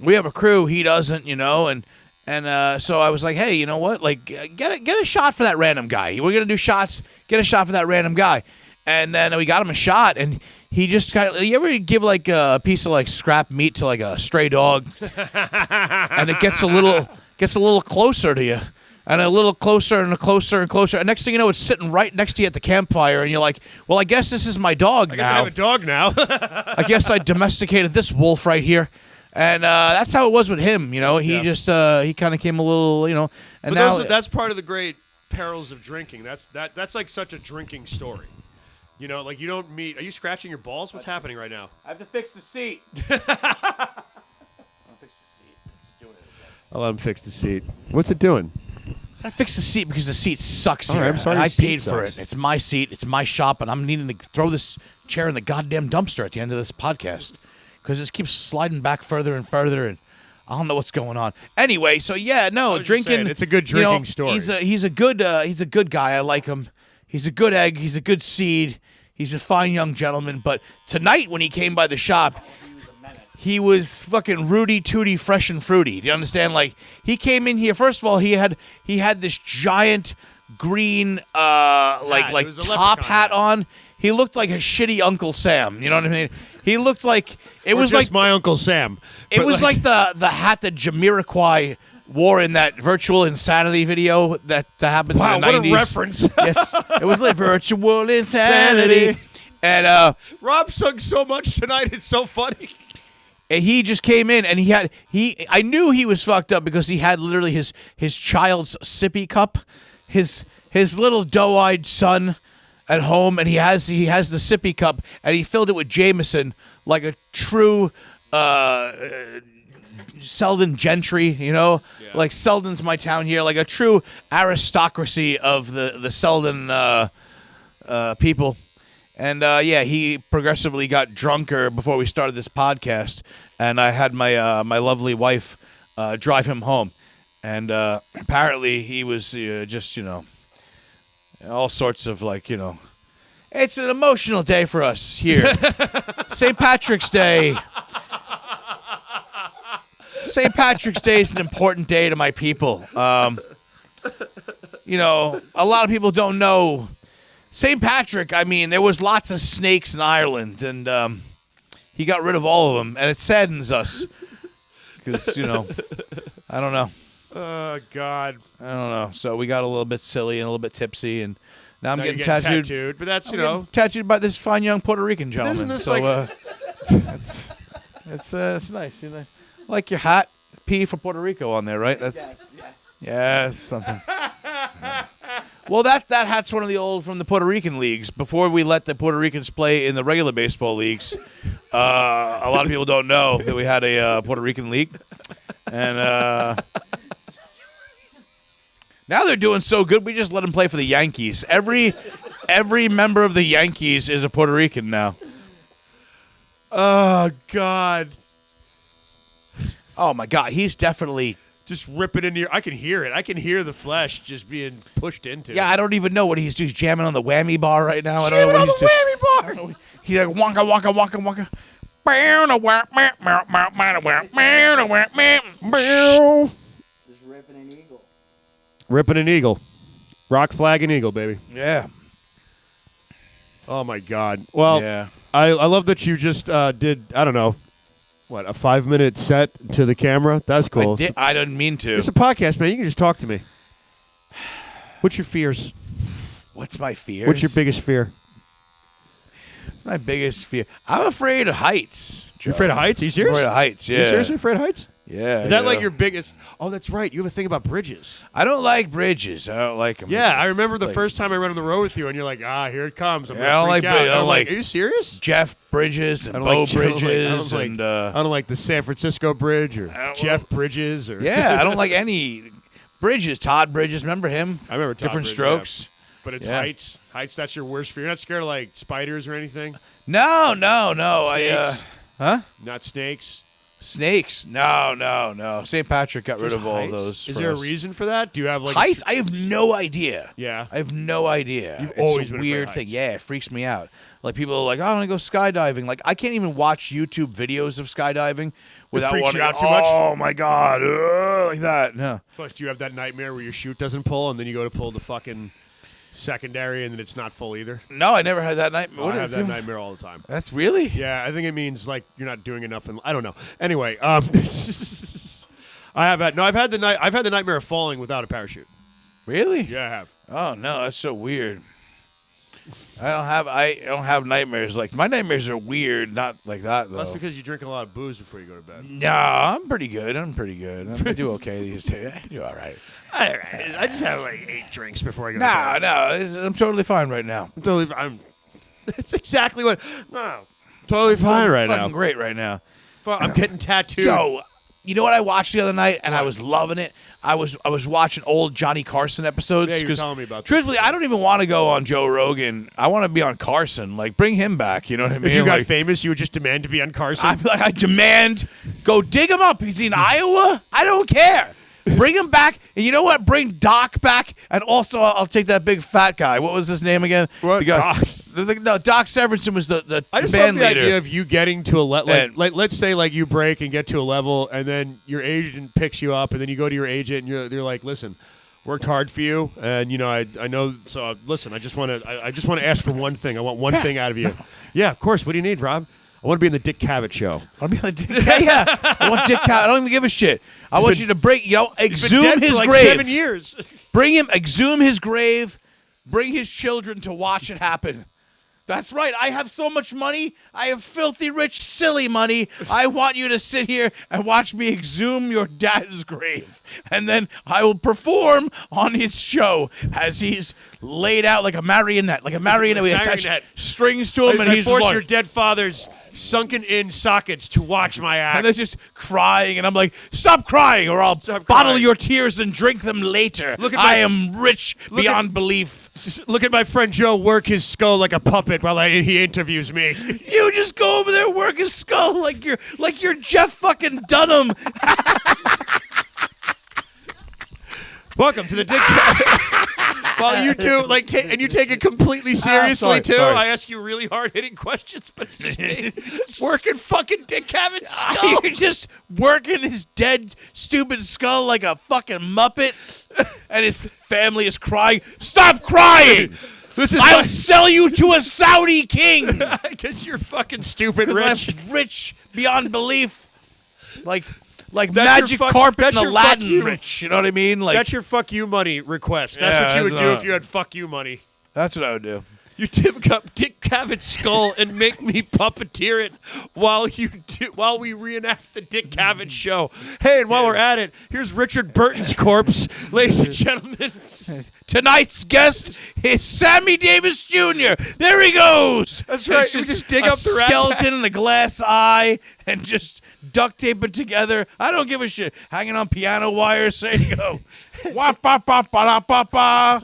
Speaker 2: We have a crew. He doesn't, And so I was like, hey, you know what? Like, get a shot for that random guy. We're going to do shots. Get a shot for that random guy. And then we got him a shot, and he just kind of, you ever give like a piece of like scrap meat to like a stray dog, and it gets a little closer to you, and a little closer and closer and closer, and next thing you know, it's sitting right next to you at the campfire, and you're like, well, I guess this is my dog
Speaker 1: I
Speaker 2: now.
Speaker 1: guess I have a dog now.
Speaker 2: I guess I domesticated this wolf right here. And that's how it was with him, He just he kind of came a little, and
Speaker 1: But
Speaker 2: now
Speaker 1: that's part of the great perils of drinking. That's like such a drinking story. Like you don't meet. Are you scratching your balls? What's happening right now?
Speaker 2: I have to fix the seat.
Speaker 1: I'll let him fix the seat. What's it doing?
Speaker 2: I fixed the seat because the seat sucks
Speaker 1: All
Speaker 2: here.
Speaker 1: right, I'm sorry
Speaker 2: and I
Speaker 1: your seat
Speaker 2: paid for
Speaker 1: sucks.
Speaker 2: it. It's my seat. It's my shop, and I'm needing to throw this chair in the goddamn dumpster at the end of this podcast because it keeps sliding back further and further, and I don't know what's going on. Anyway, so yeah, no,
Speaker 1: was just
Speaker 2: drinking.
Speaker 1: saying, it's a good drinking story.
Speaker 2: He's a good guy. I like him. He's a good egg. He's a good seed. He's a fine young gentleman. But tonight, when he came by the shop, he was fucking Rudy Tooty, fresh and fruity. Do you understand? Like, he came in here. First of all, he had this giant green
Speaker 1: It was a
Speaker 2: top
Speaker 1: leprechaun
Speaker 2: hat
Speaker 1: hat.
Speaker 2: on. He looked like a shitty Uncle Sam. You know what I mean? He looked like it
Speaker 1: Or
Speaker 2: was
Speaker 1: just
Speaker 2: like
Speaker 1: my Uncle Sam.
Speaker 2: it
Speaker 1: But,
Speaker 2: was like the hat that Jamiroquai wore in that Virtual Insanity video that happened
Speaker 1: wow,
Speaker 2: in the
Speaker 1: what
Speaker 2: 90s.
Speaker 1: a reference.
Speaker 2: Yes, it was like Virtual Insanity. And
Speaker 1: Rob sung so much tonight. It's so funny.
Speaker 2: and he just came in, and I knew he was fucked up because he had literally his child's sippy cup, his little doe-eyed son at home, and he has the sippy cup, and he filled it with Jameson like a true Selden gentry, like Selden's my town here, like a true aristocracy of the Selden people. And he progressively got drunker before we started this podcast, and I had my lovely wife drive him home, and apparently he was just all sorts of it's an emotional day for us here. St. Patrick's Day. St. Patrick's Day is an important day to my people. A lot of people don't know St. Patrick. I mean, there was lots of snakes in Ireland, and he got rid of all of them, and it saddens us because I don't know.
Speaker 1: Oh God.
Speaker 2: I don't know. So we got a little bit silly and a little bit tipsy, and now I'm
Speaker 1: Now
Speaker 2: getting
Speaker 1: you're getting
Speaker 2: tattooed.
Speaker 1: But that's
Speaker 2: Getting tattooed by this fine young Puerto Rican gentleman.
Speaker 1: this
Speaker 2: So
Speaker 1: like-
Speaker 2: it's nice. Like your hat, P for Puerto Rico on there, right? That's yes, something. Yeah. Well, that hat's one of the old from the Puerto Rican leagues. Before we let the Puerto Ricans play in the regular baseball leagues, a lot of people don't know that we had a Puerto Rican league, and now they're doing so good. We just let them play for the Yankees. Every member of the Yankees is a Puerto Rican now.
Speaker 1: Oh God.
Speaker 2: Oh my God, he's definitely.
Speaker 1: Just rip it into your. I can hear it. I can hear the flesh just being pushed into.
Speaker 2: Yeah, I don't even know what he's doing. He's jamming on the whammy bar right now. I don't know what he's doing.
Speaker 1: whammy bar.
Speaker 2: He's like wonka wonka wonka wonka.
Speaker 4: Just ripping an eagle.
Speaker 1: Ripping an eagle. Rock, flag, and eagle, baby.
Speaker 2: Yeah.
Speaker 1: Oh my God. Well,
Speaker 2: Yeah.
Speaker 1: I love that you just did. I don't know. What, a 5-minute set to the camera? That's cool.
Speaker 2: I didn't mean to.
Speaker 1: It's a podcast, man. You can just talk to me. What's your fears?
Speaker 2: What's my fear?
Speaker 1: What's your biggest fear?
Speaker 2: My biggest fear. I'm afraid of heights.
Speaker 1: You're afraid of heights? Are you
Speaker 2: I'm
Speaker 1: serious?
Speaker 2: afraid of heights. Yeah.
Speaker 1: You seriously afraid of heights?
Speaker 2: Yeah.
Speaker 1: Is that like your biggest? Oh, that's right. You have a thing about bridges.
Speaker 2: I don't like bridges. I don't like them.
Speaker 1: Yeah, I remember the first time I ran on the road with you, and you're like, here it comes. I'm
Speaker 2: Yeah, I don't like bridges.
Speaker 1: I'm like, are you serious?
Speaker 2: Jeff Bridges and
Speaker 1: I don't
Speaker 2: Bo
Speaker 1: like-
Speaker 2: Bridges
Speaker 1: I don't like the San Francisco Bridge or Jeff Bridges or
Speaker 2: yeah, I don't like any Bridges. Todd Bridges, remember him?
Speaker 1: I remember Todd
Speaker 2: Different
Speaker 1: Bridges,
Speaker 2: Strokes.
Speaker 1: yeah. But it's
Speaker 2: Yeah.
Speaker 1: heights. Heights. That's your worst fear. You're not scared of like spiders or anything.
Speaker 2: No.
Speaker 1: Snakes?
Speaker 2: Huh?
Speaker 1: Not snakes.
Speaker 2: Snakes? No. St. Patrick got rid of all
Speaker 1: Heights?
Speaker 2: those.
Speaker 1: Is
Speaker 2: for
Speaker 1: there a
Speaker 2: us.
Speaker 1: reason for that? Do you have like
Speaker 2: Heights? I have no idea.
Speaker 1: Yeah.
Speaker 2: I have no idea.
Speaker 1: You've
Speaker 2: It's
Speaker 1: always
Speaker 2: a
Speaker 1: been afraid of
Speaker 2: weird thing.
Speaker 1: heights.
Speaker 2: Yeah, it freaks me out. Like people are like, I want to go skydiving. Like I can't even watch YouTube videos of skydiving without
Speaker 1: freaks
Speaker 2: wanting
Speaker 1: you out
Speaker 2: to,
Speaker 1: too much?
Speaker 2: oh my god, like that. No.
Speaker 1: Plus, do you have that nightmare where your chute doesn't pull, and then you go to pull the fucking secondary, and then it's not full either?
Speaker 2: No, I never had that nightmare.
Speaker 1: I have that nightmare all the time.
Speaker 2: That's really?
Speaker 1: Yeah, I think it means like you're not doing enough, and I don't know. Anyway, I've had the nightmare of falling without a parachute.
Speaker 2: Really?
Speaker 1: Yeah, I have.
Speaker 2: Oh no, that's so weird. I don't have nightmares. Like my nightmares are weird, not like that though.
Speaker 1: That's because you drink a lot of booze before you go to bed.
Speaker 2: No, I'm pretty good. I do okay these days. I do all right.
Speaker 1: I just have like 8 drinks before I go
Speaker 2: No,
Speaker 1: to bed.
Speaker 2: I'm totally fine right now.
Speaker 1: That's exactly what. No, totally fine right
Speaker 2: Fucking
Speaker 1: now.
Speaker 2: great right now.
Speaker 1: I'm getting tattooed.
Speaker 2: Yo, you know what I watched the other night, and I was loving it. I was watching old Johnny Carson episodes.
Speaker 1: Yeah, you were
Speaker 2: 'cause
Speaker 1: telling me about this.
Speaker 2: truthfully, I don't even want to go on Joe Rogan. I want to be on Carson. Like, bring him back. You know what I mean?
Speaker 1: If you got
Speaker 2: Like,
Speaker 1: famous, you would just demand to be on Carson.
Speaker 2: I demand, go dig him up. He's in Iowa. I don't care. Bring him back. And you know what? Bring Doc back. And also, I'll take that big fat guy. What was his name again?
Speaker 1: What?
Speaker 2: The guy,
Speaker 1: Doc?
Speaker 2: No, Doc Severinsen was the
Speaker 1: I just
Speaker 2: band
Speaker 1: love the
Speaker 2: leader.
Speaker 1: idea of you getting to a level.
Speaker 2: And-
Speaker 1: Like, let's say like you break and get to a level, and then your agent picks you up, and then you go to your agent, and you're like, listen, worked hard for you, and you know I know. So listen, I just want to ask for one thing. I want one thing out of you. Yeah, of course. What do you need, Rob? I want to be in the Dick Cavett show.
Speaker 2: I'll be like, yeah. I want Dick Cavett. I don't even give a shit. I want you to break,
Speaker 1: He's been
Speaker 2: exhume
Speaker 1: dead
Speaker 2: his
Speaker 1: for like
Speaker 2: grave.
Speaker 1: 7 years.
Speaker 2: Bring him, exhume his grave. Bring his children to watch it happen. That's right. I have so much money. I have filthy rich, silly money. I want you to sit here and watch me exhume your dad's grave. And then I will perform on his show as he's laid out like a marionette. Like a marionette. We attach
Speaker 1: Marionette.
Speaker 2: strings to him, and
Speaker 1: I
Speaker 2: he's
Speaker 1: force
Speaker 2: like,
Speaker 1: your dead father's sunken-in sockets to watch my act.
Speaker 2: and they're just crying, and I'm like, stop crying, or I'll
Speaker 1: Stop
Speaker 2: bottle
Speaker 1: crying.
Speaker 2: your tears and drink them later.
Speaker 1: Look at
Speaker 2: I
Speaker 1: my-
Speaker 2: am rich
Speaker 1: Look
Speaker 2: beyond belief.
Speaker 1: Look at my friend Joe work his skull like a puppet while he interviews me.
Speaker 2: You just go over there and work his skull like you're Jeff fucking Dunham.
Speaker 1: Welcome to the Dick. While you do and you take it completely seriously
Speaker 2: sorry,
Speaker 1: too.
Speaker 2: sorry.
Speaker 1: I ask you really hard hitting questions, but it's just me working fucking Dick Cavett's skull.
Speaker 2: You're just working his dead, stupid skull like a fucking muppet, and his family is crying. Stop crying!
Speaker 1: This is
Speaker 2: I'll sell you to a Saudi king
Speaker 1: I guess you're fucking stupid
Speaker 2: because
Speaker 1: rich.
Speaker 2: I'm rich beyond belief, like
Speaker 1: That's
Speaker 2: magic
Speaker 1: your fuck-
Speaker 2: carpet
Speaker 1: that's
Speaker 2: in
Speaker 1: your
Speaker 2: Aladdin.
Speaker 1: fuck you.
Speaker 2: Rich, you know what I mean? Like
Speaker 1: That's your fuck you money request. That's
Speaker 2: Yeah,
Speaker 1: what you would
Speaker 2: that's
Speaker 1: do
Speaker 2: not-
Speaker 1: if you had fuck you money.
Speaker 2: that's what I would do.
Speaker 1: You tip up Dick Cavett's skull and make me puppeteer it while we reenact the Dick Cavett show. Hey, and while we're at it, here's Richard Burton's corpse, ladies and gentlemen.
Speaker 2: Tonight's guest is Sammy Davis Jr. There he goes.
Speaker 1: That's right.
Speaker 2: It's
Speaker 1: We just dig up the rat
Speaker 2: skeleton and a glass eye and just duct tape it together. I don't give a shit. Hanging on piano wires. There you go. Wah, ba, ba, ba, da, ba, ba.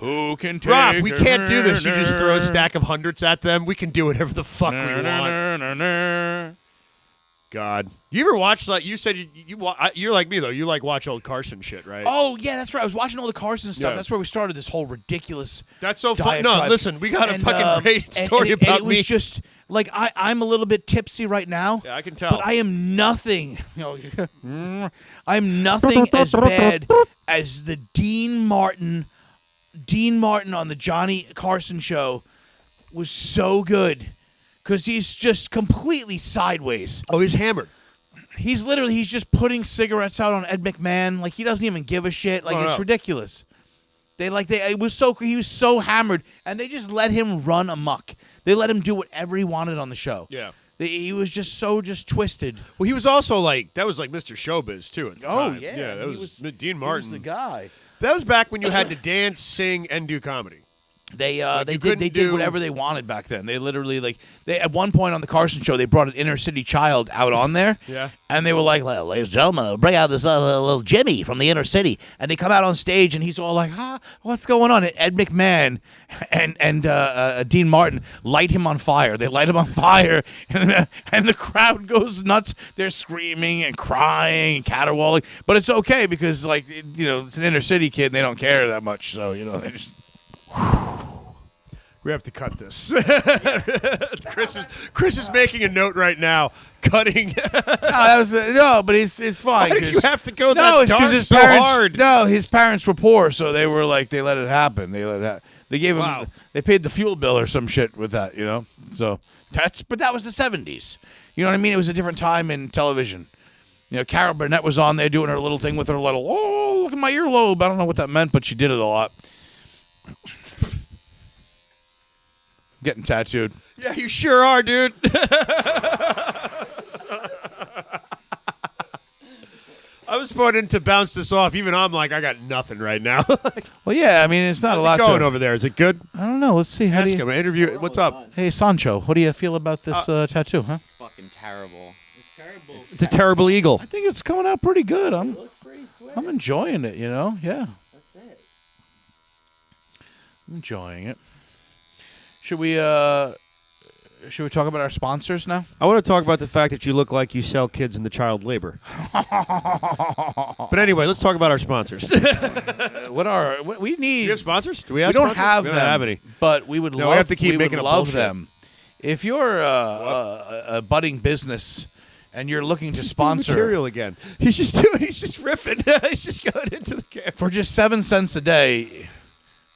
Speaker 2: Who can take
Speaker 1: Rob, we can't do this. You just throw a stack of hundreds at them. We can do whatever the fuck we want. God, you ever watch like you said you're like me though. You like watch old Carson shit, right?
Speaker 2: Oh, yeah, that's right. I was watching all the Carson stuff.
Speaker 1: Yeah.
Speaker 2: That's where we started this whole ridiculous
Speaker 1: That's so fun. No,
Speaker 2: diatribe.
Speaker 1: listen, we got a
Speaker 2: And,
Speaker 1: fucking great story
Speaker 2: and
Speaker 1: about
Speaker 2: it was
Speaker 1: me.
Speaker 2: just like I'm a little bit tipsy right now.
Speaker 1: Yeah, I can tell.
Speaker 2: But I am nothing. I'm nothing as bad as the Dean Martin on the Johnny Carson show was so good because he's just completely sideways.
Speaker 1: Oh, he's hammered.
Speaker 2: He's just putting cigarettes out on Ed McMahon. Like he doesn't even give a shit. Like
Speaker 1: Oh,
Speaker 2: it's
Speaker 1: no.
Speaker 2: ridiculous. He was so hammered, and they just let him run amok. They let him do whatever he wanted on the show.
Speaker 1: Yeah.
Speaker 2: He was just twisted.
Speaker 1: Well, he was also like that was like Mr. Showbiz too. At the
Speaker 2: Oh,
Speaker 1: time.
Speaker 2: yeah,
Speaker 1: that
Speaker 2: he
Speaker 1: was
Speaker 2: was-
Speaker 1: Dean Martin.
Speaker 2: He was the guy.
Speaker 1: That was back when you had to dance, sing, and do comedy.
Speaker 2: They
Speaker 1: you
Speaker 2: did
Speaker 1: couldn't do-
Speaker 2: whatever they wanted back then. They literally they at one point on the Carson show they brought an inner city child out on there.
Speaker 1: Yeah.
Speaker 2: And they were like, well, ladies and gentlemen, I'll bring out this little Jimmy from the inner city. And they come out on stage and he's all like, what's going on? And Ed McMahon and Dean Martin light him on fire. They light him on fire and the crowd goes nuts. They're screaming and crying and caterwauling. But it's okay because it's an inner city kid and they don't care that much. So, they just.
Speaker 1: We have to cut this. Chris is making a note right now. Cutting.
Speaker 2: No, but it's fine.
Speaker 1: Why did you have to go that
Speaker 2: No, it's
Speaker 1: dark
Speaker 2: because his
Speaker 1: so
Speaker 2: parents.
Speaker 1: hard?
Speaker 2: No, his parents were poor, so they were like they let it happen. They gave him.
Speaker 1: Wow.
Speaker 2: They paid the fuel bill or some shit with that, So but that was the 70s. You know what I mean? It was a different time in television. Carol Burnett was on there doing her little thing with her little. Oh, look at my earlobe. I don't know what that meant, but she did it a lot. Getting tattooed.
Speaker 1: Yeah, you sure are, dude. I was wanting to bounce this off. Even I'm like, I got nothing right now.
Speaker 2: Well, yeah, I mean, it's not
Speaker 1: How's
Speaker 2: a lot
Speaker 1: it going
Speaker 2: to.
Speaker 1: over there? Is it good?
Speaker 2: I don't know. Let's see. How do
Speaker 1: Ask
Speaker 2: you,
Speaker 1: him. Interview. What's up?
Speaker 2: Hey, Sancho, what do you feel about this tattoo, huh?
Speaker 4: It's fucking terrible. It's terrible.
Speaker 1: It's a terrible eagle.
Speaker 2: I think it's coming out pretty good.
Speaker 4: It looks pretty sweet.
Speaker 2: I'm enjoying it, Yeah.
Speaker 4: That's it.
Speaker 2: I'm enjoying it. Should we talk about our sponsors now?
Speaker 1: I want to talk about the fact that you look like you sell kids into child labor. But anyway, let's talk about our sponsors.
Speaker 2: What we need?
Speaker 1: Do we have sponsors? Do we have
Speaker 2: We don't
Speaker 1: sponsors?
Speaker 2: have
Speaker 1: we
Speaker 2: them.
Speaker 1: don't have any.
Speaker 2: But we would
Speaker 1: No, we
Speaker 2: love.
Speaker 1: have to keep
Speaker 2: we
Speaker 1: making
Speaker 2: would
Speaker 1: up
Speaker 2: love
Speaker 1: bullshit.
Speaker 2: them. If you're a budding business and you're looking to
Speaker 1: He's doing
Speaker 2: sponsor
Speaker 1: material again. He's just riffing. He's just going into the camera.
Speaker 2: for just 7 cents a day.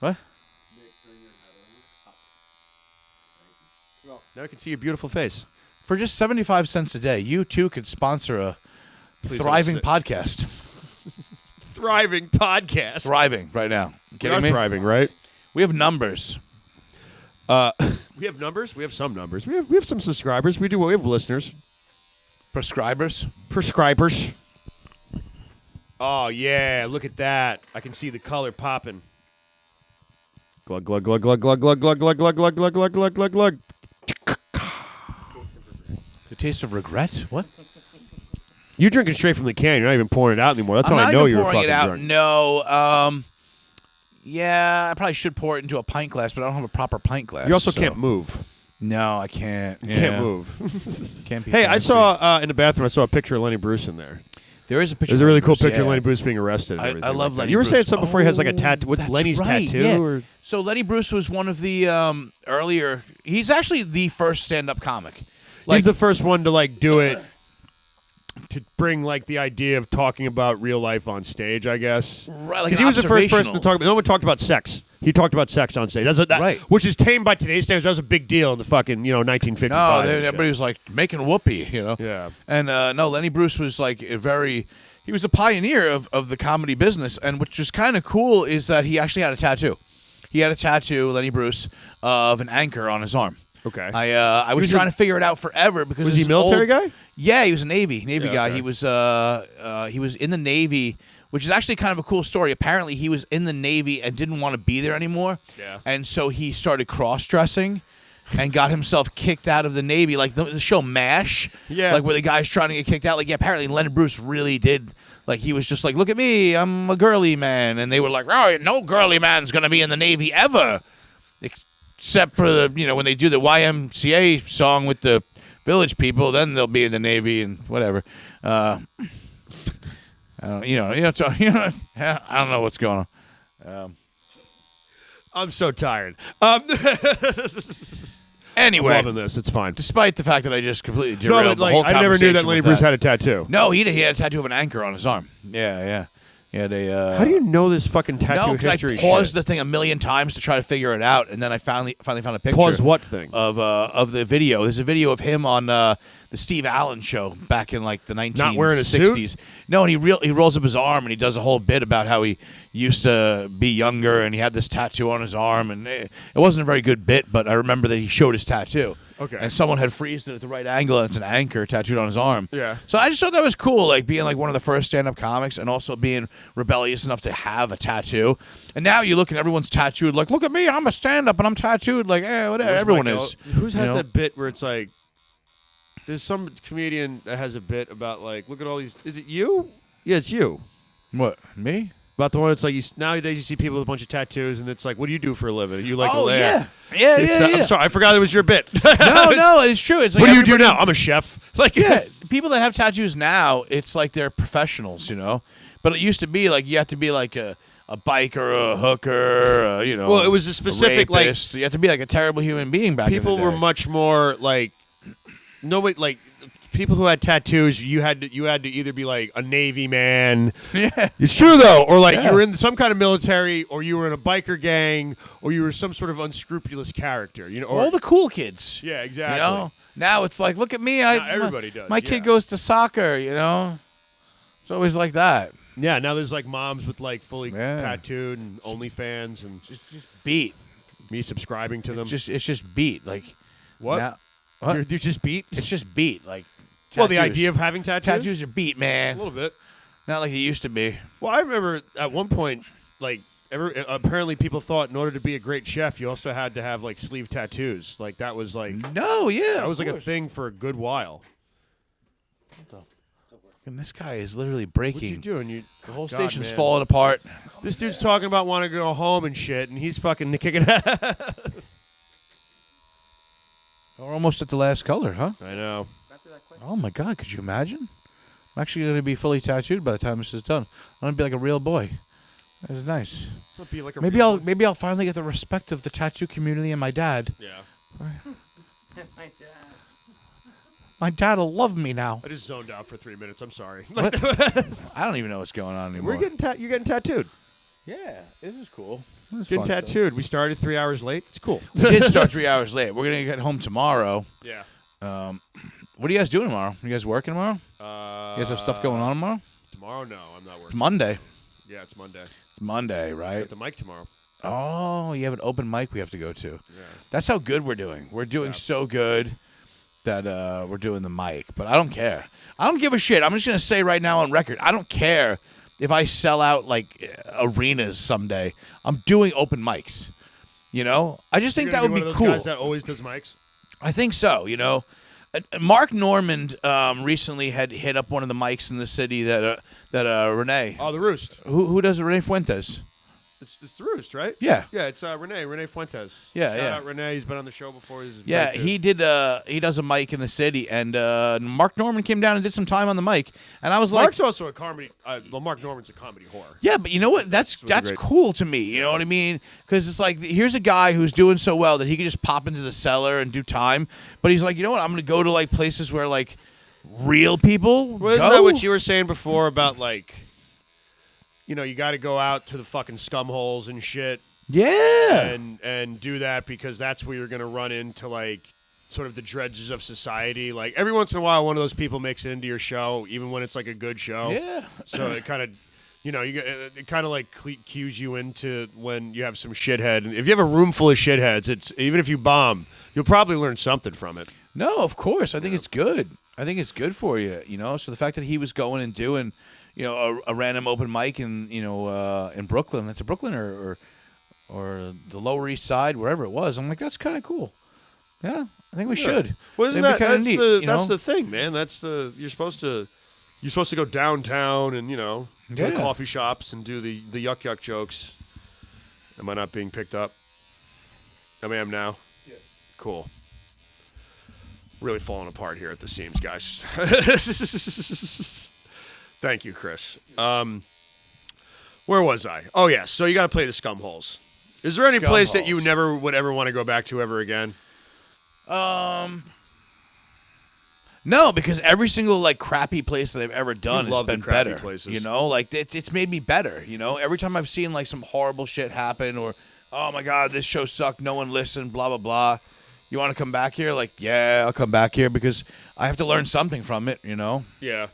Speaker 2: What?
Speaker 1: Now I can see your beautiful face.
Speaker 2: For just 75 cents a day, you too could sponsor a
Speaker 1: Please
Speaker 2: thriving
Speaker 1: don't sit.
Speaker 2: podcast.
Speaker 1: Thriving podcast.
Speaker 2: Thriving right now. You
Speaker 1: We
Speaker 2: kidding
Speaker 1: are
Speaker 2: me?
Speaker 1: thriving, right?
Speaker 2: We have numbers.
Speaker 1: We have numbers. We have some numbers. We have some subscribers. We have listeners.
Speaker 2: Prescribers.
Speaker 1: Prescribers. Oh yeah, look at that! I can see the color popping. Glug glug glug glug glug glug glug glug glug glug glug glug glug glug glug.
Speaker 2: The taste of regret? What?
Speaker 1: You're drinking straight from the can. You're not even pouring it out anymore. That's
Speaker 2: I'm
Speaker 1: how
Speaker 2: not
Speaker 1: I know
Speaker 2: even
Speaker 1: you're
Speaker 2: pouring
Speaker 1: fucking
Speaker 2: it out.
Speaker 1: drunk.
Speaker 2: No. Yeah, I probably should pour it into a pint glass, but I don't have a proper pint glass.
Speaker 1: You also
Speaker 2: so-
Speaker 1: can't move.
Speaker 2: No, I can't.
Speaker 1: You can't move.
Speaker 2: Can't be.
Speaker 1: Hey, I
Speaker 2: fancy.
Speaker 1: saw in the bathroom. I saw a picture of Lenny Bruce in there.
Speaker 2: There is a picture.
Speaker 1: There's a
Speaker 2: of
Speaker 1: really
Speaker 2: Lenny
Speaker 1: cool
Speaker 2: Bruce,
Speaker 1: picture of
Speaker 2: yeah.
Speaker 1: Lenny Bruce being arrested. And
Speaker 2: I
Speaker 1: everything
Speaker 2: love
Speaker 1: like that.
Speaker 2: Lenny
Speaker 1: You were saying
Speaker 2: Bruce.
Speaker 1: something before he has like a tattoo. What's
Speaker 2: That's
Speaker 1: Lenny's
Speaker 2: right,
Speaker 1: tattoo?
Speaker 2: yeah.
Speaker 1: Or?
Speaker 2: So Lenny Bruce was one of the earlier. He's actually the first stand-up comic.
Speaker 1: He's the first one to like do it. To bring like the idea of talking about real life on stage, I guess.
Speaker 2: Right, like
Speaker 1: Because he was the first person to talk about. No one talked about sex. He talked about sex on stage.
Speaker 2: Right.
Speaker 1: Which is tame by today's standards. That was a big deal in the fucking 1955.
Speaker 2: No,
Speaker 1: and shit.
Speaker 2: everybody was like making whoopee,
Speaker 1: Yeah.
Speaker 2: And no, Lenny Bruce was like he was a pioneer of the comedy business, and which was kind of cool is that he actually had a tattoo. He had a tattoo, Lenny Bruce, of an anchor on his arm.
Speaker 1: Okay.
Speaker 2: I was trying to figure it out forever because
Speaker 1: Was he a
Speaker 2: this
Speaker 1: military
Speaker 2: old-
Speaker 1: guy?
Speaker 2: Yeah, he was a Navy guy.
Speaker 1: okay.
Speaker 2: He was in the Navy, which is actually kind of a cool story. Apparently, he was in the Navy and didn't want to be there anymore.
Speaker 1: Yeah.
Speaker 2: And so he started cross-dressing and got himself kicked out of the Navy, like the show MASH.
Speaker 1: Yeah.
Speaker 2: Like where the guy's trying to get kicked out. Like apparently Leonard Bruce really did. Like he was just like, look at me, I'm a girly man, and they were like, oh, no girly man's gonna be in the Navy ever. Except for the when they do the YMCA song with the Village People, then they'll be in the Navy and whatever. I don't know what's going on.
Speaker 1: I'm so tired.
Speaker 2: Anyway,
Speaker 1: I'm loving this. It's fine.
Speaker 2: despite the fact that I just completely
Speaker 1: No,
Speaker 2: derailed
Speaker 1: but
Speaker 2: the
Speaker 1: like
Speaker 2: whole
Speaker 1: I never knew that
Speaker 2: conversation
Speaker 1: Lenny
Speaker 2: with
Speaker 1: Bruce
Speaker 2: that.
Speaker 1: had a tattoo.
Speaker 2: No, he did. He had a tattoo of an anchor on his arm. Yeah. Yeah, they.
Speaker 1: How do you know this fucking tattoo
Speaker 2: No, because
Speaker 1: history?
Speaker 2: I paused
Speaker 1: shit?
Speaker 2: the thing a million times to try to figure it out, and then I finally found a picture.
Speaker 1: Pause what thing?
Speaker 2: Of the video. There's a video of him on the Steve Allen show back in like the 1960s.
Speaker 1: Not wearing a suit?
Speaker 2: No, and he rolls up his arm and he does a whole bit about how he used to be younger and he had this tattoo on his arm, and it wasn't a very good bit, but I remember that he showed his tattoo.
Speaker 1: Okay.
Speaker 2: And someone had freezed it at the right angle, and it's an anchor tattooed on his arm.
Speaker 1: Yeah.
Speaker 2: So I just thought that was cool, like being like one of the first stand-up comics, and also being rebellious enough to have a tattoo. And now you look and everyone's tattooed, like, look at me, I'm a stand-up and I'm tattooed, like, whatever. Everyone is.
Speaker 1: Who has
Speaker 2: you know?
Speaker 1: that bit where it's like, there's some comedian that has a bit about like, look at all these. Is it you? Yeah, it's you.
Speaker 2: What, me?
Speaker 1: About the one it's like nowadays you see people with a bunch of tattoos and it's like, what do you do for a living? And you like
Speaker 2: Oh,
Speaker 1: laugh.
Speaker 2: yeah.
Speaker 1: I'm sorry, I forgot it was your bit.
Speaker 2: No, it's true. It's like
Speaker 1: What do you do
Speaker 2: everybody-
Speaker 1: now? I'm a chef. Like,
Speaker 2: Yeah, people that have tattoos now, it's like they're professionals, you know? But it used to be like you have to be like a biker, a hooker, you know.
Speaker 1: Well, it was a specific, like-
Speaker 2: rapist. You have to be like a terrible human being back
Speaker 1: people
Speaker 2: in the
Speaker 1: were
Speaker 2: day.
Speaker 1: much more like nobody like people who had tattoos. You had to either be like a Navy man.
Speaker 2: Yeah.
Speaker 1: It's true though, or like
Speaker 2: Yeah.
Speaker 1: you were in some kind of military, or you were in a biker gang, or you were some sort of unscrupulous character. You know, or
Speaker 2: All the cool kids.
Speaker 1: yeah, exactly.
Speaker 2: You know? Now it's like, look at me.
Speaker 1: Now everybody does,
Speaker 2: My
Speaker 1: yeah.
Speaker 2: kid goes to soccer, you know? It's always like that.
Speaker 1: Yeah, now there's like moms with like fully
Speaker 2: Yeah.
Speaker 1: tattooed and OnlyFans and
Speaker 2: Just beat.
Speaker 1: me subscribing to them.
Speaker 2: It's just beat. Like,
Speaker 1: what?
Speaker 2: now- what?
Speaker 1: You're just beat?
Speaker 2: It's just beat. Like,
Speaker 1: Well, the
Speaker 2: tattoos.
Speaker 1: idea of having tattoos?
Speaker 2: Tattoos are beat,
Speaker 1: A
Speaker 2: man.
Speaker 1: little bit.
Speaker 2: Not like it used to be.
Speaker 1: Well, I remember at one point, like, apparently people thought in order to be a great chef, you also had to have like sleeve tattoos. Like that was like
Speaker 2: No, yeah.
Speaker 1: that was
Speaker 2: of
Speaker 1: like a
Speaker 2: course.
Speaker 1: thing for a good while.
Speaker 2: And this guy is literally
Speaker 1: What
Speaker 2: breaking.
Speaker 1: you doing? You
Speaker 2: The whole
Speaker 1: God,
Speaker 2: station's
Speaker 1: man.
Speaker 2: falling apart.
Speaker 1: This dude's talking about wanting to go home and shit, and he's fucking kicking ass.
Speaker 2: We're almost at the last color, huh?
Speaker 1: I know.
Speaker 2: Oh my God, could you imagine? I'm actually going to be fully tattooed by the time this is done. I'm going to be like a real boy. That is nice.
Speaker 1: It'll be like a
Speaker 2: Maybe I'll finally get the respect of the tattoo community and my dad.
Speaker 1: Yeah.
Speaker 4: My dad.
Speaker 2: My dad will love me now.
Speaker 1: I just zoned out for 3 minutes. I'm sorry.
Speaker 2: What? I don't even know what's going on anymore.
Speaker 1: You're getting tattooed.
Speaker 2: Yeah, this is cool.
Speaker 1: Getting tattooed. We started 3 hours late. It's cool.
Speaker 2: We did start 3 hours late. We're gonna get home tomorrow.
Speaker 1: Yeah.
Speaker 2: What are you guys doing tomorrow? You guys working tomorrow? You guys have stuff going on tomorrow?
Speaker 1: Tomorrow? No, I'm not
Speaker 2: It's
Speaker 1: working.
Speaker 2: Monday.
Speaker 1: Yeah, it's Monday.
Speaker 2: It's Monday, right?
Speaker 1: At the mic tomorrow.
Speaker 2: Oh, you have an open mic we have to go to.
Speaker 1: Yeah.
Speaker 2: That's how good we're doing. We're doing
Speaker 1: Yeah.
Speaker 2: so good that we're doing the mic. But I don't care. I don't give a shit. I'm just going to say right now on record, I don't care if I sell out like arenas someday. I'm doing open mics. You know? I just think
Speaker 1: You're
Speaker 2: that
Speaker 1: gonna
Speaker 2: would
Speaker 1: one
Speaker 2: be
Speaker 1: of those
Speaker 2: cool.
Speaker 1: guys that always does mics.
Speaker 2: I think so, you know. Mark Normand recently had hit up one of the mics in the city that Renee.
Speaker 1: Oh, the Roost.
Speaker 2: Who does Renee Fuentes?
Speaker 1: It's the Roost, right?
Speaker 2: Yeah.
Speaker 1: Yeah, it's Renee Fuentes.
Speaker 2: Yeah,
Speaker 1: Shout
Speaker 2: yeah.
Speaker 1: out Renee. He's been on the show before. He's
Speaker 2: Yeah,
Speaker 1: very good.
Speaker 2: he did. He does a mic in the city, and Mark Normand came down and did some time on the mic, and I was
Speaker 1: Mark's
Speaker 2: like,
Speaker 1: also a comedy. Well, Mark Norman's a comedy whore.
Speaker 2: "Yeah, but you know what? That's
Speaker 1: really great.
Speaker 2: cool to me. You know what I mean? Because it's like here's a guy who's doing so well that he could just pop into the cellar and do time, but he's like, you know what? I'm going to go to like places where like real people.
Speaker 1: Well, isn't
Speaker 2: go.
Speaker 1: that what you were saying before about like, you know, you got to go out to the fucking scum holes and shit,
Speaker 2: Yeah.
Speaker 1: and do that because that's where you're gonna run into like sort of the dredges of society. Like every once in a while, one of those people makes it into your show, even when it's like a good show.
Speaker 2: Yeah.
Speaker 1: So it kind of, you know, it kind of like cues you into when you have some shithead. And if you have a room full of shitheads, it's even if you bomb, you'll probably learn something from it.
Speaker 2: No, of course. I think it's good. I think it's good for you, you know. So the fact that he was going and doing, you know, a random open mic in, you know, in Brooklyn. It's a Brooklyn or the Lower East Side, wherever it was. I'm like, that's kind of cool. Yeah, I think we should.
Speaker 1: Well, isn't
Speaker 2: That'd be
Speaker 1: that
Speaker 2: kinda
Speaker 1: that's
Speaker 2: neat,
Speaker 1: the
Speaker 2: you
Speaker 1: that's
Speaker 2: know?
Speaker 1: the thing, man. That's the you're supposed to go downtown and you know to the
Speaker 2: Yeah.
Speaker 1: coffee shops and do the yuck jokes. Am I not being picked up? I am now. Yeah. Cool. Really falling apart here at the seams, guys. Thank you, Chris. Where was I? Oh yeah. So you got to play the scum holes. Is there any
Speaker 2: Scum
Speaker 1: place that you
Speaker 2: holes.
Speaker 1: never would ever want to go back to ever again?
Speaker 2: No, because every single like crappy place that I've ever done
Speaker 1: love
Speaker 2: has
Speaker 1: the
Speaker 2: been
Speaker 1: crappy
Speaker 2: better.
Speaker 1: places.
Speaker 2: You know, like it's made me better. You know, every time I've seen like some horrible shit happen, or oh my god, this show sucked, no one listened, blah blah blah. You want to come back here? Like, yeah, I'll come back here because I have to learn something from it. You know.
Speaker 1: Yeah.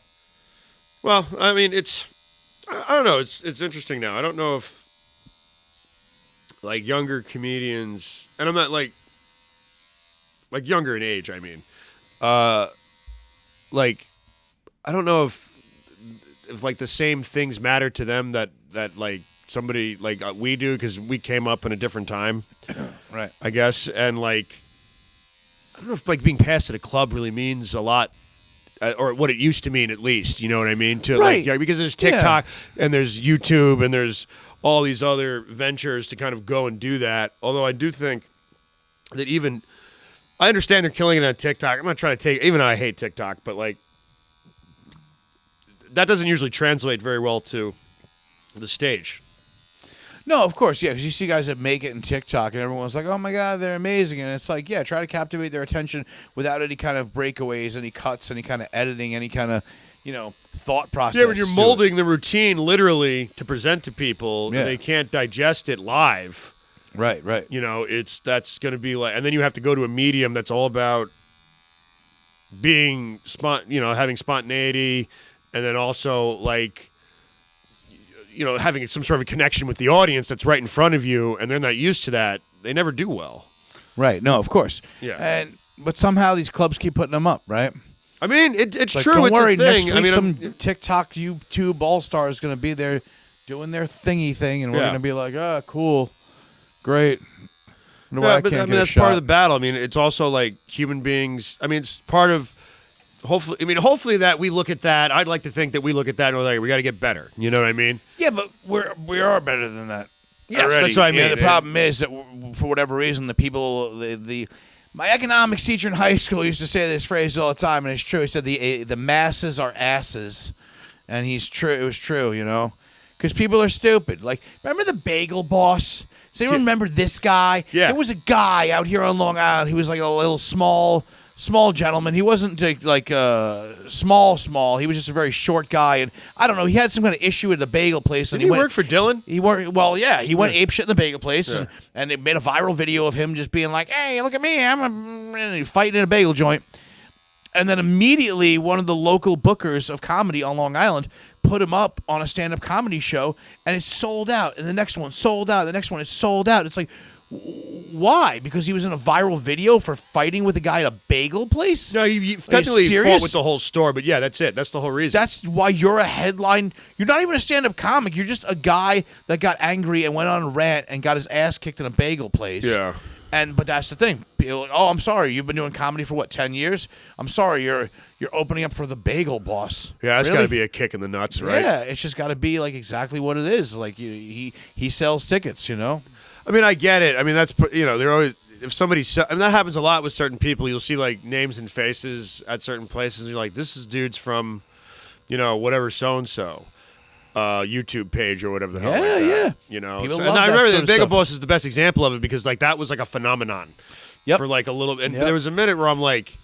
Speaker 1: Well, I mean, I don't know. It's interesting now. I don't know if like younger comedians, and I'm not like like younger in age. I mean, like I don't know if like the same things matter to them that like somebody like we do because we came up in a different time,
Speaker 2: Right.
Speaker 1: I guess, and like I don't know if like being passed at a club really means a lot. Or what it used to mean, at least, you know what I mean? To
Speaker 2: Right.
Speaker 1: like, yeah, because there's TikTok and there's YouTube and there's all these other ventures to kind of go and do that. Although I do think that even I understand they're killing it on TikTok. I'm not trying to take, even though I hate TikTok, but like that doesn't usually translate very well to the stage.
Speaker 2: No, of course, yeah, because you see guys that make it in TikTok, and everyone's like, "Oh my God, they're amazing!" And it's like, yeah, try to captivate their attention without any kind of breakaways, any cuts, any kind of editing, any kind of, thought process.
Speaker 1: Yeah, when you're
Speaker 2: to it.
Speaker 1: molding the routine literally to present to people,
Speaker 2: Yeah.
Speaker 1: and they can't digest it live.
Speaker 2: Right.
Speaker 1: That's going to be like, and then you have to go to a medium that's all about being having spontaneity, and then also like, having some sort of a connection with the audience that's right in front of you, and they're not used to that. They never do well.
Speaker 2: Right. No, of course.
Speaker 1: Yeah.
Speaker 2: But somehow these clubs keep putting them up, right?
Speaker 1: I mean, it's
Speaker 2: Like,
Speaker 1: true.
Speaker 2: don't
Speaker 1: it's
Speaker 2: worry,
Speaker 1: a thing.
Speaker 2: next week some TikTok, YouTube all-star is going to be there doing their thingy thing, and we're
Speaker 1: Yeah.
Speaker 2: going to be like, "Ah, cool, great." No,
Speaker 1: Yeah,
Speaker 2: I
Speaker 1: but
Speaker 2: can't
Speaker 1: I mean
Speaker 2: get a
Speaker 1: that's part of
Speaker 2: shot.
Speaker 1: the battle. I mean, it's also like human beings. I mean, it's part of. Hopefully that we look at that. I'd like to think that we look at that and we're like, we got to get better. You know what I mean?
Speaker 2: Yeah, but we are better than that.
Speaker 1: Yes,
Speaker 2: already.
Speaker 1: that's what I mean.
Speaker 2: The problem is that for whatever reason, the people, my economics teacher in high school used to say this phrase all the time, and it's true. He said the masses are asses, and he's true. It was true, because people are stupid. Like, remember the Bagel Boss? Does anyone remember this guy?
Speaker 1: Yeah.
Speaker 2: There was a guy out here on Long Island. He was like a little small gentleman. He wasn't like small. He was just a very short guy, and I don't know. He had some kind of issue at the bagel place, and
Speaker 1: Did he work for Dylan?
Speaker 2: He worked. Well, yeah, he went
Speaker 1: Yeah.
Speaker 2: apeshit in the bagel place,
Speaker 1: Yeah.
Speaker 2: and it made a viral video of him just being like, "Hey, look at me! I'm fighting in a bagel joint." And then immediately, one of the local bookers of comedy on Long Island put him up on a stand-up comedy show, and it's sold out. And the next one sold out. The next one is sold out. It's like, why? Because he was in a viral video for fighting with a guy at a bagel place?
Speaker 1: No, you technically fought
Speaker 2: serious?
Speaker 1: with the whole store, but yeah, that's it. That's the whole reason.
Speaker 2: That's why you're a headline. You're not even a stand-up comic. You're just a guy that got angry and went on a rant and got his ass kicked in a bagel place.
Speaker 1: Yeah.
Speaker 2: But that's the thing. People are like, oh, I'm sorry. You've been doing comedy for what, 10 years? I'm sorry. You're opening up for the Bagel Boss.
Speaker 1: Yeah, that's
Speaker 2: Really?
Speaker 1: got to be a kick in the nuts, right?
Speaker 2: Yeah, it's just got to be like exactly what it is. Like he sells tickets,
Speaker 1: I mean, I get it. I mean, that's they're always if somebody. I mean, that happens a lot with certain people. You'll see like names and faces at certain places. And you're like, this is dude's from, whatever so and so. YouTube page or whatever the hell.
Speaker 2: Yeah,
Speaker 1: like that,
Speaker 2: yeah. People
Speaker 1: So-
Speaker 2: love
Speaker 1: and I
Speaker 2: that
Speaker 1: remember
Speaker 2: sort
Speaker 1: the
Speaker 2: of
Speaker 1: Bagel
Speaker 2: stuff.
Speaker 1: Boss is the best example of it because like that was like a phenomenon.
Speaker 2: Yep.
Speaker 1: For like a little, and
Speaker 2: Yep.
Speaker 1: there was a minute where I'm like,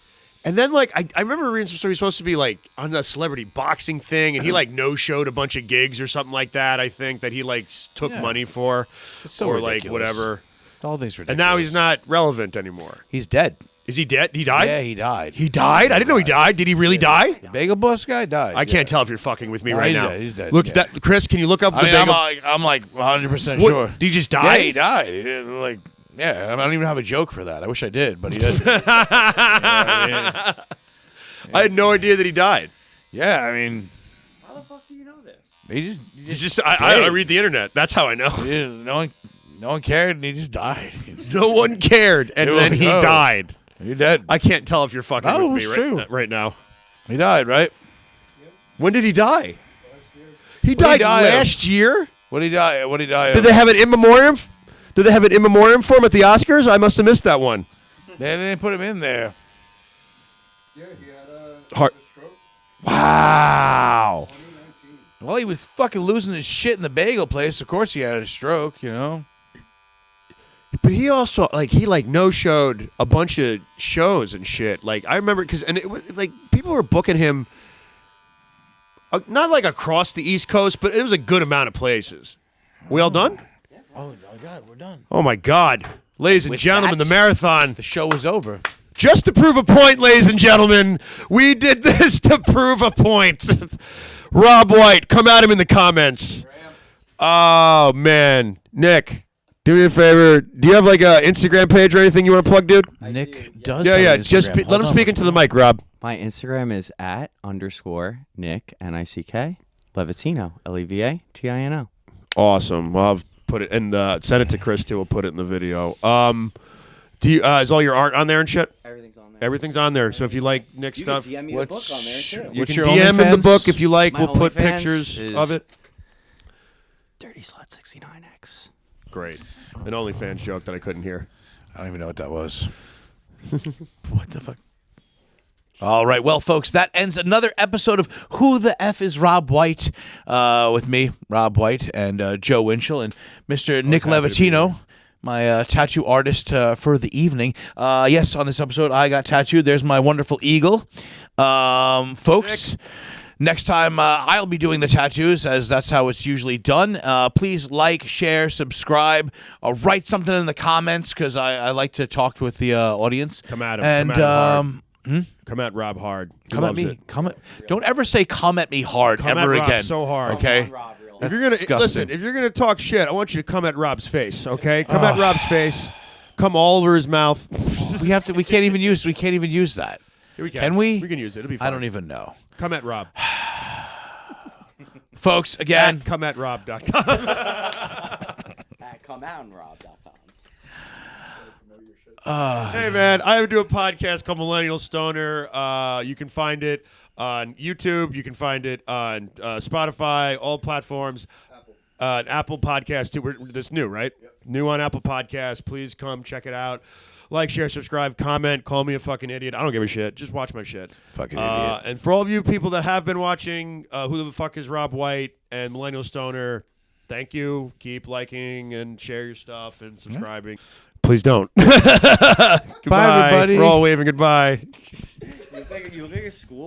Speaker 1: and then like I remember reading some story. He's supposed to be like on a celebrity boxing thing, and he like no showed a bunch of gigs or something like that. I think that he like took
Speaker 2: Yeah.
Speaker 1: money for,
Speaker 2: It's so
Speaker 1: or
Speaker 2: ridiculous.
Speaker 1: like whatever.
Speaker 2: All these ridiculous.
Speaker 1: And now he's not relevant anymore.
Speaker 2: He's dead.
Speaker 1: Is he dead? He died?
Speaker 2: Yeah, he died.
Speaker 1: He died? I didn't know he died. Did he really die?
Speaker 2: The Bagel Boss guy died.
Speaker 1: I can't tell if you're fucking with me
Speaker 2: No,
Speaker 1: right
Speaker 2: he's
Speaker 1: now.
Speaker 2: dead, he's dead,
Speaker 1: Look
Speaker 2: yeah.
Speaker 1: at that, Chris. Can you look up the
Speaker 2: I mean,
Speaker 1: bagel?
Speaker 2: I'm like 100%
Speaker 1: What,
Speaker 2: sure.
Speaker 1: Did he just
Speaker 2: Yeah,
Speaker 1: die?
Speaker 2: he died. He did, like, yeah, I don't even have a joke for that. I wish I did, but he doesn't.
Speaker 1: I had no idea that he died.
Speaker 2: Yeah, I mean,
Speaker 4: How the fuck do you know this?
Speaker 1: It's just I read the internet. That's how I know.
Speaker 2: no one cared, and he just died.
Speaker 1: No one cared, and
Speaker 2: It
Speaker 1: then
Speaker 2: was-
Speaker 1: he
Speaker 2: oh.
Speaker 1: died.
Speaker 2: He dead.
Speaker 1: I can't tell if you're fucking
Speaker 2: No,
Speaker 1: with me
Speaker 2: it's true.
Speaker 1: right now.
Speaker 2: He died, right?
Speaker 1: When did he die? He
Speaker 2: What did
Speaker 1: died
Speaker 2: he die of?
Speaker 1: last year.
Speaker 2: What did he die? What did he die of?
Speaker 1: Did they have an in memoriam? Did they have an in memoriam for him at the Oscars? I must have missed that one.
Speaker 2: They didn't put him in there.
Speaker 5: Yeah, he had a
Speaker 1: Heart.
Speaker 5: stroke.
Speaker 1: Wow.
Speaker 5: 2019.
Speaker 2: Well, he was fucking losing his shit in the bagel place. Of course, he had a stroke.
Speaker 1: But he also he no showed a bunch of shows and shit. Like I remember and it was like people were booking him, not like across the East Coast, but it was a good amount of places. We all done?
Speaker 2: Oh my God, we're done.
Speaker 1: Oh my God, ladies and
Speaker 2: With
Speaker 1: gentlemen,
Speaker 2: that-
Speaker 1: the marathon.
Speaker 2: The show was over.
Speaker 1: Just to prove a point, ladies and gentlemen, we did this to prove a point. Rob White, come at him in the comments. Oh man, Nick. Do me a favor. Do you have like a Instagram page or anything you want to plug, dude?
Speaker 2: Nick does.
Speaker 1: Yeah,
Speaker 2: have
Speaker 1: yeah.
Speaker 2: an
Speaker 1: Just
Speaker 2: Instagram.
Speaker 1: let him speak into the mic, Rob.
Speaker 4: My Instagram is @_Nick NICK Levatino LEVATINO.
Speaker 1: Awesome. Well, I'll put it and send it to Chris too. We'll put it in the video. Do you is all your art on there and shit?
Speaker 4: Everything's on there.
Speaker 1: Everything's on there. So if you like Nick's
Speaker 4: You
Speaker 1: stuff,
Speaker 4: can DM me the book on there too.
Speaker 1: you
Speaker 2: What's
Speaker 1: can
Speaker 2: your
Speaker 1: DM him the
Speaker 2: OnlyFans?
Speaker 1: book if you like.
Speaker 4: My
Speaker 1: We'll put
Speaker 4: OnlyFans
Speaker 1: pictures
Speaker 4: is
Speaker 1: of it.
Speaker 4: Dirty Slut 69X.
Speaker 1: Great. An OnlyFans joke that I couldn't hear.
Speaker 2: I don't even know what that was. What the fuck? All right, well, folks, that ends another episode of Who the F is Rob White with me, Rob White, and Joe Winchell, and Mr. Nick Levatino, my tattoo artist for the evening. Yes, on this episode, I got tattooed. There's my wonderful eagle. Folks, next time I'll be doing the tattoos, as that's how it's usually done. Please like, share, subscribe, write something in the comments, because I like to talk with the audience.
Speaker 1: Come at him.
Speaker 2: And,
Speaker 1: come at him hard. Come at Rob hard. He
Speaker 2: come at
Speaker 1: loves
Speaker 2: me.
Speaker 1: it.
Speaker 2: Come at. Don't ever say "come at me hard"
Speaker 1: Come
Speaker 2: ever
Speaker 1: at Rob
Speaker 2: again.
Speaker 1: so hard.
Speaker 2: Okay.
Speaker 4: Rob, real.
Speaker 1: If
Speaker 2: That's
Speaker 1: you're gonna
Speaker 2: disgusting.
Speaker 1: listen, if you're gonna talk shit, I want you to come at Rob's face. Okay, come at Rob's face. Come all over his mouth.
Speaker 2: We have to. We can't even use. We can't even use that.
Speaker 1: Here we can.
Speaker 2: Can we?
Speaker 1: We can use it. It'll be fine.
Speaker 2: I don't even know.
Speaker 1: Come at Rob.
Speaker 2: Folks, again.
Speaker 1: At comeatrob.com.
Speaker 4: At comeoutandrob.com.
Speaker 1: Hey man, I do a podcast called Millennial Stoner. You can find it on YouTube. You can find it on Spotify, all platforms. Apple Podcast too. That's new, right? Yep. New on Apple Podcast. Please come check it out. Like, share, subscribe, comment. Call me a fucking idiot. I don't give a shit. Just watch my shit.
Speaker 2: Fucking idiot.
Speaker 1: And for all of you people that have been watching, Who the Fuck is Rob White and Millennial Stoner, thank you. Keep liking and share your stuff and subscribing. Please don't. Goodbye,
Speaker 2: everybody.
Speaker 1: We're all waving goodbye.
Speaker 4: You look like a school.